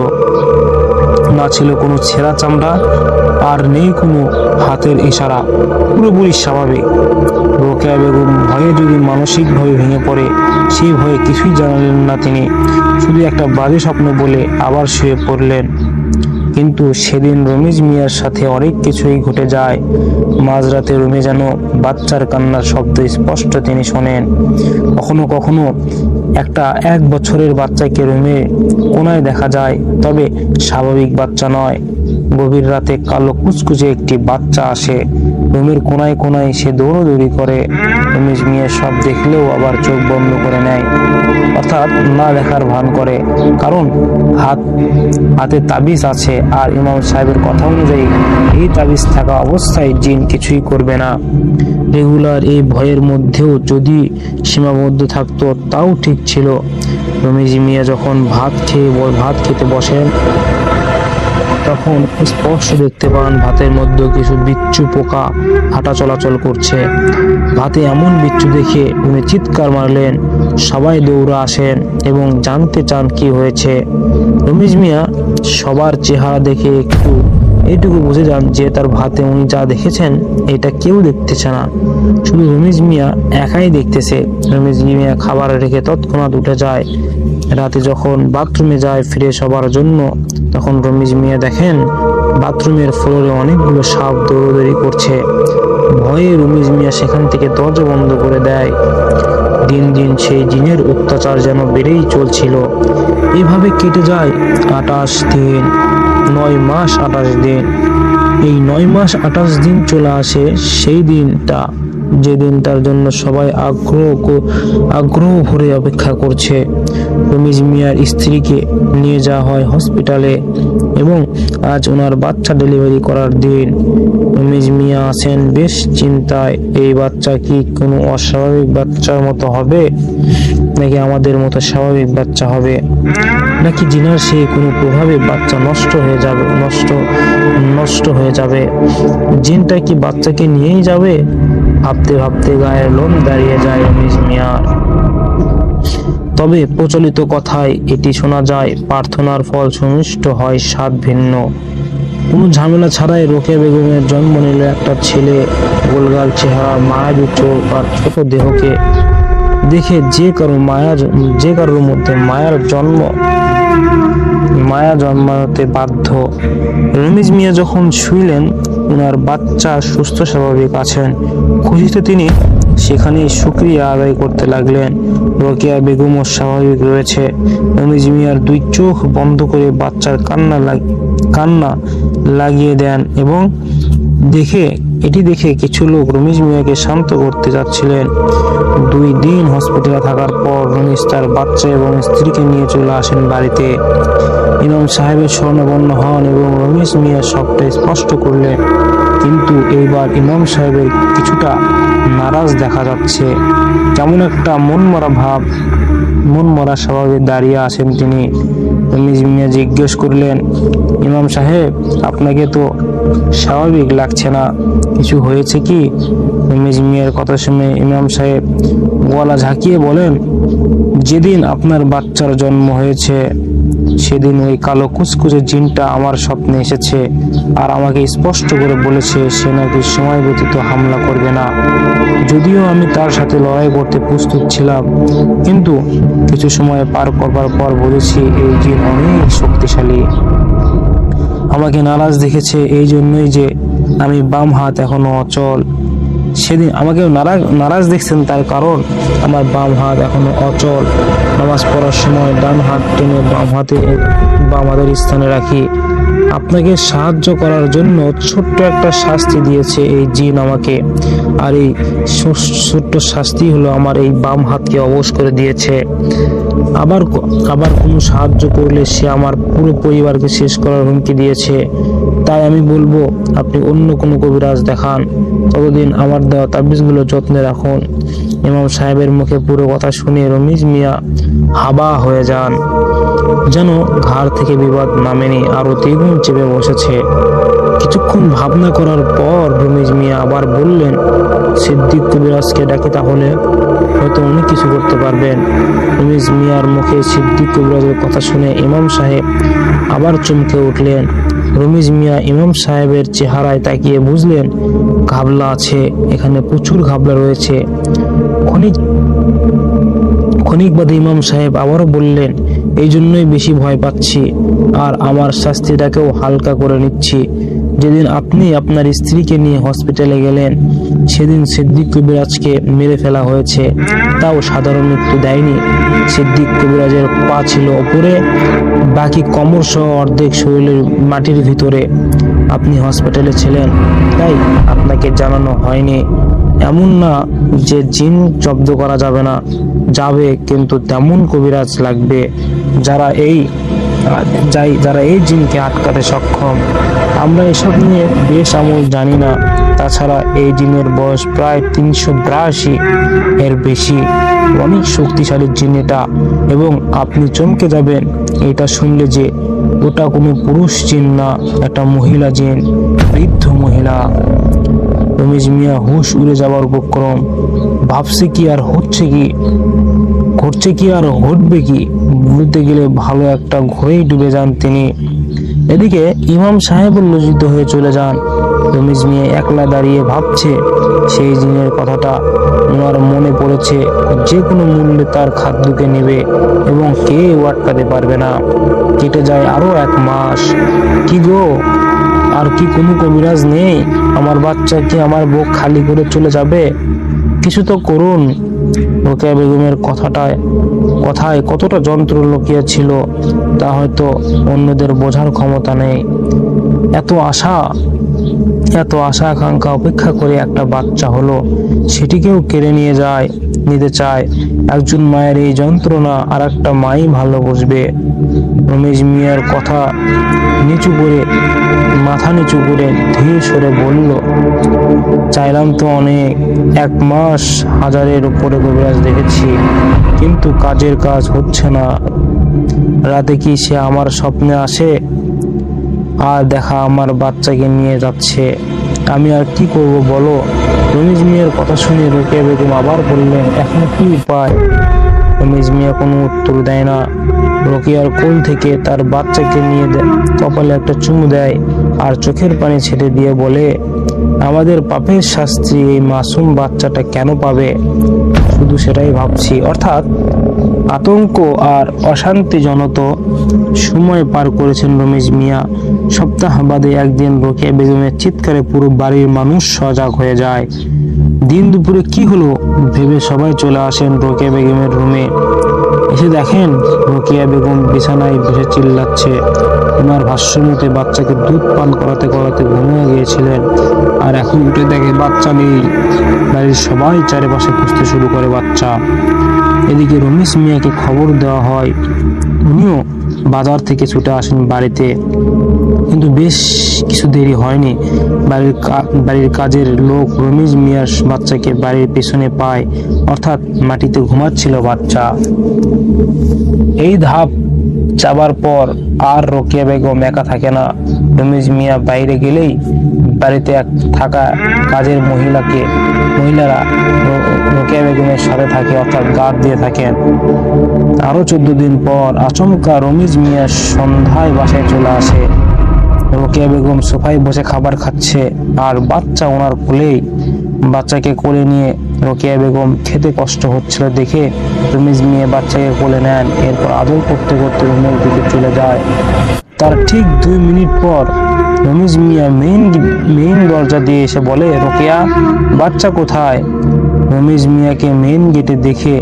না, ছিল কোনো ছেঁড়া চামড়া, আর নেই কোনো হাতের ইশারা, পুরোপুরি স্বাভাবিক। রোকেয়া বেগম ভয়ে যদি মানসিকভাবে ভেঙে পড়ে, সেই ভয়ে কিছুই জানালেন না তিনি, শুধু একটা বাজে স্বপ্ন বলে আবার শুয়ে পড়লেন। কিন্তু সেদিন রমিজ মিয়ার সাথে অনেক কিছুই ঘটে যায়। মাঝরাতে রুমে যেন বাচ্চার কান্নার শব্দ স্পষ্ট তিনি শোনেন। কখনো কখনো একটা 1 বছরের বাচ্চাকে রুমে কোনায় দেখা যায়, তবে স্বাভাবিক বাচ্চা নয়। গভীর রাতে কালো কুচকুচে একটি বাচ্চা আসে রুমের কোনায় কোনায়, সে দৌড়াদৌড়ি করে। রমিজ মিয়া সব দেখলেও আবার চোখ বন্ধ করে নেয়, অর্থাৎ না দেখার ভান করে, কারণ হাতে তাবিজ আছে, আর ইমাম সাহেবের কথা অনুযায়ী এই তাবিজ থাকা অবস্থায় জিন কিছুই করবে না। রেগুলার এই ভয়ের মধ্যেও যদি সীমাবদ্ধ থাকতো তাও ঠিক ছিল। রমিজ মিয়া যখন ভাত খেতে বসেন তখন স্পষ্ট দেখতে পান ভাতের মধ্যে কিছু বিচ্ছু পোকা হাঁটা চলাচল করছে। ভাতে এমন বিচ্ছু দেখে উনি চিৎকার মারলেন। সবাই দৌড়ে আসেন এবং জানতে চান কি হয়েছে। রমিজ মিয়া সবার চেহারা দেখে এইটুকু বুঝে যান যে তার ভাতে উনি যা দেখেছেন এটা কেউ দেখতেছে না, শুধু রমিজ মিয়া একাই দেখতেছে। রমিজ মিয়া খাবার রেখে তৎক্ষণাৎ উঠে যায়। রাতে যখন বাথরুমে যায় ফ্রেশ হবার জন্য, তখন রমিজ মিয়া দেখেন বাথরুমের ফ্লোরে অনেকগুলো সাপ দৌড়াদৌড়ি করছে। ভয়ে রমিজ মিয়া সেখান থেকে দরজা বন্ধ করে দেয়। দিন দিন সেই জিনের অত্যাচার যেন বেড়েই চলছিল। এভাবে কেটে যায় 28 দিন, 9 মাস 28 দিন। এই 9 মাস 28 দিন চলে আসে সেই দিনটা, যে দিনটার জন্য সবাই আগ্রহ ভরে অপেক্ষা করছে। রমিজ মিয়ার স্ত্রীকে নিয়ে যাওয়া হয় হসপিটালে, এবং আজ ওনার বাচ্চা ডেলিভারি করার দিন। রমিজ মিয়া আছেন বেশ চিন্তায়। এই বাচ্চা কি কোনো অস্বাভাবিক বাচ্চার মতো হবে, নাকি আমাদের মতো স্বাভাবিক বাচ্চা হবে, নাকি জিনার সেই কোনো প্রভাবে বাচ্চা নষ্ট হয়ে যাবে। জিনটা কি বাচ্চাকে নিয়েই যাবে? ভাবতে ভাবতে গায়ের লোম দাঁড়িয়ে যায় রমিজ মিয়ার। তবে প্রচলিত কথায় এটি শোনা যায়, প্রার্থনার ফল সুমিষ্ট হয় 7 ভিন্ন। কোনো ঝামেলা ছাড়াই রোকেয়া বেগমের জন্ম নিল একটা ছেলে। গোলগাল চেহারা, মায়াবী চোখ আর ছোট দেহকে দেখে যে কারোর মধ্যে মায়া জন্মাতে বাধ্য। রমিজ মিয়া যখন শুইলেন, ওনার বাচ্চা সুস্থ স্বাভাবিক আছেন। খুশিতে তিনি সেখানেই শুকরিয়া আদায় করতে লাগলেন। রোকেয়া বেগমও স্বাভাবিক রয়েছে। রমিজ মিয়ার 2 চোখ বন্ধ করে বাচ্চার কান্না লাগিয়ে দেন, এবং এটি দেখে কিছু লোক রমিজ মিয়াকে শান্ত করতে যাচ্ছিলেন। 2 দিন হসপিটালে থাকার পর রমিজ তার বাচ্চা এবং স্ত্রীকে নিয়ে চলে আসেন বাড়িতে। ইমাম সাহেবের স্বর্ণাপন্ন হন এবং রমিজ মিয়া সবটা স্পষ্ট করলেন। কিন্তু এইবার ইমাম সাহেবের কিছুটা নারাজ দেখা যাচ্ছে, যেমন একটা মনমরা স্বভাবে দাঁড়িয়ে আছেন তিনি। রমিজ মিয়া জিজ্ঞেস করলেন, ইমাম সাহেব, আপনাকে তো স্বাভাবিক লাগছে না, কিছু হয়েছে কি? রমিজ মিয়ার কথা শুনে ইমাম সাহেব গলা ঝাঁকিয়ে বলেন, যেদিন আপনার বাচ্চার জন্ম হয়েছে সেদিন ওই কালো কুচকুচে জিনটা আমার স্বপ্নে এসেছে আর আমাকে স্পষ্ট করে বলেছে সে নাকি সময় ব্যতীত হামলা করবে না। যদিও আমি তার সাথে লড়াই করতে প্রস্তুত ছিলাম, কিন্তু কিছু সময় পার করবার পর বুঝেছি এই জিন অনেক শক্তিশালী। আমাকে নারাজ দেখেছে এই জন্যই যে আমি বাম হাত এখনো অচল। সেদিন আমাকে নারাজ দেখছেন তার কারণ আমার বাম হাত এখনো অচল। নামাজ পড়ার সময় ডান হাত টেনে বাম হাতের স্থানে রাখি। আপনাকে সাহায্য করার জন্য ছোট্ট একটা শাস্তি দিয়েছে এই জিন আমাকে, আর এই ছোট্ট শাস্তি হলো আমার এই বাম হাতকে অবশ করে দিয়েছে। আবার কোনো সাহায্য করলে সে আমার পুরো পরিবারকে শেষ করার হুমকি দিয়েছে। তাই আমি বলবো আপনি অন্য কোনো কবিরাজ দেখান, ততদিন আমার দেওয়া তাবিজগুলো যত্নে রাখুন। ইমাম সাহেবের মুখে পুরো কথা শুনে রমিজ মিয়া হাবা হয়ে যান, যেন ঘাড় থেকে বিবাদ নামেনি, আরো দ্বিগুণ চেপে বসেছে। কিছুক্ষণ ভাবনা করার পর রমিজ মিয়া আবার বললেন, সিদ্দিক কবিরাজকে ডাকি, তাহলে হয়তো উনি কিছু করতে পারবেন। রমিজ মিয়ার মুখে সিদ্দিক কবিরাজের কথা শুনে ইমাম সাহেব আবার চমকে উঠলেন। রমিজ মিয়া ইমাম সাহেবের চেহারায় তাকিয়ে বুঝলেন ঘাবলা আছে, এখানে প্রচুর ঘাবলা রয়েছে। ক্ষণিক বাদে ইমাম সাহেব আবারও বললেন, এই জন্যই বেশি ভয় পাচ্ছি আর আমার শাস্তিটাকেও হালকা করে নিচ্ছি। যেদিন আপনি আপনার স্ত্রীকে নিয়ে হসপিটালে গেলেন সেদিন সিদ্দিক কবিরাজকে মেরে ফেলা হয়েছে, তাও সাধারণ মৃত্যু দেয়নি। সিদ্দিক কবিরাজের পা ছিল ওপরে, বাকি কোমর সহ অর্ধেক শরীরের মাটির ভিতরে। আপনি হসপিটালে ছিলেন তাই আপনাকে জানানো হয়নি। এমন না যে জিন জব্দ করা যাবে না, যাবে, কিন্তু তেমন কবিরাজ লাগবে যারা এই জিনকে আটকাতে সক্ষম। আমরা এসব নিয়ে বেশ আমল জানি না। তাছাড়া এই জিনের বয়স প্রায় 382 এর বেশি, অনেক শক্তিশালী জিন এটা। এবং আপনি চমকে যাবেন এটা শুনলে যে ওটা কোনো পুরুষ জিন না, একটা মহিলা জিন, বৃদ্ধ মহিলা। রমিজ মিয়া হুশ উড়ে যাওয়ার উপক্রম। ভাবছে কি আর ঘটছে কি আর ঘটবে কি, বলতে গেলে ভালো একটা ঘোরেই ডুবে যান তিনি। এদিকে ইমাম সাহেব লজ্জিত হয়ে চলে যান। রমিজ মিয়া একলা দাঁড়িয়ে ভাবছে সেই জিনের কথাটা ওনার মনে পড়েছে, যে কোনো মূল্যে তার খাদ্যকে নেবে এবং কেউ আটকাতে পারবে না। কেটে যায় আরো 1 মাস। কি গো, আর কি কোনো কবিরাজ নেই? আমার বাচ্চা কি আমার বুক খালি করে চলে যাবে? কিছু তো করুন। রোকেয়া বেগমের কথায় কতটা যন্ত্র লুকিয়ে ছিল তা হয়তো অন্যদের বোঝার ক্ষমতা নেই। এত আশা আকাঙ্ক্ষা অপেক্ষা করে একটা বাচ্চা হলো, সেটিকেও কেড়ে নিতে চায়। একজন মায়ের এই যন্ত্রণা আর একটা মাই ভালো বুঝবে। রমেশ মিয়ার মাথা নিচু করে ধীর সরে বলল, চাইলাম তো অনেক, 1 মাস 1000-এর উপরে কবিরাজ দেখেছি, কিন্তু কাজের কাজ হচ্ছে না। রাতে কি সে আমার স্বপ্নে আসে আর দেখা আমার বাচ্চাকে নিয়ে যাচ্ছে? আমি আর কি করব বলো? রমিজ মিয়ার কথা শুনে রোকেয়া বেগম আবার বললেন, এখন কি উপায়? রমিজ মিয়া কোনো উত্তর দেয় না। রোকেয়ার কোল থেকে তার বাচ্চাকে নিয়ে কপালে একটা চুমু দেয় আর চোখের পানি ছেড়ে দিয়ে বলে, আমাদের পাপের শাস্তি এই মাসুম বাচ্চাটা কেন পাবে? শুধু সেটাই ভাবছি। অর্থাৎ আতঙ্ক আর অশান্তিজনক সময় পার করেছেন রমেশ মিয়া। সপ্তাহ বাদে একদিন রোকেয়া বেগমের চিৎকারে পুরো বাড়ির মানুষ সজাগ হয়ে যায়। দিন দুপুরে কি হলো ভেবে সবাই চলে আসেন রোকেয়া বেগমের রুমে। এসে দেখেন রোকেয়া বেগম বিছানায় বসে চিল্লাচ্ছে। ওনার ভাষ্যমতে বাচ্চাকে দুধ পান করাতে ঘুমিয়ে গিয়েছিলেন, আর এখন উঠে দেখে বাচ্চা নেই। বাড়ির সবাই চারিপাশে খুঁজতে শুরু করে বাচ্চা। এদিকে রমেশ মিয়াকে খবর দেওয়া হয়, উনিও বাজার থেকে ছুটে আসেন বাড়িতে। কিন্তু বেশ কিছু দেরি হয়নি। বাড়ির কাজের লোক রমেশ মিয়ার বাচ্চাকে বাড়ির পেছনে পায়, অর্থাৎ মাটিতে ঘুমাচ্ছিল বাচ্চা। এই ধাপ যাবার পর আর রোকেয়া বেগম একা থাকে না। রমেশ মিয়া বাইরে গেলেই বাড়িতে থাকা কাজের মহিলারা রোকেয়া বেগমের সাথে থাকে, অর্থাৎ গার্ড দিয়ে থাকেন। আরো 14 দিন পর আচমকা রমিজ মিয়া সন্ধ্যায় বাসায় চলে আসে। রোকেয়া বেগম সোফায় বসে খাবার খাচ্ছে আর বাচ্চা ওনার কোলেই। বাচ্চাকে কোলে নিয়ে রোকেয়া বেগম খেতে কষ্ট হচ্ছিল দেখে রমিজ মিয়া বাচ্চাকে কোলে নেন। এরপর আদর করতে করতে রুমের দিকে চলে যায়। তার ঠিক 2 মিনিট পর রমিজ মিয়া মেইন দরজা দিয়ে এসে বলে, রোকেয়া, বাচ্চা কোথায়? রমিজ মিয়াকে মেইন গেটে দেখে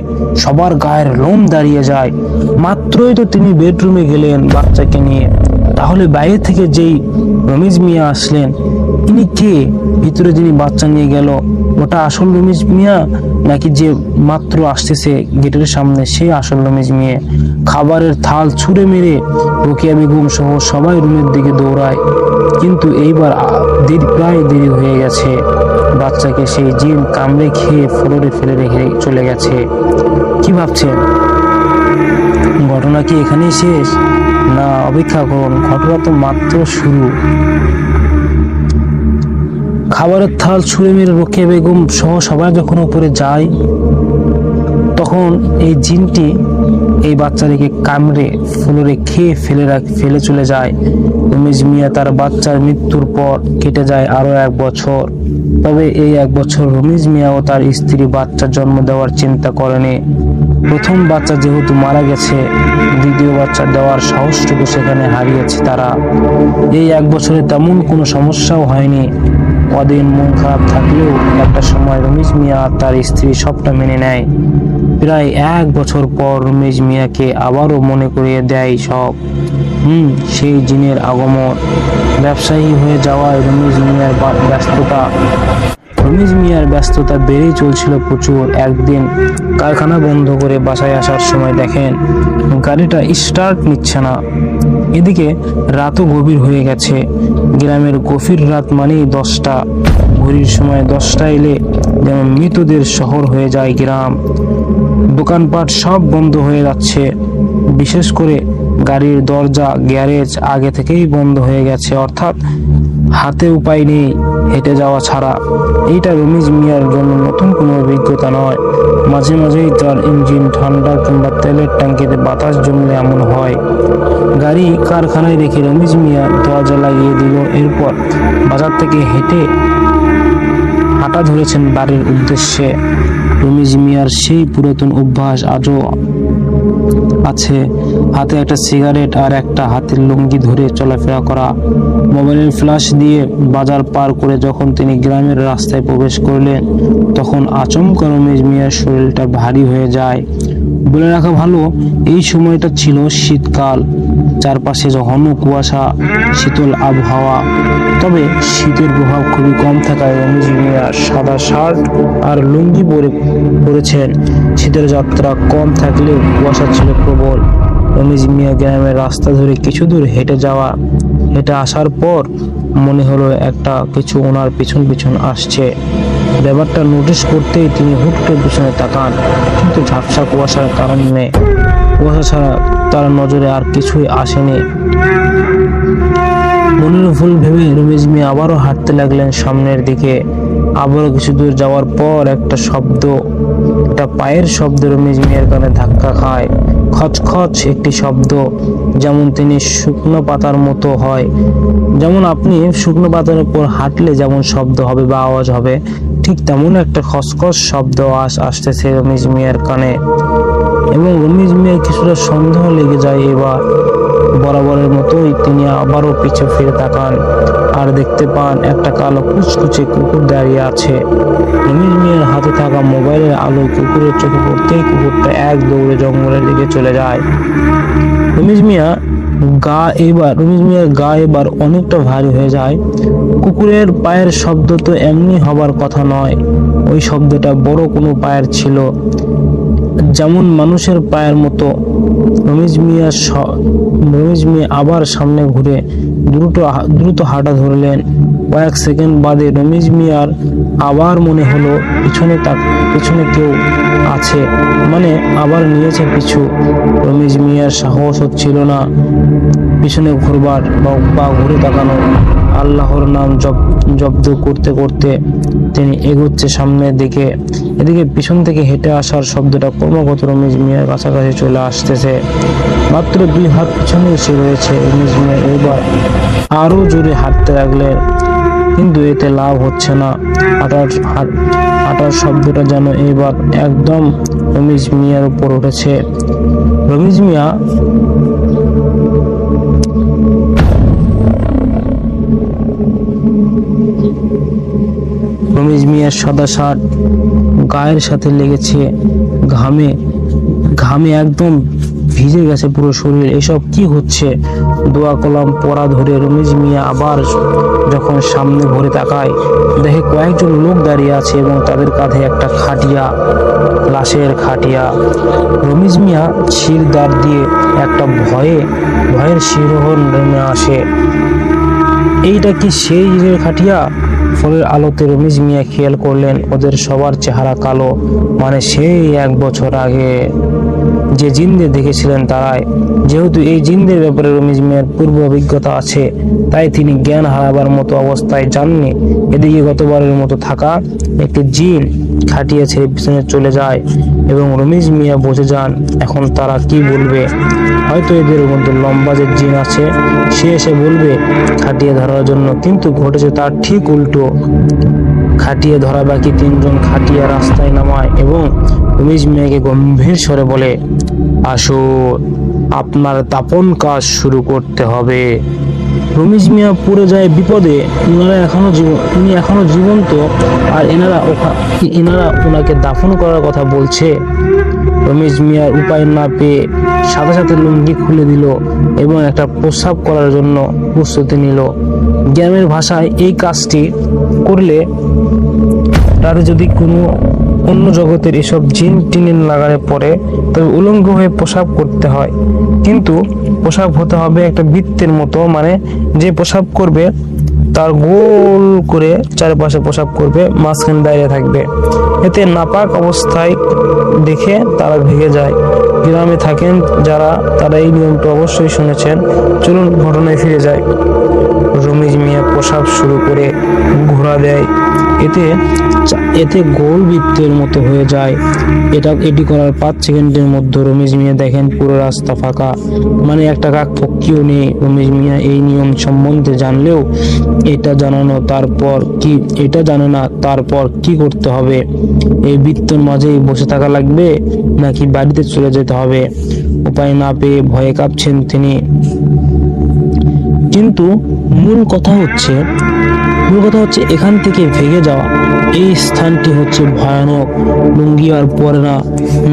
সবার গায়ের লোম দাঁড়িয়ে যায়। মাত্রই তো তিনি বেডরুমে গেলেন বাচ্চাকে নিয়ে, তাহলে বাইরে থেকে যেই রমিজ মিয়া আসলেন, ইনি কে? ভিতরে যিনি বাচ্চা নিয়ে গেল, ওটা আসল রমিজ মিয়া নাকি যে মাত্র আসতেছে গেটের সামনে সেই আসল রমিজ মিয়া? খাবারের থাল ছুঁড়ে মেরে রোকেয়া বেগম সহ সবাই রুমের দিকে দৌড়ায়, কিন্তু এইবার প্রায় দেরি হয়ে গেছে। বাচ্চাকে সেই জিন কামড়ে খেয়ে ফ্লোরে ফেলে রেখে চলে গেছে। কি ভাবছেন, ঘটনা কি এখানেই শেষ? না, অপেক্ষা করুন, ঘটনা তো মাত্র শুরু। খাবারের থাল ছুঁড়ে মেরে রোকেয়া বেগম সহ সবাই যখন উপরে যায়, তখন এই জিনটি এই বাচ্চাটিকে কামড়ে ফ্লোরে খেয়ে ফেলে চলে যায়। রমিজ মিয়া তার বাচ্চার মৃত্যুর পর কেটে যায় আরো 1 বছর। তবে এই 1 বছর রমিজ মিয়া ও তার স্ত্রী বাচ্চা জন্ম দেওয়ার চিন্তা করেনি। প্রথম বাচ্চা যেহেতু মারা গেছে, দ্বিতীয় বাচ্চা দেওয়ার সাহসটুকু সেখানে হারিয়েছে তারা। এই 1 বছরে তেমন কোনো সমস্যাও হয়নি। কদিন মন খারাপ থাকলেও একটা সময় রমিজ মিয়া আর তার স্ত্রী সবটা মেনে নেয়। প্রায় 1 বছর পর রমিজ মিয়াকে আবারও মনে করিয়ে দেয় সব। সেই জিনের আগমন। ব্যবসায়ী হয়ে যাওয়ায় রমিজ মিয়ার ব্যস্ততা বেড়েই চলছিল প্রচুর। একদিন কারখানা বন্ধ করে বাসায় আসার সময় দেখেন গাড়িটা স্টার্ট নিচ্ছে না। এদিকে রাতও গভীর হয়ে গেছে। গ্রামের গভীর রাত মানেই 10টা। ঘড়ির সময় 10টা এলে যেন মৃতদের শহর হয়ে যায় গ্রাম। দোকানপাট সব বন্ধ হয়ে যাচ্ছে। বিশেষ করে গাড়ির দরজা, গ্যারেজ আগে থেকেই বন্ধ হয়ে গেছে, অর্থাৎ হাতে উপায় নেই হেঁটে যাওয়া ছাড়া। এইটা রমিজ মিয়ার জন্য নতুন কোনো অভিজ্ঞতা নয়। মাঝে মাঝেই তার ইঞ্জিন ঠান্ডা কিংবা তেলের ট্যাঙ্কিতে বাতাস জমলে এমন হয়। গাড়ি কারখানায় রেখে রমিজ মিয়া দরজা লাগিয়ে দিল। এরপর বাজার থেকে হাঁটা ধরেছেন বাড়ির উদ্দেশ্যে। রমিজ মিয়ার সেই পুরাতন অভ্যাস আজও আছে, হাতে একটা সিগারেট আর একটা হাতের লুঙ্গি ধরে চলাফেরা করা। মোবাইলের ফ্ল্যাশ দিয়ে বাজার পার করে যখন তিনি গ্রামের রাস্তায় প্রবেশ করলেন, তখন আচমকা রমিজ মিয়ার শরীরটা ভারী হয়ে যায়। বলে রাখা ভালো, এই সময়টা ছিল শীতকাল। চারপাশে ঘন কুয়াশা, শীতল আবহাওয়া। তবে শীতের প্রভাব খুবই কম থাকায় রমিজ মিয়া সাদা শার্ট আর লুঙ্গি পরেছেন। শীতের যাত্রা কম থাকলেও কুয়াশা ছিল প্রবল। রমিজ মিয়া গ্রামের রাস্তা ধরে কিছু দূর হেঁটে আসার পর মনে হলো একটা কিছু ওনার পিছন আসছে। ব্যাপারটা নোটিশ করতেই তিনি হুট করে পিছনে তাকান, কিন্তু ঝাপসা কুয়াশার কারণে কুয়াশা ছাড়া তার নজরে আর কিছুই আসেনি। মনের ভুল ভেবে রমিজ মিয়া আবারও হাঁটতে লাগলেন সামনের দিকে। আবারও কিছু দূর যাওয়ার পর একটা পায়ের শব্দ রমিজ মিয়ার কানে ধাক্কা খায়। খচখচ একটি শব্দ, যেমন তিনি শুকনো পাতার মতো হয়। যেমন আপনি শুকনো পাতার উপর হাঁটলে যেমন শব্দ হবে বা আওয়াজ হবে, ঠিক তেমন একটা খচখচ শব্দ আসতেছে রমিজ মিয়ার কানে। এবং রমিজ মিয়ার কিছুটা সন্দেহ লেগে যায়। এবার বরাবরের মতোই তিনি আবারও পিছু ফিরে তাকান আর দেখতে পান একটা কালো কুচকুচে কুকুর দাঁড়িয়ে আছে। রমিজ মিয়ার হাতে থাকা মোবাইলের আলোয় কুকুরের চোখে পড়তেই কুকুরটা এক দৌড়ে জঙ্গলের দিকে চলে যায়। রমিজ মিয়ার গা এবার অনেকটা ভারী হয়ে যায়। কুকুরের পায়ের শব্দ তো এমনি হবার কথা নয়, ওই শব্দটা বড় কোনো পায়ের ছিল, যেমন মানুষের পায়ের মতো। রমিজ মিয়া আবার সামনে ঘুরে দ্রুত হাঁটা ধরলেন। কয়েক সেকেন্ড বাদে রমিজ মিয়ার আবার মনে হলো পিছনে কেউ আছে, মানে আবার নিয়েছে পিছু। রমিজ মিয়ার সাহস হচ্ছিল না পিছনে ঘুরবার বা ঘুরে তাকানো। আল্লাহর নাম জব্দ করতে করতে তিনি এগোচ্ছে সামনের দিকে। এদিকে পিছন থেকে হেঁটে আসার শব্দটা ক্রমাগত রমেশ মিয়ার কাছাকাছি চলে আসতেছে। মাত্র 2 হাত পিছনে এসে রয়েছে রমেশ মিয়া। এবার আরো জোরে হাঁটতে লাগলেন, কিন্তু এতে লাভ হচ্ছে না। হাঁটার শব্দটা যেন এবার একদম রমেশ মিয়ার উপর উঠেছে। রমেশ মিয়া সাদা শার্ট গায়ের সাথে লেগেছে, ঘামে একদম ভিজে গেছে পুরো শরীর। এসব কি হচ্ছে? দোয়া কলাম পড়া ধরে রমেশ মিয়া আবার যখন সামনে ঘুরে তাকায়, দেখে কয়েকজন লোক দাঁড়িয়ে আছে এবং তাদের কাঁধে একটা খাটিয়া, লাশের খাটিয়া। রমেশ মিয়া শির দাঁড় দিয়ে একটা ভয়ের শিরোহর নেমে আসে। এইটা কি সেই জিনের খাটিয়া? ফলের আলোতে রমেশ মিয়া খেয়াল করলেন ওদের সবার চেহারা কালো, মানে সেই 1 বছর আগে যে জিনদের দেখেছিলেন তারাই। যেহেতু এই জিনদের ব্যাপারে রমেশ মিয়ার পূর্ব অভিজ্ঞতা আছে, তাই তিনি জ্ঞান হারাবার মতো অবস্থায় যাননি। এদিকে গতবারের মতো থাকা একটি জিন খাটিয়ে ছেড়ে পিছনে চলে যায় এবং রমেশ মিয়া বুঝে যান এখন তারা কি বলবে। হয়তো এদের মধ্যে লম্বা যে জিন আছে সে এসে বলবে খাটিয়ে ধরার জন্য, কিন্তু ঘটেছে তার ঠিক উল্টো। খাটিয়ে ধরা বাকি 3 জন খাটিয়া রাস্তায় নামায় এবং রমেশ মিয়াকে গম্ভীর স্বরে বলে, আসুন, আপনার দাপন কাজ শুরু করতে হবে। রমেশ মিয়া পড়ে যায় বিপদে। উনি এখনো জীবন্ত, আর এনারা ওনাকে দাফন করার কথা বলছে। রমেশ মিয়ার উপায় না পেয়ে সাথে সাথে লুঙ্গি খুলে দিল এবং একটা প্রস্রাব করার জন্য প্রস্তুতি নিল। গ্রামের ভাষায় এই কাজটি করলে তার যদি কোনো অন্য জগতের এসব জিন টিনের লাগারে পড়ে তবে উলঙ্গ হয়ে প্রসাব করতে হয়, কিন্তু প্রসাব হতে হবে একটা বৃত্তের মতো, মানে যে প্রসাব করবে তার গোল করে চারপাশে প্রসাব করবে, মাঝখানে দাঁড়িয়ে থাকবে। এতে নাপাক অবস্থায় দেখে তারা ভেঙে যায়। গ্রামে থাকেন যারা, তারা এই নিয়মটা অবশ্যই শুনেছেন। চলুন ঘটনায় ফিরে যায়। রমেশ মিয়া প্রসাব শুরু করে ঘোরা দেয়, এতে গোল বৃত্তের মতো হয়ে যায়। এটি করার 5 সেকেন্ডের মধ্যে রমেশ মিয়া দেখেন পুরো রাস্তা ফাঁকা, মানে একটা কাক পক্ষীও নেই। রমেশ মিয়া এই নিয়ম সম্বন্ধে জানলেও এটা জানে না তারপর কি করতে হবে। এই বৃত্তের মাঝেই বসে থাকা লাগবে নাকি বাড়িতে চলে যেতে হবে, উপায় না পেয়ে ভয়ে কাঁপছেন তিনি। কিন্তু মূল কথা হচ্ছে এখান থেকে ভেঙে যাওয়া। এই স্থানটি হচ্ছে ভয়ানক। লুঙ্গি আর পরে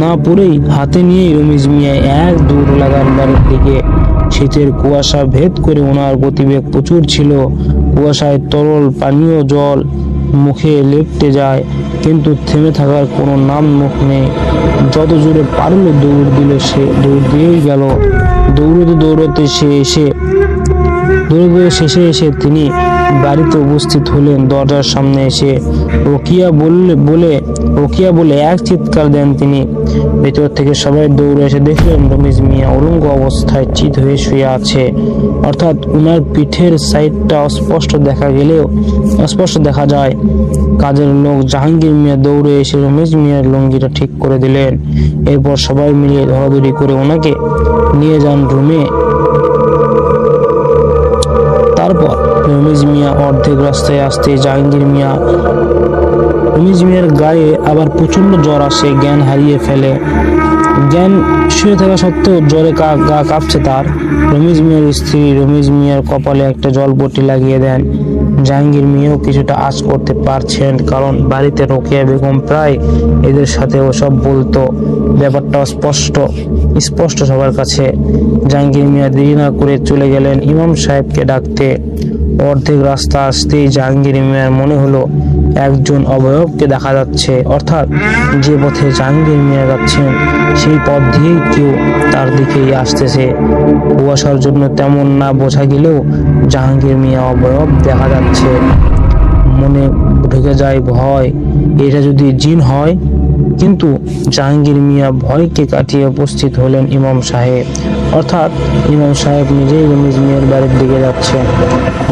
না পরেই হাতে নিয়ে রমেশ মিয়া এক দৌড় লাগান বাড়ির দিকে। শীতের কুয়াশা ভেদ করে ওনার গতিবেগ প্রচুর ছিল। কুয়াশায় তরল পানীয় জল মুখে লেপটে যায়, কিন্তু থেমে থাকার কোনো নাম মুখ নেই। যত জোরে পারল দৌড় দিয়েই গেল। দৌড়তে শেষে এসে তিনি বাড়িতে উপস্থিত হলেন। দরজার সামনে এসে রোকিয়া বলে এক চিৎকার দেন তিনি। ভেতর থেকে সবাই দৌড়ে এসে দেখলেন রমেশ মিয়া উলঙ্গ অবস্থায় চিত হয়ে শুয়ে আছে। অর্থাৎ উনার পিঠের সাইডটা অস্পষ্ট দেখা যায়। কাজের লোক জাহাঙ্গীর মিয়া দৌড়ে এসে রমেশ মিয়ার লুঙ্গিটা ঠিক করে দিলেন। এরপর সবাই মিলে ধরাধরি করে ওনাকে নিয়ে যান রুমে। তারপর রমেশ মিয়া অর্ধেক রাস্তায় আসতে রমেশ মিয়ার গায়ে আবার প্রচন্ড জ্বর আসে, জ্ঞান হারিয়ে ফেলে। জ্ঞান শুয়ে থাকা সত্ত্বেও জ্বরে গা কাঁপছে তার। রমেশ মিয়ার স্ত্রী রমেশ মিয়ার কপালে একটা জলপট্টি লাগিয়ে দেন। জাহাঙ্গীর মিয়াও কিছুটা আঁচ করতে পারছেন, কারণ বাড়িতে রোকেয়া বেগম প্রায় এদের সাথে ওসব বলতো। ব্যাপারটা স্পষ্ট সবার কাছে। জাহাঙ্গীর মিয়া দেরি না করে চলে গেলেন ইমাম সাহেবকে ডাকতে। অর্ধেক রাস্তা আসতেই জাহাঙ্গীর মিয়ার মনে হলো একজন অবয়বকে দেখা যাচ্ছে, অর্থাৎ যে পথে জাহাঙ্গীর মিয়া যাচ্ছেন সেই পথ দিয়ে কেউ তার দিকেই আসতেছে। কুয়াশার জন্য তেমন না বোঝা গেলেও জাহাঙ্গীর মিয়া অবয়ব দেখা যাচ্ছে। মনে ঢুকে যায় ভয়, এটা যদি জিন হয়। কিন্তু জাহাঙ্গীর মিয়া ভয়কে কাটিয়ে উপস্থিত হলেন ইমাম সাহেব। অর্থাৎ ইমাম সাহেব নিজেই রমিজ মিয়ার বাড়ির দিকে যাচ্ছেন।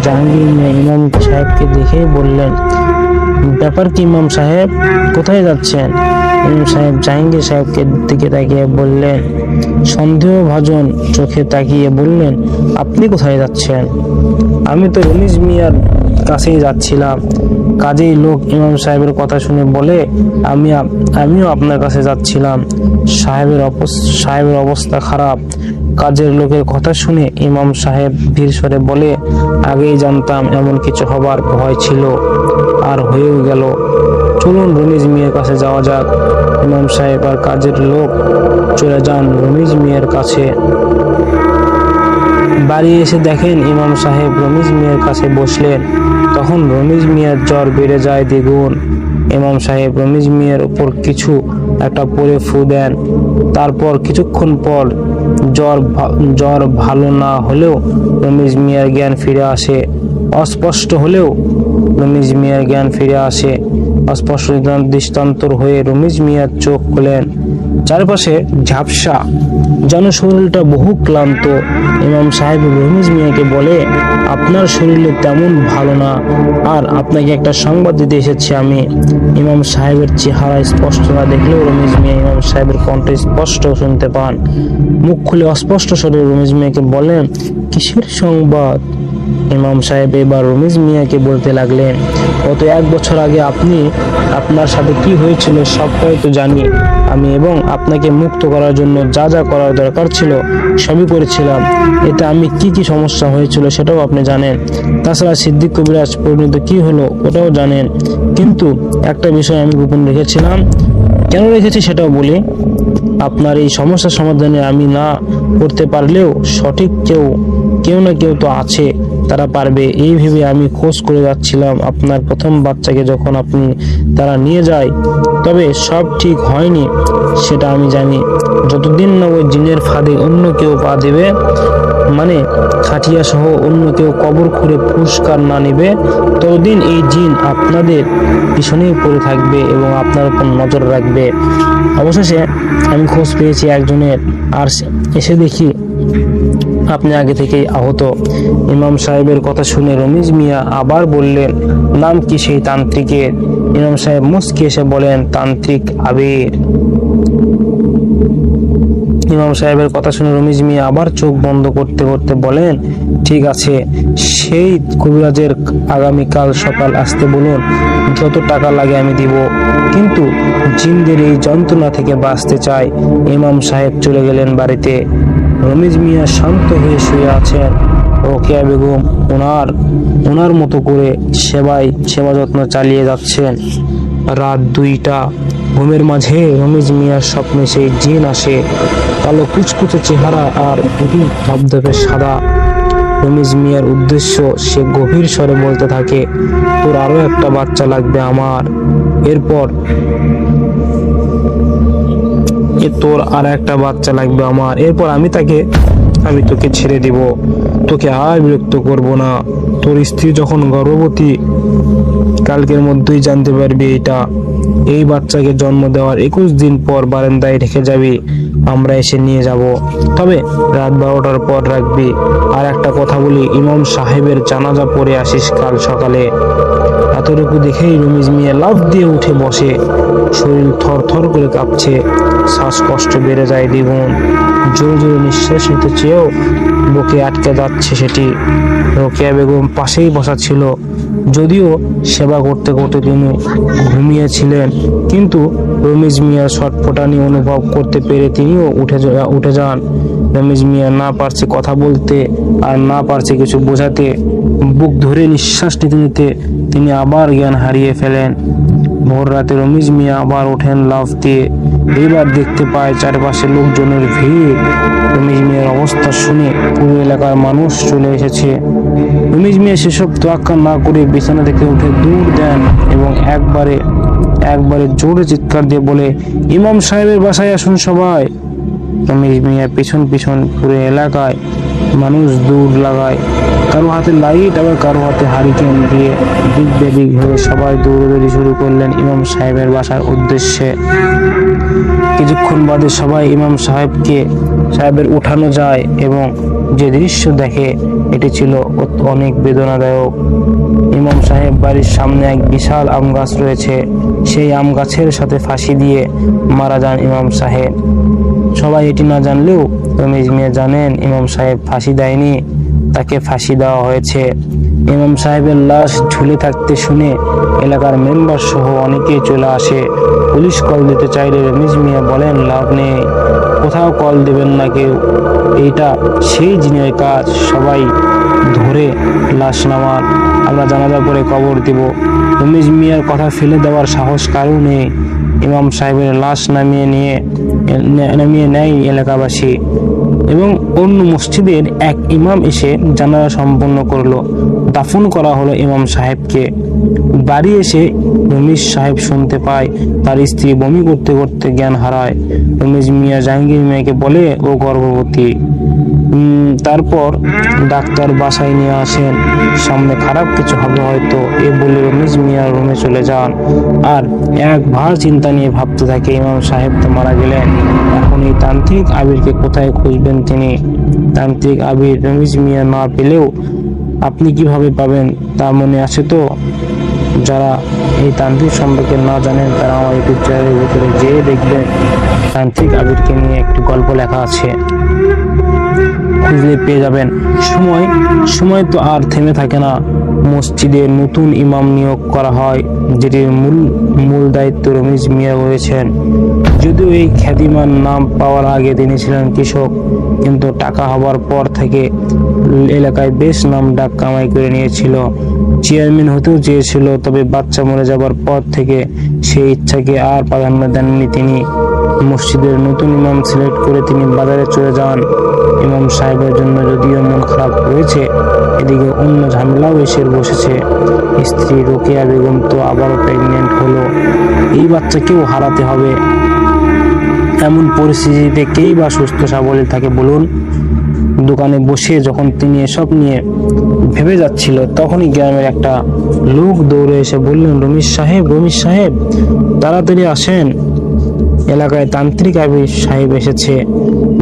জাহাঙ্গীর মিয়া ইমাম সাহেবকে দেখেই বললেন, ব্যাপার কি ইমাম সাহেব, কোথায় যাচ্ছেন? ইমাম সাহেব জাহাঙ্গীর সাহেবকে দিকে তাকিয়ে বললেন, সন্দেহভাজন চোখে তাকিয়ে বললেন, আপনি কোথায় যাচ্ছেন? আমি তো রমিজ মিয়ার কাছেই যাচ্ছিলাম। কাজেই লোক ইমাম সাহেবের কথা শুনে বলে আমিও আপনার কাছে যাচ্ছিলাম। সাহেবের অবস্থা খারাপ। কাজের লোকের কথা শুনে ইমাম সাহেব ধীর স্বরে বলে, আগেই জানতাম এমন কিছু হবার ভয় ছিল, আর হয়েও গেল। চলুন রমিজ মিয়ার কাছে যাওয়া যাক। ইমাম সাহেব আর কাজের লোক চলে যান রমিজ মিয়ার কাছে। বাড়ি এসে দেখেন ইমাম সাহেব রমিজ মিয়ার কাছে বসলেন। তখন রমিজ মিয়ার জ্বর বেড়ে যায় দ্বিগুণ। ইমাম সাহেব রমিজ মিয়ার উপর কিছু একটা পরে ফু দেন। তারপর কিছুক্ষণ পর জ্বর ভালো না হলেও রমিজ মিয়ার জ্ঞান ফিরে আসে। অস্পষ্ট হলেও রমিজ মিয়ার জ্ঞান ফিরে আসে। অস্পষ্ট দৃষ্টান্তর হয়ে রমিজ মিয়ার চোখ খোলেন। চারপাশে ঝাপসা, যেন শরীরটা বহু ক্লান্ত। ইমাম সাহেব রমিজ মিয়াকে বলে, আপনার শরীরে তেমন ভালো না, আর আপনাকে একটা সংবাদ দিতে এসেছি আমি। ইমাম সাহেবের চেহারা স্পষ্ট না দেখলেও রমিজ মিয়া ইমাম সাহেবের কণ্ঠ স্পষ্ট শুনতে পান। মুখ খুলে অস্পষ্ট স্বরে রমিজ মিয়াকে বলেন, কিসের সংবাদ? ইমাম সাহেব এবার রমিজ মিয়াকে বলতে লাগলেন, গত 1 বছর আগে আপনার সাথে কি হয়েছিল সবটাই তো জানি আমি, এবং আপনাকে মুক্ত করার জন্য যা যা করার দরকার ছিল সবই করেছিলাম। এতে আমি কি সমস্যা হয়েছিল সেটাও আপনি জানেন। তাছাড়া সিদ্দিক কবিরাজ পরিণত কি হলো ওটাও জানেন। কিন্তু একটা বিষয় আমি গোপন রেখেছিলাম। কেন রেখেছি সেটাও বলি। আপনার এই সমস্যার সমাধানে আমি না করতে পারলেও সঠিক কেউ না কেউ তো আছে, তারা পারবে। এই ভেবে আমি খোঁজ করে যাচ্ছিলাম আপনার প্রথম বাচ্চাকে যখন তারা নিয়ে যায়। তবে সব ঠিক হয়নি সেটা আমি জানি। যতদিন না ওই জিনের ফাঁদে অন্য কেউ পা দেবে, মানে খাটিয়া সহ অন্য কেউ কবর খুঁড়ে পুরস্কার না নেবে, ততদিন এই জিন আপনাদের পিছনেই পড়ে থাকবে এবং আপনার উপর নজর রাখবে। অবশেষে আমি খোঁজ পেয়েছি একজনের, আর এসে দেখি আপনি আগে থেকেই আহত। ইমাম সাহেবের কথা শুনে রমিজ মিয়া আবার বললেন, নাম কি সেই তান্ত্রিকের? ইমাম সাহেব মুস্কি এসে বলেন, তান্ত্রিক আবির। ইমাম সাহেবের কথা শুনে রমিজ মিয়া আবার চোখ বন্ধ করতে করতে বলেন, ঠিক আছে, সেই কবিরাজের আগামীকাল সকাল আসতে বলুন, যত টাকা লাগে আমি দিব, কিন্তু জিনদের এই যন্ত্রণা থেকে বাঁচতে চাই। ইমাম সাহেব চলে গেলেন বাড়িতে। রমিজ মিয়া শান্ত হয়ে শুয়ে আছেন। রোকেয়া বেগম ওনার মতো করে সেবা যত্ন চালিয়ে যাচ্ছেন। রাত 2টা। ঘুমের মাঝে রমিজ মিয়ার স্বপ্নে সেই জিন আসে। কালো কুচকুচে চেহারা আর দুটি ধবধবে সাদা। রমিজ মিয়ার উদ্দেশ্য সে গভীর স্বরে বলতে থাকে, তোর আরো একটা বাচ্চা লাগবে আমার। এরপর আমি তোকে ছেড়ে দিব, তোকে আর বিরক্ত করব না। তোর স্ত্রী যখন গর্ভবতী, কালকের মধ্যেই জানতে পারবি এটা। এই বাচ্চাকে জন্ম দেওয়ার 21 দিন পর বারান্দায় রেখে যাবি, আমরা এসে নিয়ে যাব। তবে রাত 12টার পর রাখবি। আর একটা কথা বলি, ইমাম সাহেবের জানাজা পড়ে আসিস কাল সকালে। এতটুকু দেখেই রমিজ মিয়া লাফ দিয়ে উঠে বসে। শরীর থরথর করে কাঁপছে, শ্বাসকষ্ট বেড়ে যায় দ্বিগুণ। জোরে জোরে নিঃশ্বাস নিতে চেয়েও বুকে আটকে যাচ্ছে সেটি। রোকেয়া বেগম পাশেই বসা ছিল। যদিও সেবা করতে করতে তিনি ঘুমিয়েছিলেন, কিন্তু রমিজ মিয়ার ছটফটানি অনুভব করতে পেরে তিনিও উঠে যান। রমিজ মিয়া না পারছে কথা বলতে, আর না পারছে কিছু বোঝাতে। বুক ধরে নিঃশ্বাস নিতে নিতে তিনি আবার জ্ঞান হারিয়ে ফেলেন। ভোর রাতে রমিজ মিয়া আবার ওঠেন লাফ দিয়ে। এইবার দেখতে পায় চারপাশে লোকজনের ভিড়। রমিজ মিয়ার অবস্থা শুনে পুরো এলাকার মানুষ চলে এসেছে। রমিজ মিয়া সেসব তোয়াক্কা না করে বিছানা থেকে উঠে দৌড় দেন এবং একবারে জোরে চিৎকার দিয়ে বলে, ইমাম সাহেবের বাসায় আসুন সবাই। রমিজ মিয়া পিছন পিছন পুরো এলাকায় মানুষ দৌড় লাগায়, কারো হাতে লাইট আবার কারো হাতে হারিকেন দিয়ে দিক বেদিক হয়ে সবাই দৌড়াদৌড়ি শুরু করলেন ইমাম সাহেবের বাসার উদ্দেশ্যে। কিছুক্ষণ বাদে সবাই ইমাম সাহেবের উঠানো যায় এবং যে দৃশ্য দেখে এটি ছিল অনেক বেদনাদায়ক। ইমাম সাহেব বাড়ির সামনে এক বিশাল আম গাছ রয়েছে, সেই আম গাছের সাথে ফাঁসি দিয়ে মারা যান ইমাম সাহেব। সবাই এটি না জানলেও রমিজ মিয়া জানেন ইমাম সাহেব ফাঁসি দেয়নি, তাকে ফাঁসি দেওয়া হয়েছে। ইমাম সাহেবের লাশ ঝুলে থাকতে শুনে এলাকার মেম্বার সহ অনেকেই চলে আসে। পুলিশ কল দিতে চাইলে রমিজ মিয়া বলেন লাভ নেই, কোথাও কল দেবেন না কেউ, এইটা সেই জিনের কাজ, সবাই ধরে লাশ নামান, আমরা জানাজা করে কবর দিব। রমিজ মিয়ার কথা ফেলে দেওয়ার সাহস কারও নেই। ইমাম সাহেবের লাশ নামিয়ে নেয় এলাকাবাসী এবং অন্য মসজিদের এক ইমাম এসে জানাজা সম্পন্ন করলো। দাফন করা হলো ইমাম সাহেবকে। বাড়ি এসে রমিজ সাহেব শুনতে পায় তার স্ত্রী বমি করতে করতে জ্ঞান হারায়। রমিজ মিয়া জাহাঙ্গীর মিয়াকে বলে ও গর্ভবতী। তারপর ডাক্তার বাসায় নিয়ে আসেন, সামনে খারাপ কিছু হবে হয়তো, এ বলে রমিজ মিয়া রুমে চলে যান। আর একবার চিন্তা নিয়ে ভাবতে থাকে ইমাম সাহেব তো মারা গেলেন, এখন এই তান্ত্রিক আবিরকে কোথায় খুঁজবেন তিনি? তান্ত্রিক আবির রমিজ মিয়া না পেলেও আপনি কিভাবে পাবেন তা মনে আছে তো? যারা এই তান্ত্রিক সম্পর্কে না জানেন তারা আমার ইউটিউব চ্যানেলের ভিতরে যেয়ে দেখবেন, তান্ত্রিক আবিরকে নিয়ে একটি গল্প লেখা আছে, খুঁজলে পেয়ে যাবেন। সময় তো আর থেমে থাকে না। মসজিদে নতুন ইমাম নিয়োগ করা হয়, যেটির মূল দায়িত্ব রমিজ মিয়া রয়েছেন। যদিও এই খ্যাতিমান নাম পাওয়ার আগে তিনি ছিলেন কৃষক, কিন্তু টাকা হবার পর থেকে এলাকায় বেশ নাম ডাক কামাই করে নিয়েছিল। চেয়ারম্যান হতেও চেয়েছিল, তবে বাচ্চা মরে যাবার পর থেকে সেই ইচ্ছাকে আর প্রাধান্য দেননি তিনি। মসজিদের নতুন ইমাম সিলেক্ট করে তিনি বাজারে চলে যান। ইমাম সাহেবের জন্য যদিও মন খারাপ রয়েছে, এদিকে অন্য ঝামেলাও এসে বসেছে। স্ত্রী রোকেয়া বেগম তো আবারও প্রেগনেন্ট হলো, এই বাচ্চাকেও হারাতে হবে। এমন পরিস্থিতিতে কেই বা সুস্থ সাবলীল থাকে বলুন? দোকানে বসে যখন তিনি এসব নিয়ে ভেবে যাচ্ছিল, তখনই গ্রামের একটা লোক দৌড়ে এসে বললেন, রমিজ সাহেব তাড়াতাড়ি আসেন, এলাকায় তান্ত্রিক আবির সাহেব এসেছে।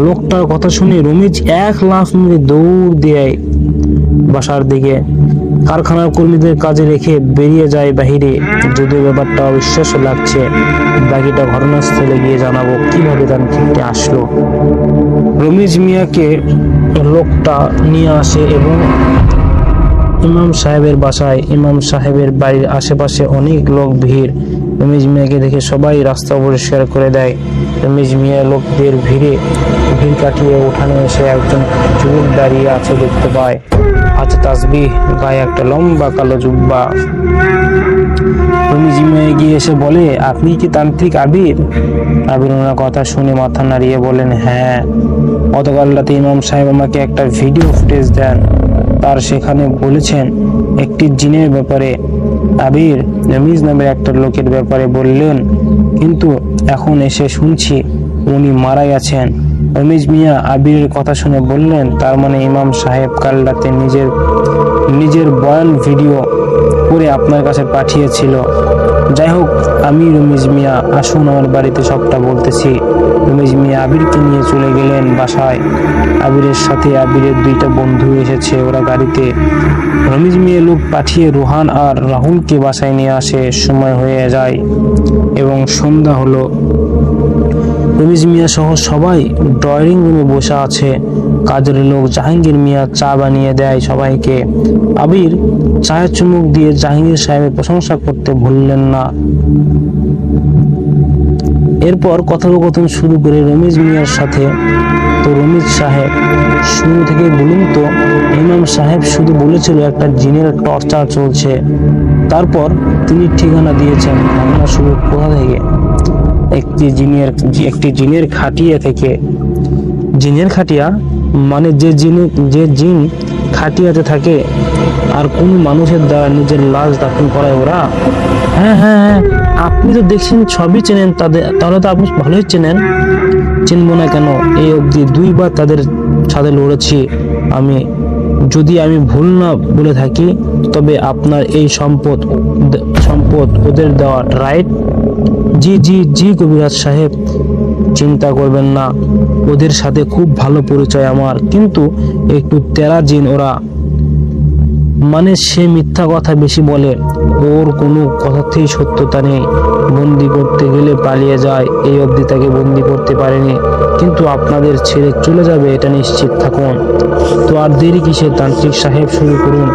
লোকটার কথা শুনে রমিজ এক লাফ মেরে দৌড় দিয়ে বাসার দিকে। কারখানার কর্মীদের কাজে রেখে বেরিয়ে যায় বাহিরে। যদিও ব্যাপারটা অবিশ্বাস্য লাগছে, বাকিটা ঘটনাস্থলে গিয়ে জানাবো কিভাবে তান্ত্রিকটি আসলো। রমিজ মিয়াকে লোকটা নিয়ে আসে এবং ইমাম সাহেবের বাসায়। ইমাম সাহেবের বাড়ির আশেপাশে অনেক লোক ভিড়। রমিজ মিয়াকে দেখে সবাই রাস্তা পরিষ্কার করে দেয়। রমিজ মিয়া লোকদের ভিড় কাটিয়ে উঠানে এসে একজন যুবক দাঁড়িয়ে আছে দেখতে পায়, হাতে তাসবিহ, গায়ে একটা লম্বা কালো জুব্বা। রমিজ মিয়া এগিয়ে এসে বলে, আপনি কি তান্ত্রিক আবির? আবির ওনার কথা শুনে মাথা নাড়িয়ে বলেন, হ্যাঁ, গতকাল রাতে ইমাম সাহেব আমাকে একটা ভিডিও ফুটেজ দেন, তার সেখানে বলেছেন একটি জিনের ব্যাপারে। আবির রমিজ নামের একটা লোকের ব্যাপারে বললেন, কিন্তু এখন এসে শুনছি উনি মারা গেছেন। রমিজ মিয়া আবিরের কথা শুনে বললেন, তার মানে ইমাম সাহেব কাল রাতে নিজের বয়ান ভিডিও করে আপনার কাছে পাঠিয়েছিল। যাই হোক, আমি রমিজ মিয়া, আসুন আমার বাড়িতে সবটা বলতেছি। রমিজ মিয়া আবিরকে নিয়ে চলে গেলেন বাসায়। আবিরের সাথে আবিরের দুইটা বন্ধু এসেছে ওরা গাড়িতে। রমিজ মিয়া লোক পাঠিয়ে রোহান আর রাহুলকে বাসায় নিয়ে আসে। সময় হয়ে যায় এবং সন্ধ্যা হলো। রমিজ মিয়া সহ সবাই ড্রয়িং রুমে বসে আছে। কাজের লোক জাহাঙ্গীর মিয়া চা বানিয়ে দেয় সবাইকে। আবির চায়ের চুমুক দিয়ে জাহাঙ্গীর সাহেবের প্রশংসা করতে ভুললেন না। এরপর কথোপকথন শুরু করে রমিজ মিয়ার সাথে। তো রমিজ সাহেব, শুরু থেকে বলুন তো, ইমাম সাহেব শুধু বলেছিল একটা জিনের টর্চার চলছে, তারপর তিনি ঠিকানা দিয়েছেন, আমরা শুরু কোথা থেকে? একটি জিনের খাটিয়া থেকে। জিনের খাটিয়া মানে যে জিন খাটিয়াতে থাকে আর কোন মানুষের দ্বারা নিজের লাশ দাফন করায় ওরা? হ্যাঁ হ্যাঁ হ্যাঁ, আপনি তো দেখছেন সবই চেনেন তাদের, তাহলে তো আপনি ভালোই চেনেন। চিনবো না কেন? এই অবধি 2বার তাদের সাথে লড়েছি আমি। যদি আমি ভুল না বলে থাকি তবে আপনার এই সম্পদ ওদের দেওয়া, রাইট? জি জি জি কবিরাজ সাহেব, চিন্তা করবেন না, ওদের সাথে খুব ভালো পরিচয় আমার, কিন্তু একটু তেরা জিন ওরা। মানে সে মিথ্যা কথা বেশি বলে, ওর কোনো কথাতেই সত্যতা নেই। বন্দি করতে গেলে পালিয়ে যায়, এই অবধি তাকে বন্দি করতে পারেনি, কিন্তু আপনাদের ছেড়ে চলে যাবে এটা নিশ্চিত থাকুন। তো আর দেরি কিসের তান্ত্রিক সাহেব, শুরু করুন।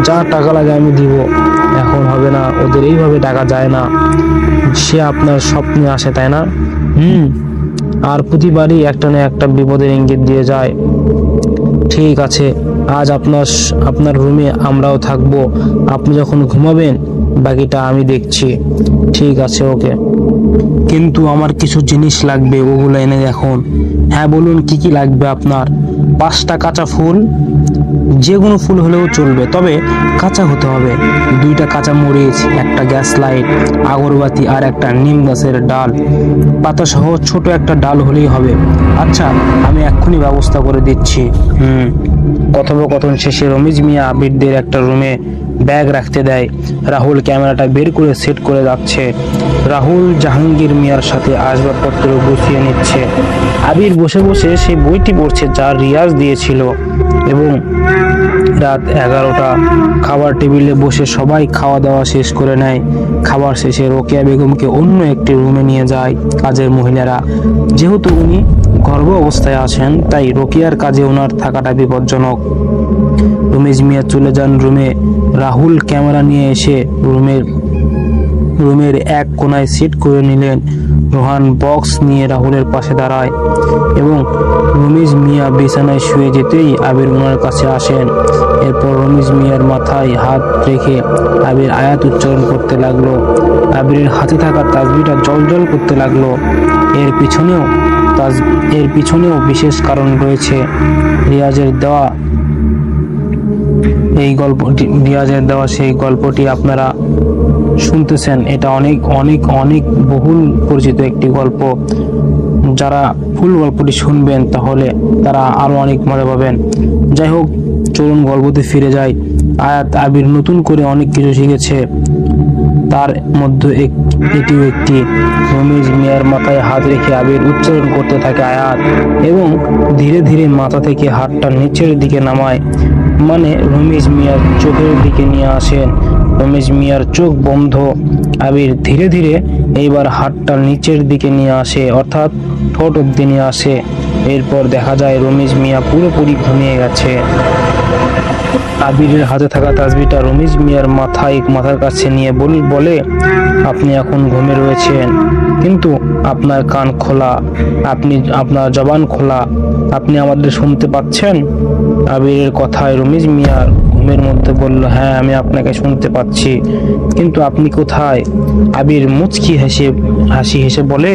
যা টাকা লাগে আমি দিব। এখন হবে না, ওদের এইভাবে টাকা যায় না। সে আপনার স্বপ্নে আসে, তাই না? আর প্রতিবারই একটা না একটা বিপদের ইঙ্গিত দিয়ে যায়। ঠিক আছে, আজ আপনার রুমে আমরাও থাকবো। আপনি যখন ঘুমাবেন বাকিটা আমি দেখছি। ঠিক আছে, ওকে। কিন্তু আমার কিছু জিনিস লাগবে, ওগুলো এনে দেখুন। হ্যাঁ বলুন, কি কি লাগবে আপনার? 5টা কাঁচা ফুল, যে কোনো ফুল হলেও চলবে, তবে কাঁচা হতে হবে। 2টা কাঁচা মরিচ, একটা গ্যাস লাইট, আগরবাতি আর একটা নিম গাছের ডাল, পাতা সহ ছোট একটা ডাল হলেই হবে। আচ্ছা, আমি এক্ষুনি ব্যবস্থা করে দিচ্ছি। কথোপকথন শেষে রমিজ মিয়া আবিরদের একটা রুমে ব্যাগ রাখতে দেয়। রাহুল ক্যামেরাটা বের করে সেট করে যাচ্ছে। রাহুল জাহাঙ্গীর মিয়ার সাথে আসবাবপত্র গুছিয়ে নিচ্ছে। আবির বসে বসে সেই বইটি পড়ছে যা রিয়াজ দিয়েছিল। এবং রাত 11টা, খাবার টেবিলে বসে সবাই খাওয়া দাওয়া শেষ করে নেয়। খাবার শেষে রোকেয়া বেগমকে অন্য একটি রুমে নিয়ে যায় কাজের মহিলারা। যেহেতু উনি গর্ভ অবস্থায় আছেন, তাই রোকেয়ার কাজে ওনার থাকাটা বিপজ্জনক। রমেশ মিয়া চলে যান রুমে। রাহুল ক্যামেরা নিয়ে এসে রুমের এক কোনায় সেট করে নিলেন। রোহান বক্স নিয়ে রাহুলের পাশে দাঁড়ায় এবং রমেশ মিয়া বিছানায় শুয়ে যেতেই আবির ওনার কাছে আসেন। এরপর রমেশ মিয়ার মাথায় হাত রেখে আবির আয়াত উচ্চারণ করতে লাগলো। আবিরের হাতে থাকা তাসবিহটা জলজল করতে লাগলো। এর পিছনেও বিশেষ কারণ রয়েছে। রিয়াজের দেওয়া সেই গল্পটি আপনারা শুনতেছেন। এটা অনেক অনেক অনেক বহুল পরিচিত একটি গল্প। যারা ফুল গল্পটি শুনবেন তাহলে তারা আরো অনেক মজা পাবেন। যাই হোক, চলুন গল্পতে ফিরে যাই। আয়াত আবির নতুন করে অনেক কিছু শিখেছে, তার মধ্যে এটিও একটি। রমেশ মিয়ার মাথায় হাত রেখে আবির উচ্চারণ করতে থাকে আয়াত এবং ধীরে ধীরে মাথা থেকে হাতটা নিচের দিকে নামায়, মানে রমেশ মিয়ার চোখের দিকে নিয়ে আসেন। রমেশ মিয়ার চোখ বন্ধ। আবির ধীরে ধীরে এইবার হাতটা নিচের দিকে নিয়ে আসে, অর্থাৎ ঠোঁট অব্দি নিয়ে আসে। এরপর দেখা যায় রমেশ মিয়া পুরোপুরি ঘুমিয়ে গেছে। আবিরের হাতে থাকা তাসবিহটা রমেশ মিয়ার মাথার কাছে নিয়ে বলে, আপনি এখন ঘুমে রয়েছেন, কিন্তু আপনার কান খোলা, আপনার জবান খোলা, আপনি আমাদের শুনতে পাচ্ছেন? আবিরের কথায় রমেশ মিয়ার ঘুমের মধ্যে বলল, হ্যাঁ আমি আপনাকে শুনতে পাচ্ছি, কিন্তু আপনি কোথায়? আবির মুচকি হাসি হেসে বলে,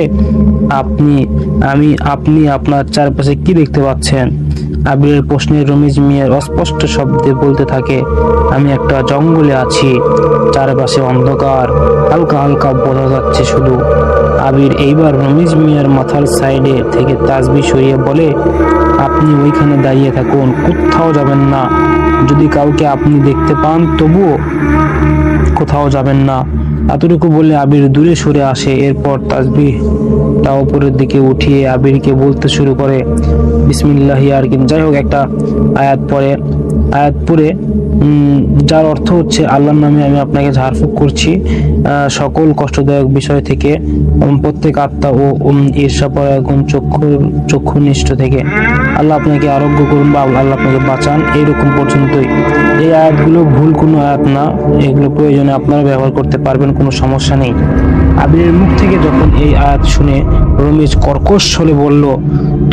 আপনি আপনার চারপাশে কি দেখতে পাচ্ছেন? আবিরের প্রশ্নে রমেশ মিয়ার অস্পষ্ট শব্দে বলতে থাকে, আমি একটা জঙ্গলে আছি, চারপাশে অন্ধকার, হালকা হালকা বোঝা যাচ্ছে শুধু। আবির এইবার রমেশ মিয়ার মাথার সাইডে থেকে তাসবিহ সরিয়ে বলে, আপনি ওইখানে দাঁড়িয়ে থাকুন, কোথাও যাবেন না। যদি কাউকে আপনি দেখতে পান তবুও কোথাও যাবেন না। এতটুকু বলে আবির দূরে সরে আসে। এরপর তাসবিহটা উপরের দিকে উঠিয়ে আবিরকে বলতে শুরু করে, বিসমিল্লাহি আর কি যাই হোক একটা আয়াত পরে যার অর্থ হচ্ছে, আল্লাহর নামে আমি আপনাকে ঝাড়ফুঁক করছি সকল কষ্টদায়ক বিষয় থেকে, প্রত্যেক আত্মা ও ঈর্ষাপরায়ণ চক্ষুনিষ্ঠ থেকে। আল্লাহ আপনাকে আরোগ্য করুন বা আল্লাহ আপনাকে বাঁচান, এইরকম পর্যন্তই। এই আয়াতগুলো ভুল কোনো আয়াত না, এগুলো প্রয়োজনে আপনারা ব্যবহার করতে পারবেন, কোনো সমস্যা নেই। আবিরের মুখ থেকে যখন এই আয়াত শুনে রমেশ কর্কশ স্বরে বলল,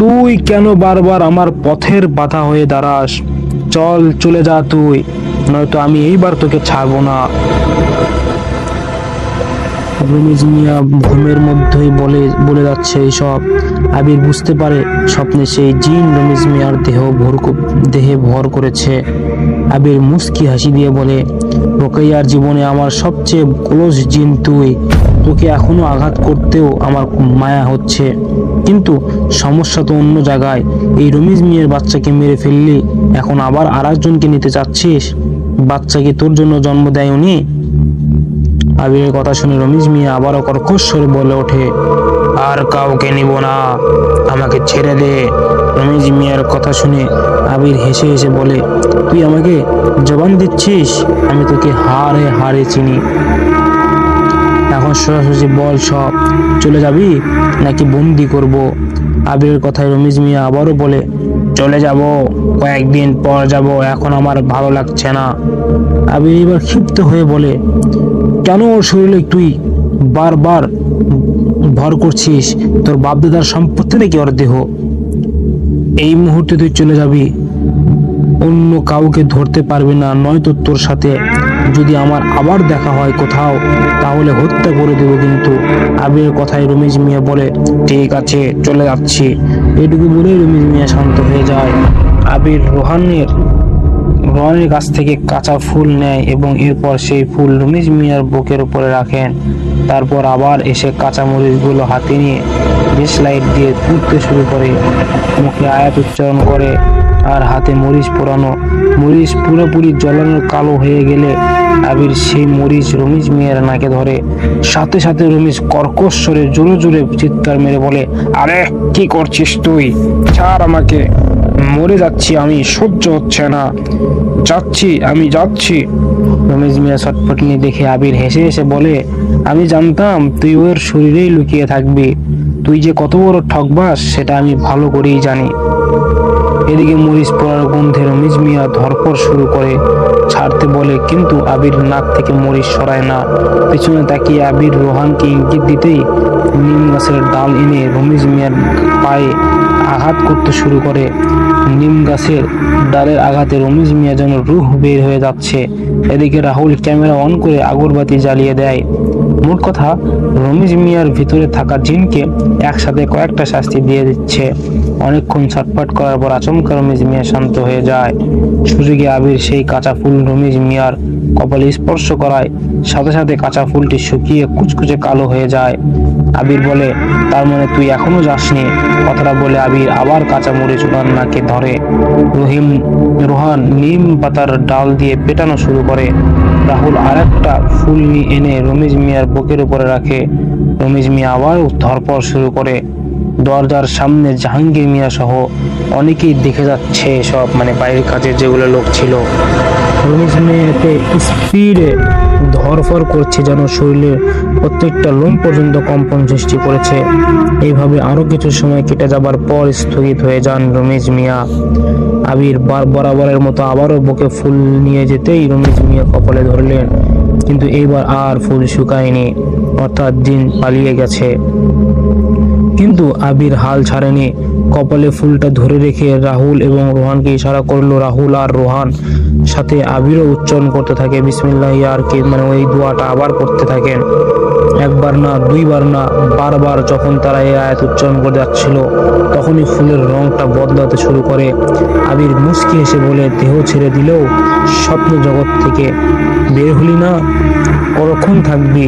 তুই কেন বারবার আমার পথের বাধা হয়ে দাঁড়াস? চলে যা তুই, নয়তো আমি এইবার তোকে ছাড়বো না। রমিজ মিয়া ঘুমের মধ্যেই বলে যাচ্ছে এইসব। আবির বুঝতে পারে স্বপ্নে সেই জিন রমিজ মিয়ার দেহে ভর করেছে। আবির মুস্কি হাসি দিয়ে বলে, রোকেয়ার জীবনে আমার সবচেয়ে ক্লোজ জিন তুই, তোকে এখনো আঘাত করতেও আমার মায়া হচ্ছে। কিন্তু সমস্যা তো অন্য জায়গায়। এই রমিজ মিয়ার বাচ্চাকে মেরে ফেললি, এখন আবার আরেকজনকে নিতে চাচ্ছিস? বাচ্চাকে তোর জন্য জন্ম দেয় উনি? আবিরের কথা শুনে রমিজ মিয়া আবারও কর্কশ স্বরে বলে ওঠে, আর কাউকে নিব না, আমাকে ছেড়ে দে। রমিজ মিয়ার কথা শুনে আবির হেসে হেসে বলে, তুই আমাকে জবান দিচ্ছিস? আমি তোকে হাড়ে হাড়ে চিনি। এখন সরাসরি বল, সব চলে যাবি নাকি বন্দি করব? আবিরের কথায় রমিজ মিয়া আবারও বলে, চলে যাব, কয়েকদিন পর যাব, এখন আমার ভালো লাগছে না। আবির এবার ক্ষিপ্ত হয়ে বলে, কেন ওর শরীরে তুই বারবার ভর করছিস? তোর বাপদাদার সম্পত্তি নাকি ওর দেহ? এই মুহূর্তে তুই চলে যাবি, অন্য কাউকে ধরতে পারবি না, নয়তো তোর সাথে যদি আমার আবার দেখা হয় কোথাও, তাহলে হত্যা করে দেবো কিন্তু। আবিরের কথায় রমিজ মিয়া বলে, ঠিক আছে, চলে যাচ্ছি। এটুকু বলেই রমিজ মিয়া শান্ত হয়ে যায়। আবির রোহানের কাছ থেকে কাঁচা ফুল নেয় এবং এরপর সেই ফুল রমিজ মিয়ার বুকের উপরে রাখেন। তারপর আবার এসে কাঁচা মরিচগুলো হাতে নিয়ে ডিসলাইট দিয়ে পুড়তে শুরু করে, মুখে আয়াত উচ্চারণ করে আর হাতে মরিচ পোড়ানো। মরিচ পুরোপুরি জ্বলানোর কালো হয়ে গেলে আবির সেই মরিচ রমিজ মিয়ার নাকে ধরে। সাথে সাথে রমিজ কর্কশ স্বরে জোরে জোরে চিৎকার মেরে বলে, আরে কি করছিস তুই? ছাড় আমাকে, মরে যাচ্ছি আমি, সহ্য হচ্ছে না, আমি যাচ্ছি। রমিজ মিয়া ছটফটনি দেখে আবির হেসে হেসে বলে, আমি জানতাম তুই ওর শরীরেই লুকিয়ে থাকবি, তুই যে কত বড় ঠকবাস সেটা আমি ভালো করেই জানি। এদিকে মরিচ পোড়ার গন্ধে রমিজ মিয়া ধরপড় শুরু করে, ছাড়তে বলে, কিন্তু আবির নাক থেকে মরিচ সরায় না। পেছনে তাকিয়ে আবির রোহানকে ইঙ্গিত দিতেই নিম গাছের ডাল এনে রমিজ মিয়ার পায়ে আঘাত করতে শুরু করে। নিম গাছের ডালের আঘাতে রমিজ মিয়া যেন রুহ বের হয়ে যাচ্ছে। এদিকে রাহুল ক্যামেরা অন করে আগরবাতি জ্বালিয়ে দেয়। মোট কথা, রমিজ মিয়ার ভিতরে থাকা জিনকে একসাথে কয়েকটা শাস্তি দিয়ে দিচ্ছে। অনেকক্ষণ ছটফট করার পর আচমকা রমিজ মিয়া শান্ত হয়ে যায়। সুযোগে আবির সেই কাঁচা ফুল রমিজ মিয়ার কপালে স্পর্শ করায়, সাথে সাথে কাঁচা ফুলটি শুকিয়ে কুচকুচে কালো হয়ে যায়। আবির বলে, তার মানে তুই এখনো যাসনি? কথাটা বলে আবির আবার কাঁচা মরিচ ওনার নাকে ধরে। রোহান নিম পাতার ডাল দিয়ে পেটানো শুরু করে। রাহুল আরেকটা ফুল এনে রমিজ মিয়ার বুকের উপরে রাখে। রমিজ মিয়া আবার ধরপড় শুরু করে। দরজার সামনে জাহাঙ্গীর মিয়া সহ অনেকেই দেখে যাচ্ছে সব, মানে বাইরের কাজের যেগুলো লোক ছিল। রমিজ মিয়াতে স্পিডে ধরফর করছে, যেন শরীরের প্রত্যেকটা লোম পর্যন্ত কম্পন সৃষ্টি করেছে। এইভাবে আরো কিছু সময় কেটে যাবার পর স্থগিত হয়ে যান রমিজ মিয়া। আবির বরাবরের মতো আবারও বুকে ফুল নিয়ে যেতেই রমিজ মিয়া কপালে ধরলেন, কিন্তু এইবার আর ফুল শুকায়নি, অর্থাৎ দিন পালিয়ে গেছে। কিন্তু আবির হাল ছাড়েনি। কপালে ফুলটা ধরে রেখে রাহুল এবং রোহানকে ইশারা করলো। রাহুল আর রোহান সাথে আবিরও উচ্চারণ করতে থাকে বিসমিল্লাহ, আর কি মানে ওই দোয়াটা আবার করতে থাকেন। একবার না, দুইবার না, বারবার যখন তারা এই আয়াত উচ্চারণ করে যাচ্ছিল, তখনই ফুলের রংটা বদলাতে শুরু করে। আবির মুচকি হেসে বলে, দেহ ছেড়ে দিলেও স্বপ্ন জগৎ থেকে বের হলি না, কতক্ষণ থাকবি?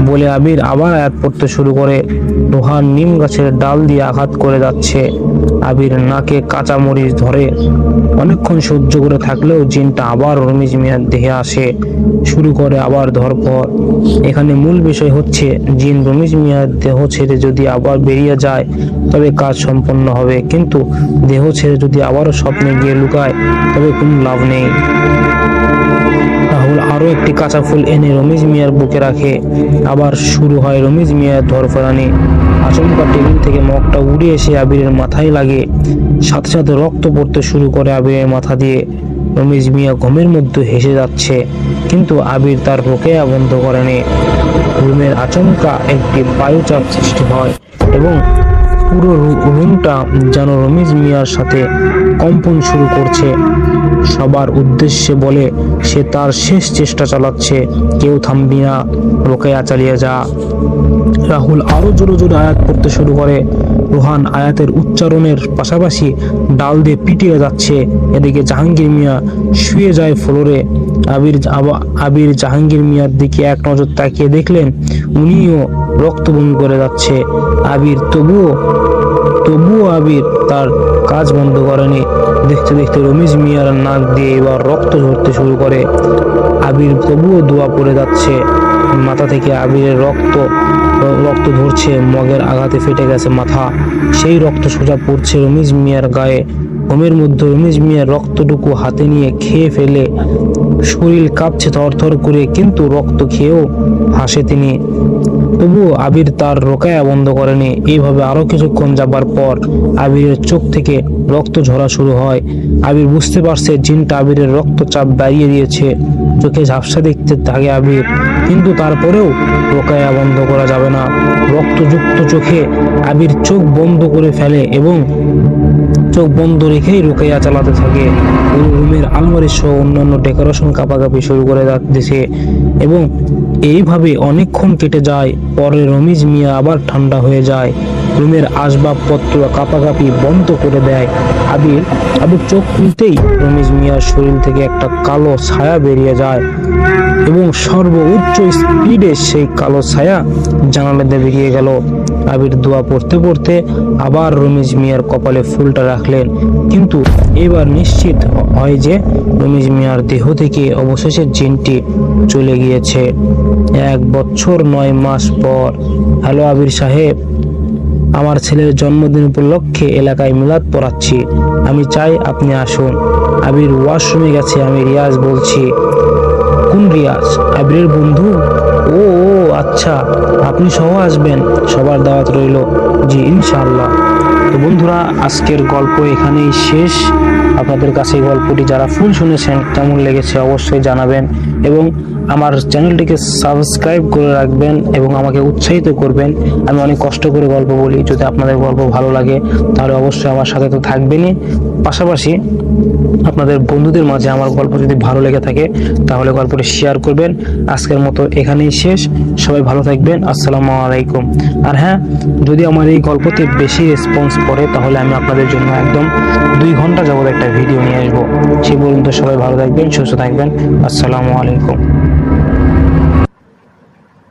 বলে আবির আবার আয়াত পড়তে শুরু করে। রোহান নিম গাছের ডাল দিয়ে আঘাত করে যাচ্ছে। আবির নাকে কাঁচা মরিচ ধরে। অনেকক্ষণ সহ্য করে থাকলেও জিনটা আবার রমিজ মিয়ার দেহে আসে, শুরু করে আবার ধরপড়। এখানে মূল বিষয় হচ্ছে, জিন রমিজ মিয়ার দেহ ছেড়ে যদি আবার বেরিয়ে যায় তবে কাজ সম্পন্ন হবে, কিন্তু দেহ ছেড়ে যদি আবারও স্বপ্নে গিয়ে লুকায় তবে কোনো লাভ নেই। রাহুল আরো একটি কাঁচা ফুল এনে রমিজ মিয়ার বুকে রাখে। আবার শুরু হয় রমিজ মিয়ার ধরফরানি। আচমকা টেবিল থেকে মগটা উড়ে এসে আবিরের মাথায় লাগে। সাথে সাথে রক্ত পড়তে শুরু করে আবিরের মাথা দিয়ে। রমিজ মিয়া ঘুমের মধ্যে হেসে যাচ্ছে, কিন্তু আবির তার রোকেয়া বন্ধ করেনি। রুমের আচমকা একটি বায়ুচাপ সৃষ্টি হয় এবং পুরো রুমটা যেন রমিজ মিয়ার সাথে কম্পন শুরু করছে। সবার উদ্দেশ্যে বলে সে তার শেষ চেষ্টা চালাচ্ছে, কেউ থামবি না, রোকেয়া চালিয়ে যা। রাহুল আরো জোরে জোরে আয়াত পড়তে শুরু করে। রোহান আয়াতের উচ্চারণের পাশাপাশি ডাল দিয়ে পিটিয়ে যাচ্ছে। এদিকে জাহাঙ্গীর মিয়া শুয়ে যায় ফ্লোরে। আবির জাহাঙ্গীর মিয়ার দিকে এক নজর তাকিয়ে দেখলেন উনিও রক্তবমি করে যাচ্ছে। আবির তবুও আবির তার কাজ বন্ধ করেনি। দেখতে দেখতে রমিজ মিয়ার নাক দিয়ে এবার রক্ত ঝরতে শুরু করে। আবির তবুও দোয়া পড়ে যাচ্ছে। মাথা থেকে আবিরের রক্ত ঝরছে, মগের আঘাতে ফেটে গেছে মাথা। সেই রক্ত সোজা পড়ছে রমিজ মিয়ার গায়ে। ঘুমের মধ্যে রমিজ মিয়ার রক্তটুকু হাতে নিয়ে খেয়ে ফেলে। শরীর কাঁপছে থরথর করে, কিন্তু রক্ত খেয়েও হাসে তিনি। তবুও আবির তার রোকায়া বন্ধ করেনি। এইভাবে আরো কিছুক্ষণ যাবার পর আবিরের চোখ থেকে রক্ত ঝরা শুরু হয়। আবির বুঝতে পারছে জিনটা আবিরের রক্তচাপ বাড়িয়ে দিয়েছে। চোখে ঝাপসা দেখতে থাকে আবির, কিন্তু তারপরেও রোকায়া বন্ধ করা যাবে না। রক্তযুক্ত চোখে আবির চোখ বন্ধ করে ফেলে এবং চোখ বন্ধ রেখেই রোকেয়া চালাতে থাকে। পুরো রুমের আলমারি সহ অন্যান্য ডেকোরেশন কাঁপাকাঁপি শুরু করে দিছে এবং এইভাবে অনেকক্ষণ কেটে যায়। পরে রমিজ মিয়া আবার ঠান্ডা হয়ে যায়। রুমের আসবাবপত্র কাঁপাকাঁপি বন্ধ করে দেয়। আবির চোখ খুলতেই রমিজ মিয়ার শরীর থেকে একটা কালো ছায়া বেরিয়ে যায় এবং সর্বোচ্চ স্পিডে সেই কালো ছায়া জানালাতে বেরিয়ে গেল। আবির দোয়া পড়তে পড়তে আবার রমিজ মিয়ার কপালে ফুলটা রাখলেন, কিন্তু এবার নিশ্চিত হয় যে রমিজ মিয়ার দেহ থেকে অবশেষে জিনটি চলে গিয়েছে। 1 বছর 9 মাস পর। হ্যালো আবির সাহেব, আমার ছেলের জন্মদিন উপলক্ষে এলাকায় মিলাদ পড়াচ্ছি, আমি চাই আপনি আসুন। আবির ওয়াশরুমে গেছে। আমি রিয়াজ বলছি। কোন রিয়াজ? আবিরের বন্ধু? ও আচ্ছা, আপনি সহ আসবেন? সবার দাওয়াত রইল। জি ইনশাআল্লাহ। তো বন্ধুরা, আজকের গল্প এখানেই শেষ। আপনাদের কাছে এই গল্পটি যারা ফুল শুনেছেন কেমন লেগেছে অবশ্যই জানাবেন এবং আমার চ্যানেলটিকে সাবস্ক্রাইব করে রাখবেন এবং আমাকে উৎসাহিত করবেন। আমি অনেক কষ্ট করে গল্প বলি। যদি আপনাদের গল্প ভালো লাগে তাহলে অবশ্যই আমার সাথে তো থাকবেনই, পাশাপাশি আপনাদের বন্ধুদের মাঝে আমার গল্প যদি ভালো লেগে থাকে তাহলে গল্পটি শেয়ার করবেন। আজকের মতো এখানেই শেষ। সবাই ভালো থাকবেন। আসসালামু আলাইকুম। আর হ্যাঁ, যদি আমার এই গল্পতে বেশি রেসপন্স পড়ে তাহলে আমি আপনাদের জন্য একদম 2 ঘন্টা যাবত একটা ভিডিও নিয়ে আসবো। সে পর্যন্ত সবাই ভালো থাকবেন, সুস্থ থাকবেন। আসসালামু আলাইকুম।